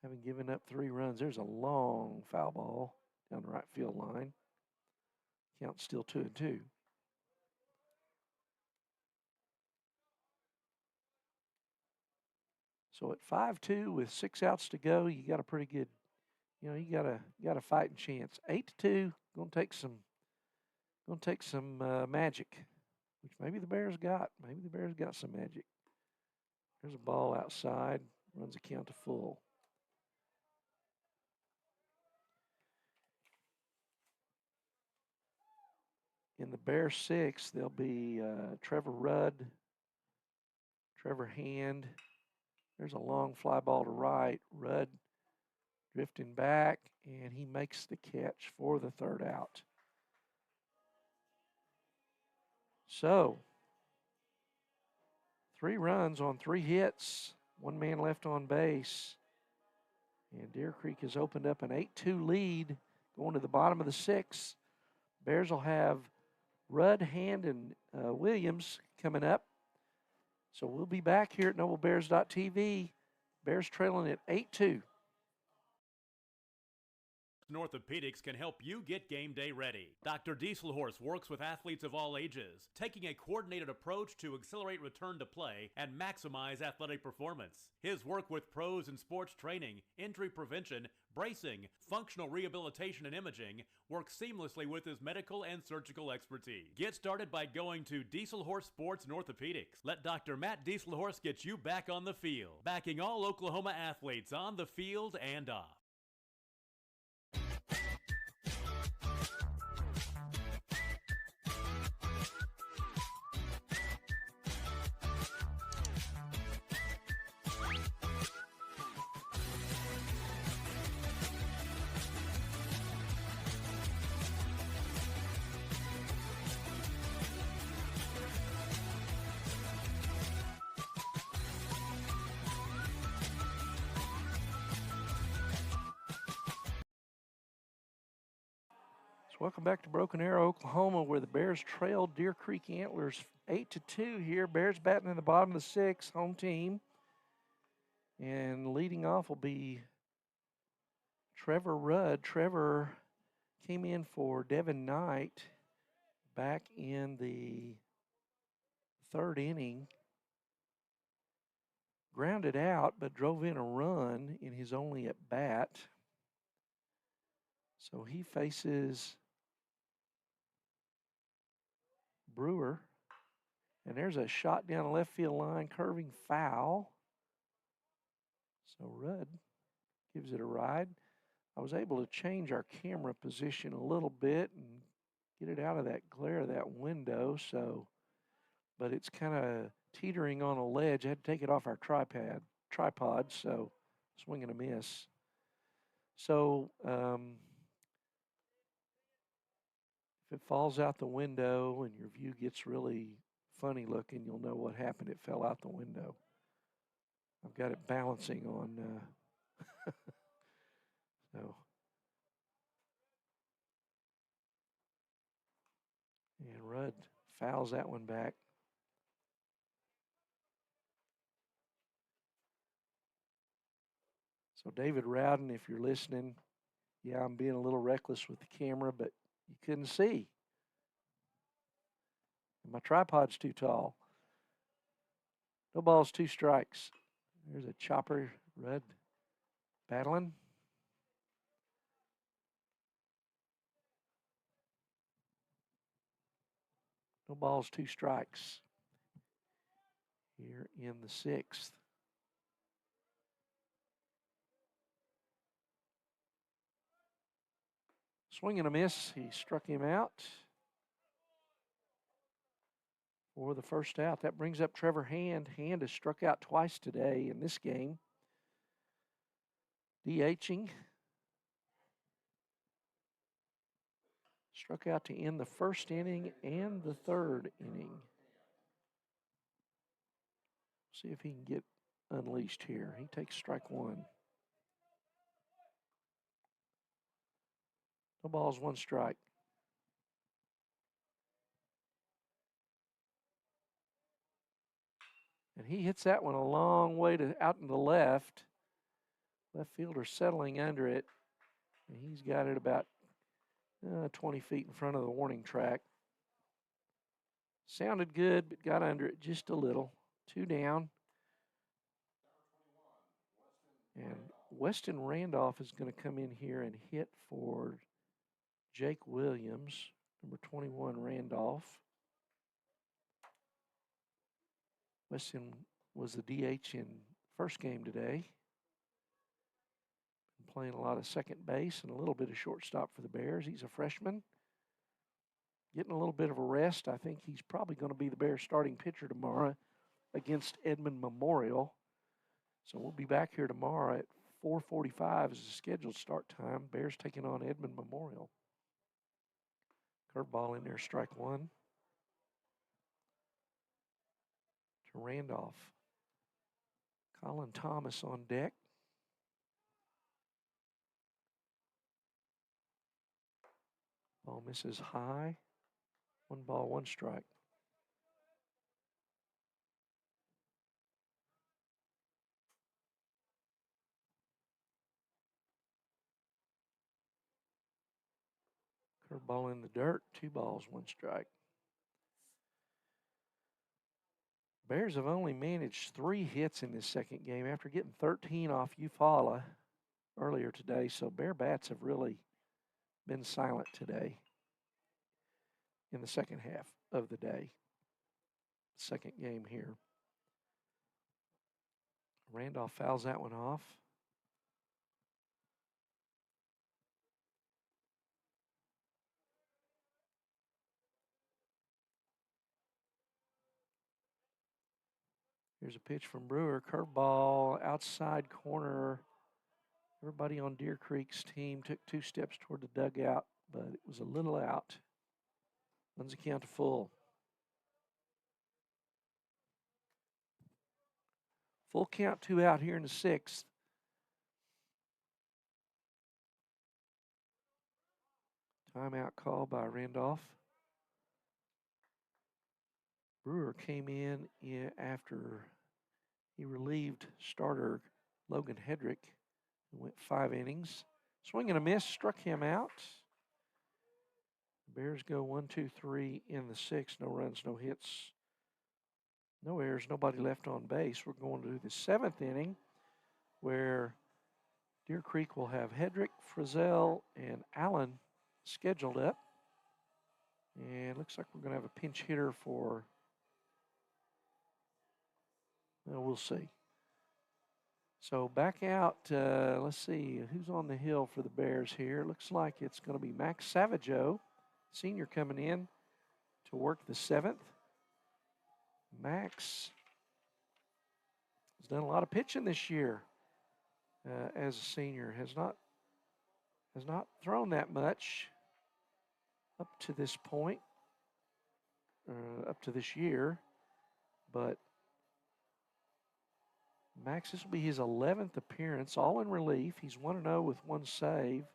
having given up 3 runs. There's a long foul ball down the right field line. Count still 2-2. So at 5-2 with 6 outs to go, you got a pretty good, you got a fighting chance. 8-2, gonna take some magic, which maybe the Bears got. Maybe the Bears got some magic. There's a ball outside, runs a count to full. In the Bears 6, there'll be Trevor Rudd, Trevor Hand. There's a long fly ball to right. Rudd drifting back, and he makes the catch for the third out. So, 3 runs on 3 hits, 1 man left on base. And Deer Creek has opened up an 8-2 lead going to the bottom of the 6th. Bears will have Rudd, Hand, and Williams coming up. So we'll be back here at NobleBears.tv. Bears trailing at 8-2. Orthopedics can help you get game day ready. Dr. Dieselhorst works with athletes of all ages, taking a coordinated approach to accelerate return to play and maximize athletic performance. His work with pros in sports training, injury prevention, bracing, functional rehabilitation, and imaging works seamlessly with his medical and surgical expertise. Get started by going to Dieselhorst Sports and Orthopedics. Let Dr. Matt Dieselhorst get you back on the field, backing all Oklahoma athletes on the field and off. Welcome back to Broken Arrow, Oklahoma, where the Bears trailed Deer Creek Antlers 8-2 here. Bears batting in the bottom of the 6th, home team. And leading off will be Trevor Rudd. Trevor came in for Devin Knight back in the 3rd inning. Grounded out, but drove in a run in his only at bat. So he faces Brewer, and there's a shot down the left field line, curving foul. So Rudd gives it a ride. I was able to change our camera position a little bit and get it out of that glare of that window. So, but it's kind of teetering on a ledge. I had to take it off our tripod. So swing and a miss. So if it falls out the window and your view gets really funny looking, you'll know what happened. It fell out the window. I've got it balancing on. So. And Rudd fouls that one back. So David Rowden, if you're listening, yeah, I'm being a little reckless with the camera, but you couldn't see. And my tripod's too tall. No balls, 2 strikes. There's a chopper, Rudd battling. No balls, 2 strikes here in the 6th. Swing and a miss. He struck him out for the first out. That brings up Trevor Hand. Hand has struck out twice today in this game. DHing. Struck out to end the 1st inning and the 3rd inning. See if he can get unleashed here. He takes strike 1. No balls, 1 strike. And he hits that one a long way out in the left. Left fielder settling under it. And he's got it about 20 feet in front of the warning track. Sounded good, but got under it just a little. 2 down. And Weston Randolph is going to come in here and hit for Jake Williams, number 21, Randolph. Weston was the DH in first game today. Been playing a lot of second base and a little bit of shortstop for the Bears. He's a freshman. getting a little bit of a rest. I think he's probably going to be the Bears starting pitcher tomorrow against Edmond Memorial. So we'll be back here tomorrow at 4:45 is the scheduled start time. Bears taking on Edmond Memorial. Curveball in there, strike one. To Randolph. Colin Thomas on deck. Ball misses high. 1 ball, 1 strike. Curveball in the dirt, 2 balls, 1 strike. Bears have only managed 3 hits in this second game after getting 13 off Eufaula earlier today. So Bear bats have really been silent today in the second half of the day. Second game here. Randolph fouls that one off. Here's a pitch from Brewer. Curveball, outside corner. Everybody on Deer Creek's team took 2 steps toward the dugout, but it was a little out. Runs the count to full. Full count, 2 out here in the 6th. Timeout call by Randolph. Brewer came in after he relieved starter Logan Hedrick, who went 5 innings. Swing and a miss, struck him out. Bears go 1, 2, 3 in the 6th. No runs, no hits, no errors, nobody left on base. We're going to the 7th inning where Deer Creek will have Hedrick, Frizzell, and Allen scheduled up. And looks like we're going to have a pinch hitter for, well, we'll see. So back out, let's see, who's on the hill for the Bears here? Looks like it's going to be Max Savageau, senior, coming in to work the 7th. Max has done a lot of pitching this year as a senior. Has not thrown that much up to this point, up to this year, but Max, this will be his 11th appearance, all in relief. He's 1-0 with 1 save,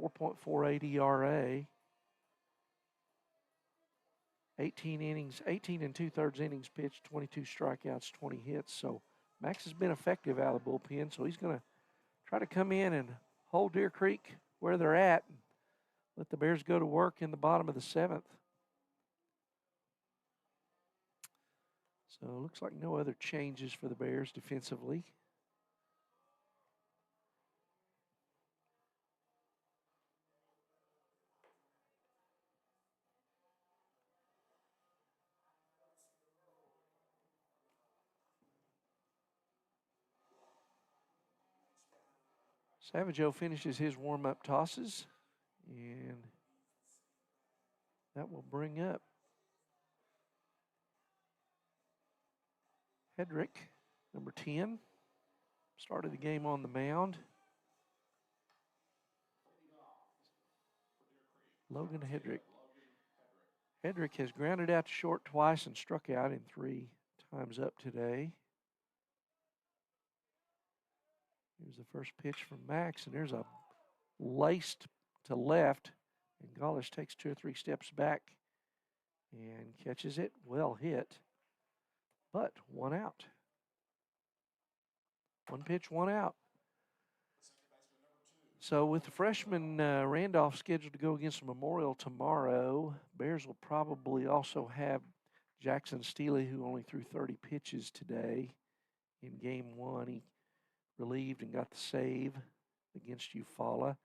4.48 ERA, 18 innings, 18 2/3 innings pitched, 22 strikeouts, 20 hits. So Max has been effective out of the bullpen, so he's going to try to come in and hold Deer Creek where they're at and let the Bears go to work in the bottom of the 7th. So it looks like no other changes for the Bears defensively. Savageau finishes his warm-up tosses, and that will bring up Hedrick, number 10, started the game on the mound. Logan Hedrick. Hedrick has grounded out to short twice and struck out in 3 times up today. Here's the first pitch from Max, and there's a laced to left, and Golish takes 2 or 3 steps back and catches it. Well hit, but 1 out. 1 pitch, 1 out. So with the freshman Randolph scheduled to go against Memorial tomorrow, Bears will probably also have Jackson Steele, who only threw 30 pitches today in game 1. He relieved and got the save against Eufaula.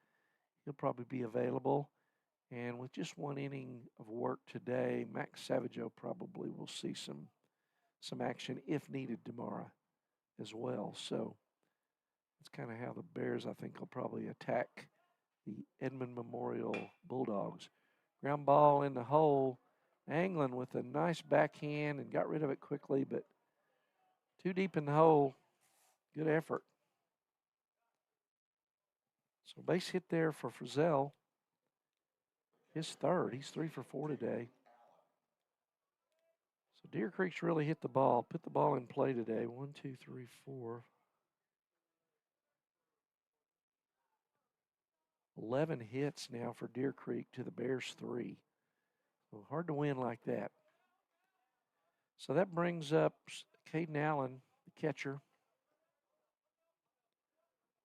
He'll probably be available. And with just 1 inning of work today, Max Savageau probably will see some action if needed tomorrow as well. So that's kind of how the Bears, I think, will probably attack the Edmond Memorial Bulldogs. Ground ball in the hole. Anglin with a nice backhand and got rid of it quickly, but too deep in the hole. Good effort. So base hit there for Frizzell. His third. He's 3 for 4 today. So Deer Creek's really hit the ball, put the ball in play today. 1, 2, 3, 4. 11 hits now for Deer Creek to the Bears 3. So hard to win like that. So that brings up Caden Allen, the catcher.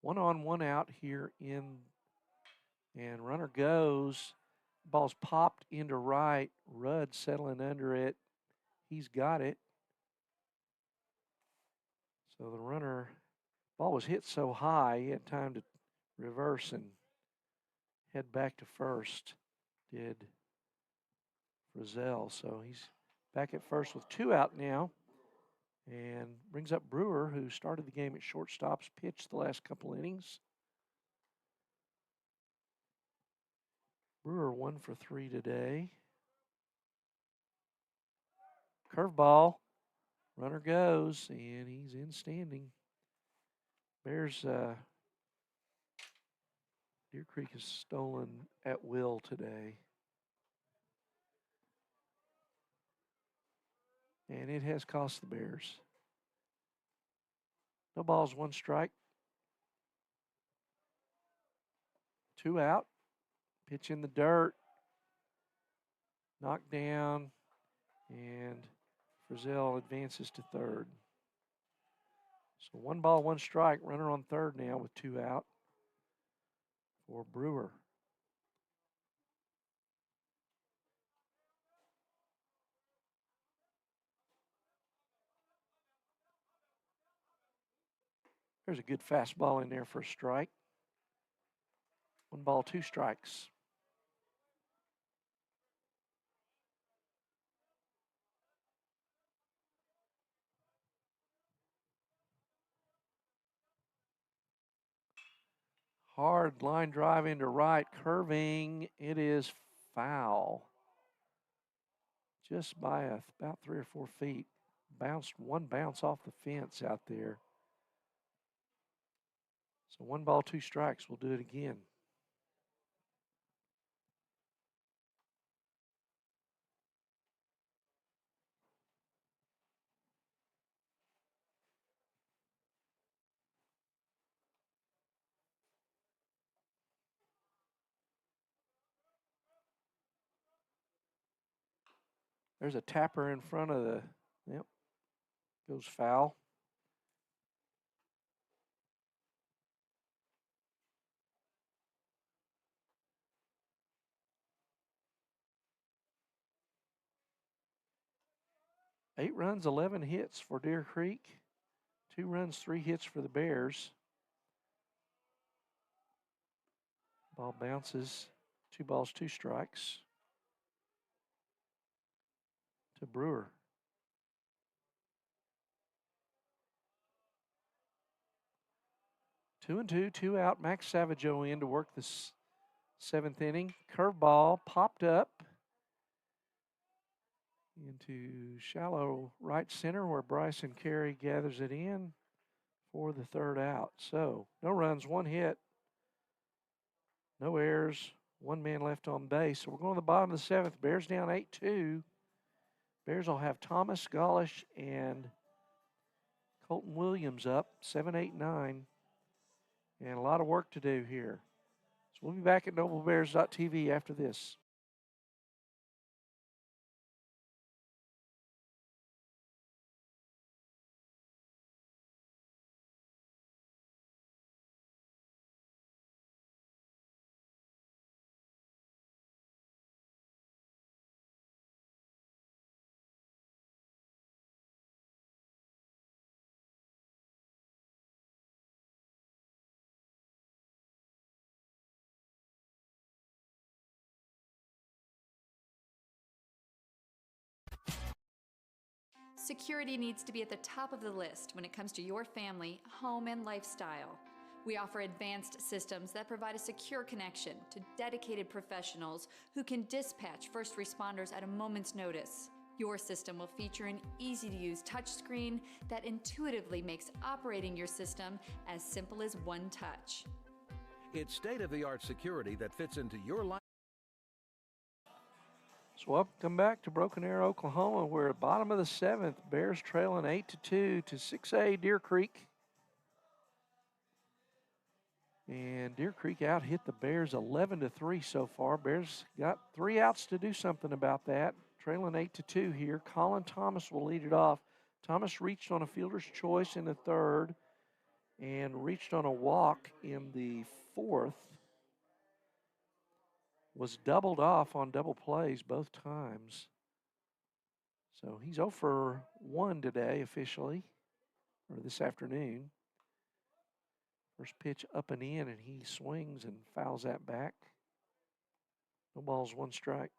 1 on, 1 out here and runner goes. Ball's popped into right. Rudd settling under it. He's got it. So the runner, ball was hit so high, he had time to reverse and head back to first, did Frizzell. So he's back at first with 2 out now. And brings up Brewer, who started the game at shortstops, pitched the last couple innings. Brewer 1 for 3 today. Curveball. Runner goes, and he's in standing. Bears, Deer Creek is stolen at will today. And it has cost the Bears. No balls, 1 strike. 2 out. Pitch in the dirt. Knocked down. And Frizzell advances to third. So 1 ball, 1 strike. Runner on third now with 2 out for Brewer. There's a good fastball in there for a strike. 1 ball, 2 strikes. Hard line drive into right, curving. It is foul. Just by about 3 or 4 feet. Bounced 1 bounce off the fence out there. So 1 ball, 2 strikes. We'll do it again. There's a tapper in front of the, yep, goes foul. Eight runs, 11 hits for Deer Creek. 2 runs, 3 hits for the Bears. Ball bounces. 2 balls, 2 strikes to Brewer. Two and two out. Max Savageau in to work the 7th inning. Curveball popped up into shallow right center where Bryson Carey gathers it in for the 3rd out. So no runs, 1 hit, no errors, 1 man left on base. So we're going to the bottom of the 7th. Bears down 8-2. Bears will have Thomas, Golish, and Colton Williams up, 7, 8, 9. And a lot of work to do here. So we'll be back at NobleBears.tv after this. Security needs to be at the top of the list when it comes to your family, home, and lifestyle. We offer advanced systems that provide a secure connection to dedicated professionals who can dispatch first responders at a moment's notice. Your system will feature an easy-to-use touchscreen that intuitively makes operating your system as simple as one touch. It's state-of-the-art security that fits into your life. So welcome back to Broken Arrow, Oklahoma. We're at the bottom of the 7th. Bears trailing 8-2 to 6A Deer Creek. And Deer Creek out hit the Bears 11-3 so far. Bears got 3 outs to do something about that. Trailing 8-2 here. Colin Thomas will lead it off. Thomas reached on a fielder's choice in the 3rd and reached on a walk in the 4th. Was doubled off on double plays both times. So he's 0 for 1 today officially, or this afternoon. First pitch up and in, and he swings and fouls that back. No balls, 1 strike.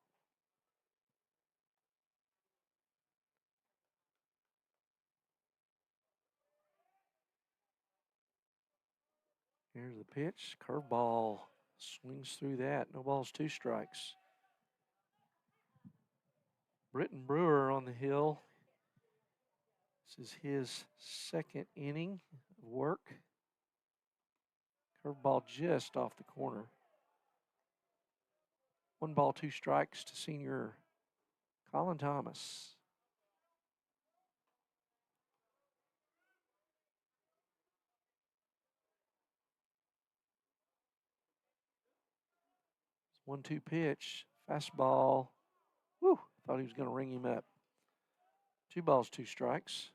Here's the pitch. Curveball swings through that. No balls, 2 strikes. Britton Brewer on the hill. This is his 2nd inning of work. Curveball just off the corner. 1 ball, 2 strikes to senior Colin Thomas. It's 1-2 pitch. Fastball. Woo! Thought he was going to ring him up. 2 balls, 2 strikes.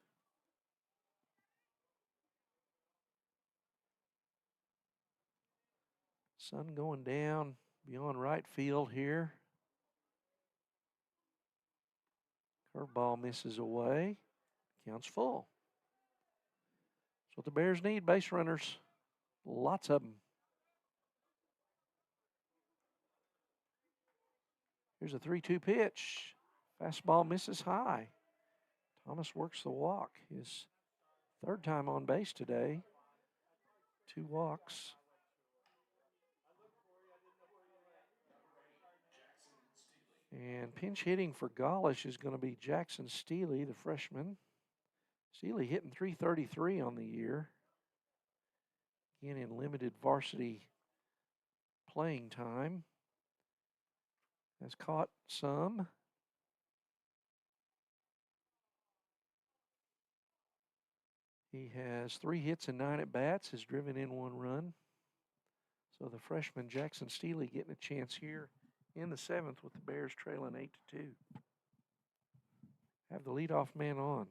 Sun going down beyond right field here. Curveball misses away. Counts full. That's what the Bears need, base runners. Lots of them. Here's a 3-2 pitch. Fastball misses high. Thomas works the walk. His 3rd time on base today. 2 walks. And pinch hitting for Golish is going to be Jackson Steely, the freshman. Steely hitting .333 on the year. Again, in limited varsity playing time. Has caught some. He has 3 hits and 9 at-bats, has driven in 1 run. So the freshman Jackson Steely getting a chance here in the 7th with the Bears trailing 8-2. Have the leadoff man on.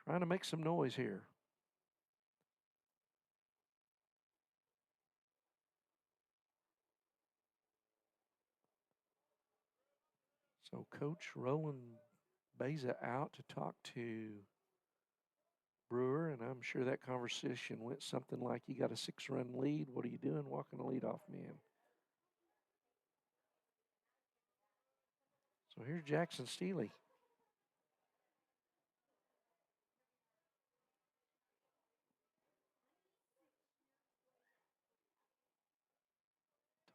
Trying to make some noise here. So Coach Roland Beza out to talk to Brewer, and I'm sure that conversation went something like, you got a 6-run lead. What are you doing walking a leadoff man? So here's Jackson Steely.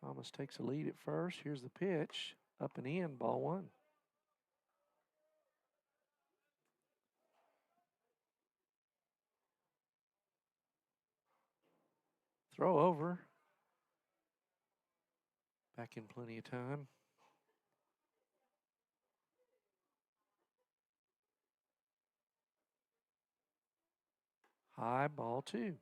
Thomas takes a lead at first. Here's the pitch. Up and in, ball 1. Throw over. Back in plenty of time. High, ball 2.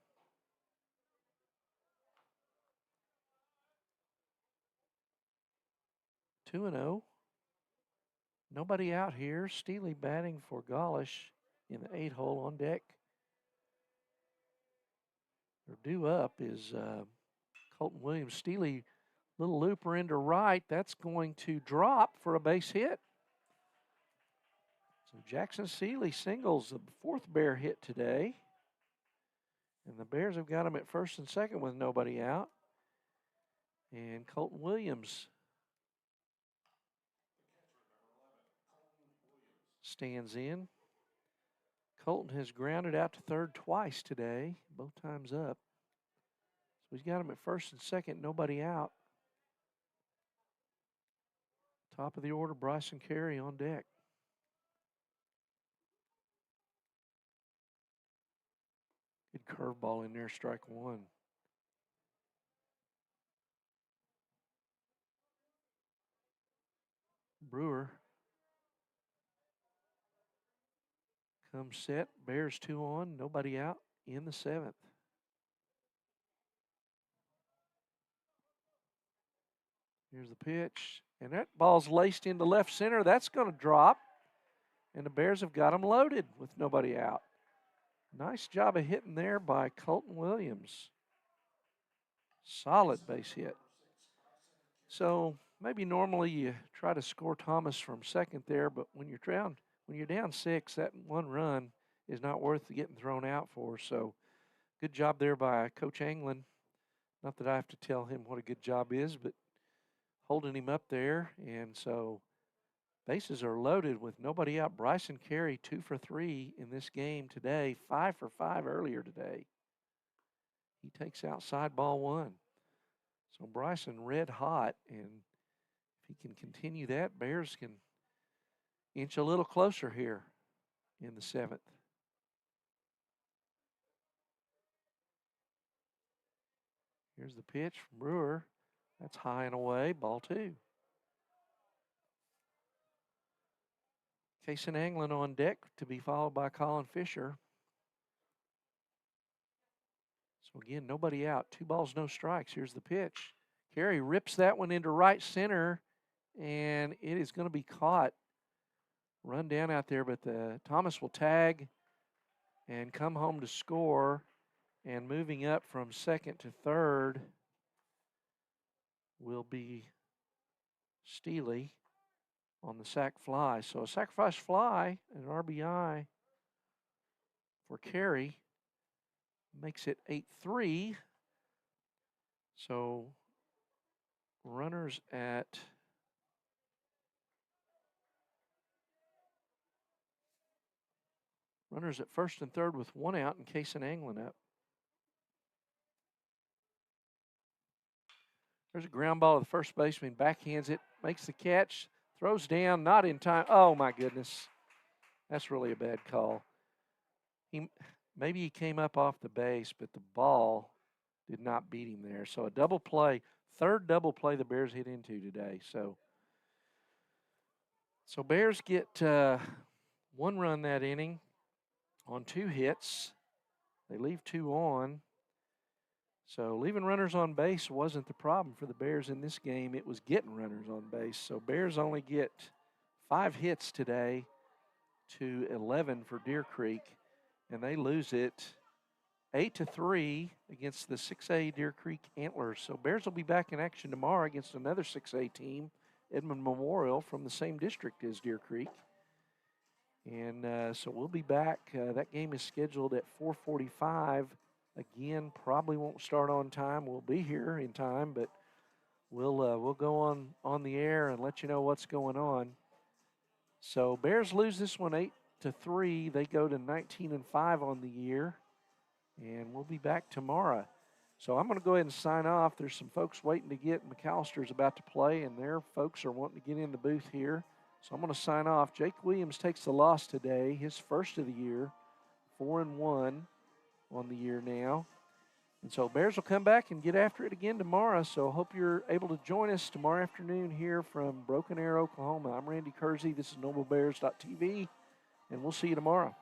2-0. Nobody out here. Steely batting for Golish in the 8-hole on deck. Their due up is Colton Williams. Steely, little looper into right. That's going to drop for a base hit. So Jackson Steely singles the 4th Bear hit today. And the Bears have got him at 1st and 2nd with nobody out. And Colton Williams stands in. Colton has grounded out to 3rd twice today, both times up. So he's got him at first and second, nobody out. Top of the order, Bryson Carey on deck. Good curveball in there, strike one. Brewer comes set, Bears 2 on, nobody out in the 7th. Here's the pitch, and that ball's laced into left center. That's going to drop, and the Bears have got them loaded with nobody out. Nice job of hitting there by Colton Williams. Solid base hit. So maybe normally you try to score Thomas from second there, but when you're down 6, that one run is not worth getting thrown out for. So good job there by Coach Anglin. Not that I have to tell him what a good job is, but holding him up there. And so bases are loaded with nobody out. Bryson Carey 2 for 3 in this game today, 5 for 5 earlier today. He takes outside ball 1. So Bryson red hot, and if he can continue that, Bears can inch a little closer here in the 7th. Here's the pitch from Brewer. That's high and away, ball 2. Kason Anglin on deck to be followed by Colin Fisher. So again, nobody out. 2 balls, no strikes. Here's the pitch. Carey rips that one into right center, and it is going to be caught. Run down out there, but Thomas will tag and come home to score. And moving up from second to third will be Steely on the sac fly. So a sacrifice fly, an RBI for Carey, makes it 8-3. So runners at first and third with 1 out and Kason Anglin up. There's a ground ball to the first baseman, backhands it, makes the catch, throws down, not in time. Oh, my goodness. That's really a bad call. Maybe he came up off the base, but the ball did not beat him there. So a double play, third double play the Bears hit into today. So Bears get 1 run that inning on 2 hits. They leave 2 on. So leaving runners on base wasn't the problem for the Bears in this game. It was getting runners on base. So Bears only get 5 hits today to 11 for Deer Creek, and they lose it 8-3 against the 6A Deer Creek Antlers. So Bears will be back in action tomorrow against another 6A team, Edmond Memorial, from the same district as Deer Creek. And so we'll be back. That game is scheduled at 4:45. Again, probably won't start on time. We'll be here in time, but we'll go on the air and let you know what's going on. So Bears lose this one 8-3. They go to 19-5 on the year, and we'll be back tomorrow. So I'm going to go ahead and sign off. There's some folks waiting to get. McAllister's about to play, and their folks are wanting to get in the booth here. So I'm going to sign off. Jake Williams takes the loss today, his first of the year, 4-1 on the year now. And so Bears will come back and get after it again tomorrow. So hope you're able to join us tomorrow afternoon here from Broken Arrow, Oklahoma. I'm Randy Kersey. This is NobleBears.tv, and we'll see you tomorrow.